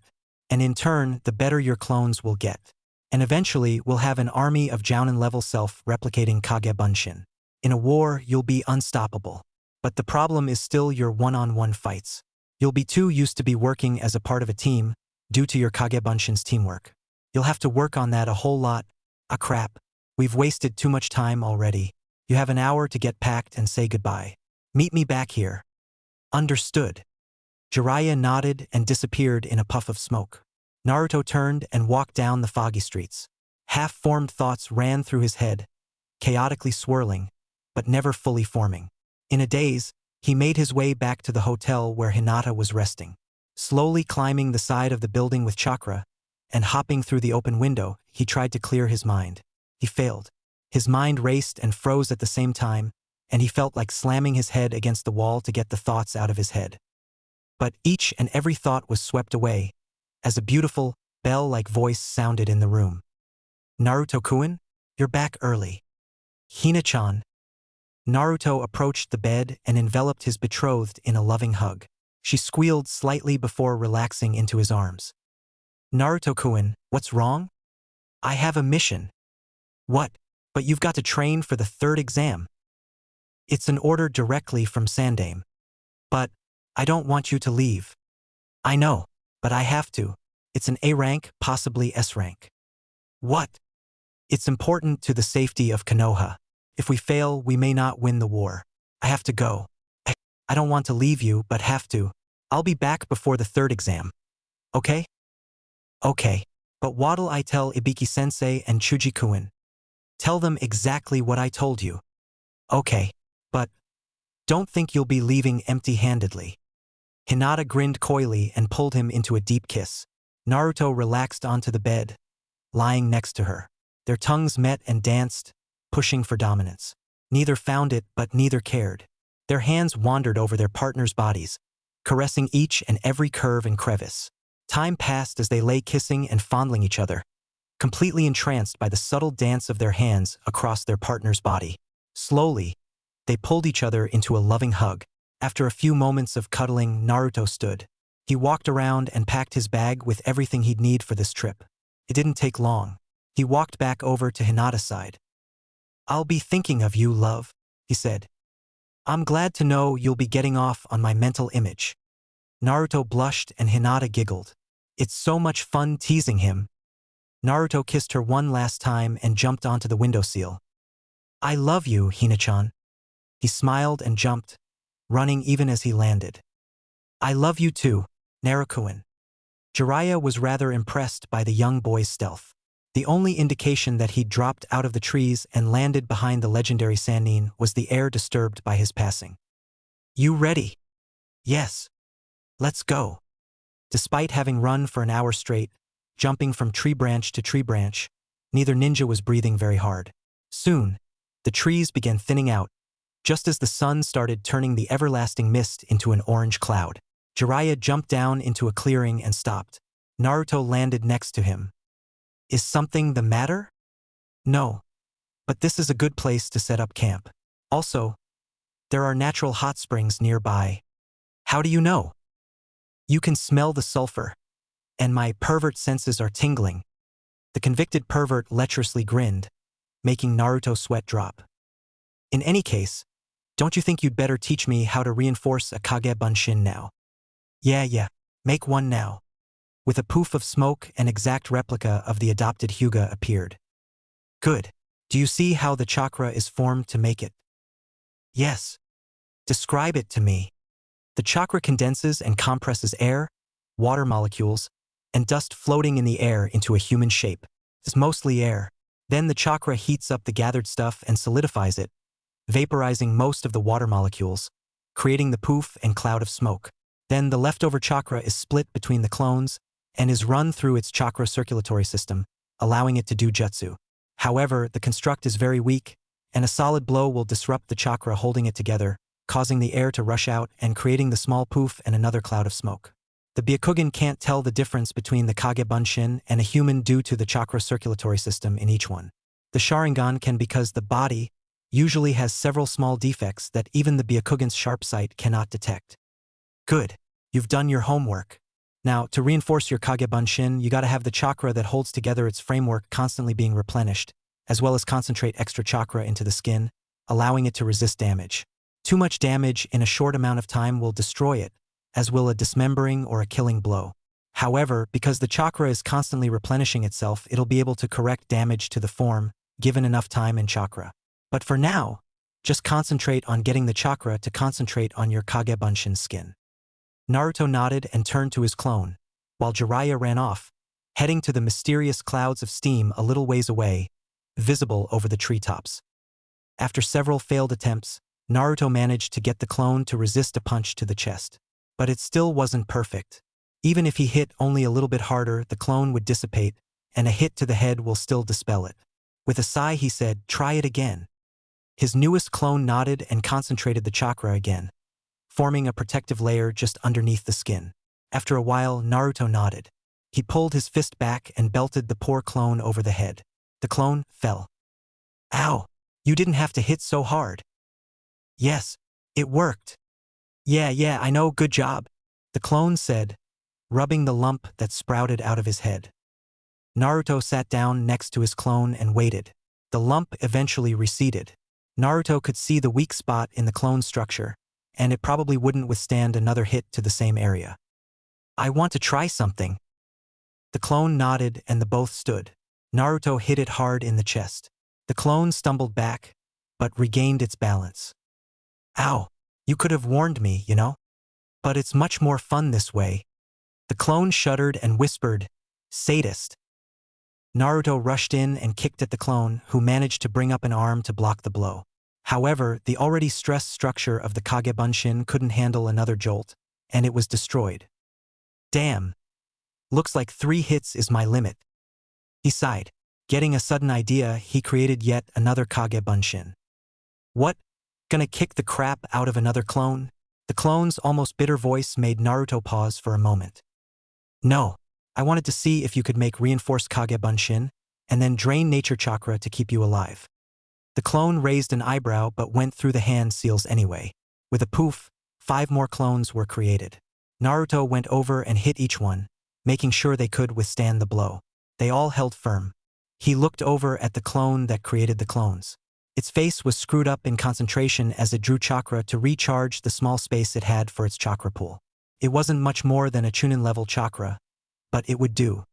And in turn, the better your clones will get. And eventually, we'll have an army of Jounin-level self-replicating Kage Bunshin. In a war, you'll be unstoppable. But the problem is still your one-on-one fights. You'll be too used to be working as a part of a team, due to your Kage Bunshin's teamwork. You'll have to work on that a whole lot. Ah crap. We've wasted too much time already. You have an hour to get packed and say goodbye. Meet me back here. Understood. Jiraiya nodded and disappeared in a puff of smoke. Naruto turned and walked down the foggy streets. Half-formed thoughts ran through his head, chaotically swirling, but never fully forming. In a daze, he made his way back to the hotel where Hinata was resting. Slowly climbing the side of the building with chakra, and hopping through the open window, he tried to clear his mind. He failed. His mind raced and froze at the same time, and he felt like slamming his head against the wall to get the thoughts out of his head. But each and every thought was swept away, as a beautiful, bell-like voice sounded in the room. Naruto-kun, you're back early. Hina-chan. Naruto approached the bed and enveloped his betrothed in a loving hug. She squealed slightly before relaxing into his arms. Naruto-kun, what's wrong? I have a mission. What? But you've got to train for the 3rd exam. It's an order directly from Sandaime. But I don't want you to leave. I know, but I have to. It's an A rank, possibly S rank. What? It's important to the safety of Konoha. If we fail, we may not win the war. I have to go. I don't want to leave you, but have to. I'll be back before the 3rd exam. Okay? Okay. But what'll I tell Ibiki-sensei and Chuji-kun? Tell them exactly what I told you. Okay. But don't think you'll be leaving empty-handedly. Hinata grinned coyly and pulled him into a deep kiss. Naruto relaxed onto the bed, lying next to her. Their tongues met and danced, pushing for dominance. Neither found it, but neither cared. Their hands wandered over their partners' bodies, caressing each and every curve and crevice. Time passed as they lay kissing and fondling each other, completely entranced by the subtle dance of their hands across their partner's body. Slowly, they pulled each other into a loving hug. After a few moments of cuddling, Naruto stood. He walked around and packed his bag with everything he'd need for this trip. It didn't take long. He walked back over to Hinata's side. I'll be thinking of you, love, he said. I'm glad to know you'll be getting off on my mental image. Naruto blushed and Hinata giggled. It's so much fun teasing him. Naruto kissed her one last time and jumped onto the windowsill. I love you, Hina-chan. He smiled and jumped, running even as he landed. I love you too, Naruto-kun. Jiraiya was rather impressed by the young boy's stealth. The only indication that he'd dropped out of the trees and landed behind the legendary Sannin was the air disturbed by his passing. You ready? Yes. Let's go. Despite having run for an hour straight, jumping from tree branch to tree branch, neither ninja was breathing very hard. Soon, the trees began thinning out, just as the sun started turning the everlasting mist into an orange cloud. Jiraiya jumped down into a clearing and stopped. Naruto landed next to him. Is something the matter? No. But this is a good place to set up camp. Also, there are natural hot springs nearby. How do you know? You can smell the sulfur, and my pervert senses are tingling. The convicted pervert lecherously grinned, making Naruto sweat drop. In any case, don't you think you'd better teach me how to reinforce a Kage Bunshin now? Yeah, make one now. With a poof of smoke, an exact replica of the adopted Hyuga appeared. Good. Do you see how the chakra is formed to make it? Yes. Describe it to me. The chakra condenses and compresses air, water molecules, and dust floating in the air into a human shape. It's mostly air. Then the chakra heats up the gathered stuff and solidifies it, vaporizing most of the water molecules, creating the poof and cloud of smoke. Then the leftover chakra is split between the clones and is run through its chakra circulatory system, allowing it to do jutsu. However, the construct is very weak, and a solid blow will disrupt the chakra holding it together, causing the air to rush out and creating the small poof and another cloud of smoke. The Byakugan can't tell the difference between the Kage Bunshin and a human due to the chakra circulatory system in each one. The Sharingan can because the body usually has several small defects that even the Byakugan's sharp sight cannot detect. Good. You've done your homework. Now, to reinforce your Kage Bunshin, you gotta have the chakra that holds together its framework constantly being replenished, as well as concentrate extra chakra into the skin, allowing it to resist damage. Too much damage in a short amount of time will destroy it, as will a dismembering or a killing blow. However, because the chakra is constantly replenishing itself, it'll be able to correct damage to the form, given enough time and chakra. But for now, just concentrate on getting the chakra to concentrate on your Kage Bunshin skin. Naruto nodded and turned to his clone, while Jiraiya ran off, heading to the mysterious clouds of steam a little ways away, visible over the treetops. After several failed attempts, Naruto managed to get the clone to resist a punch to the chest. But it still wasn't perfect. Even if he hit only a little bit harder, the clone would dissipate, and a hit to the head will still dispel it. With a sigh, he said, "Try it again." His newest clone nodded and concentrated the chakra again, forming a protective layer just underneath the skin. After a while, Naruto nodded. He pulled his fist back and belted the poor clone over the head. The clone fell. "Ow! You didn't have to hit so hard." "Yes, it worked." Yeah, I know, good job," the clone said, rubbing the lump that sprouted out of his head. Naruto sat down next to his clone and waited. The lump eventually receded. Naruto could see the weak spot in the clone's structure, and it probably wouldn't withstand another hit to the same area. "I want to try something." The clone nodded and the both stood. Naruto hit it hard in the chest. The clone stumbled back, but regained its balance. "Ow! You could have warned me, you know? But it's much more fun this way." The clone shuddered and whispered, "Sadist." Naruto rushed in and kicked at the clone, who managed to bring up an arm to block the blow. However, the already stressed structure of the Kage Bunshin couldn't handle another jolt, and it was destroyed. "Damn. Looks like 3 hits is my limit." He sighed. Getting a sudden idea, he created yet another Kage Bunshin. "What? Gonna kick the crap out of another clone?" The clone's almost bitter voice made Naruto pause for a moment. "No. I wanted to see if you could make reinforced Kage Bunshin, and then drain nature chakra to keep you alive." The clone raised an eyebrow but went through the hand seals anyway. With a poof, 5 more clones were created. Naruto went over and hit each one, making sure they could withstand the blow. They all held firm. He looked over at the clone that created the clones. Its face was screwed up in concentration as it drew chakra to recharge the small space it had for its chakra pool. It wasn't much more than a Chunin-level chakra, but it would do.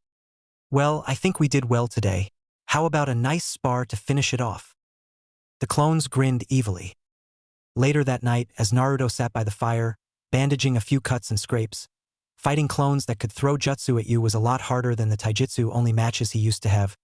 "Well, I think we did well today. How about a nice spar to finish it off?" The clones grinned evilly. Later that night, as Naruto sat by the fire, bandaging a few cuts and scrapes, fighting clones that could throw jutsu at you was a lot harder than the taijutsu-only matches he used to have.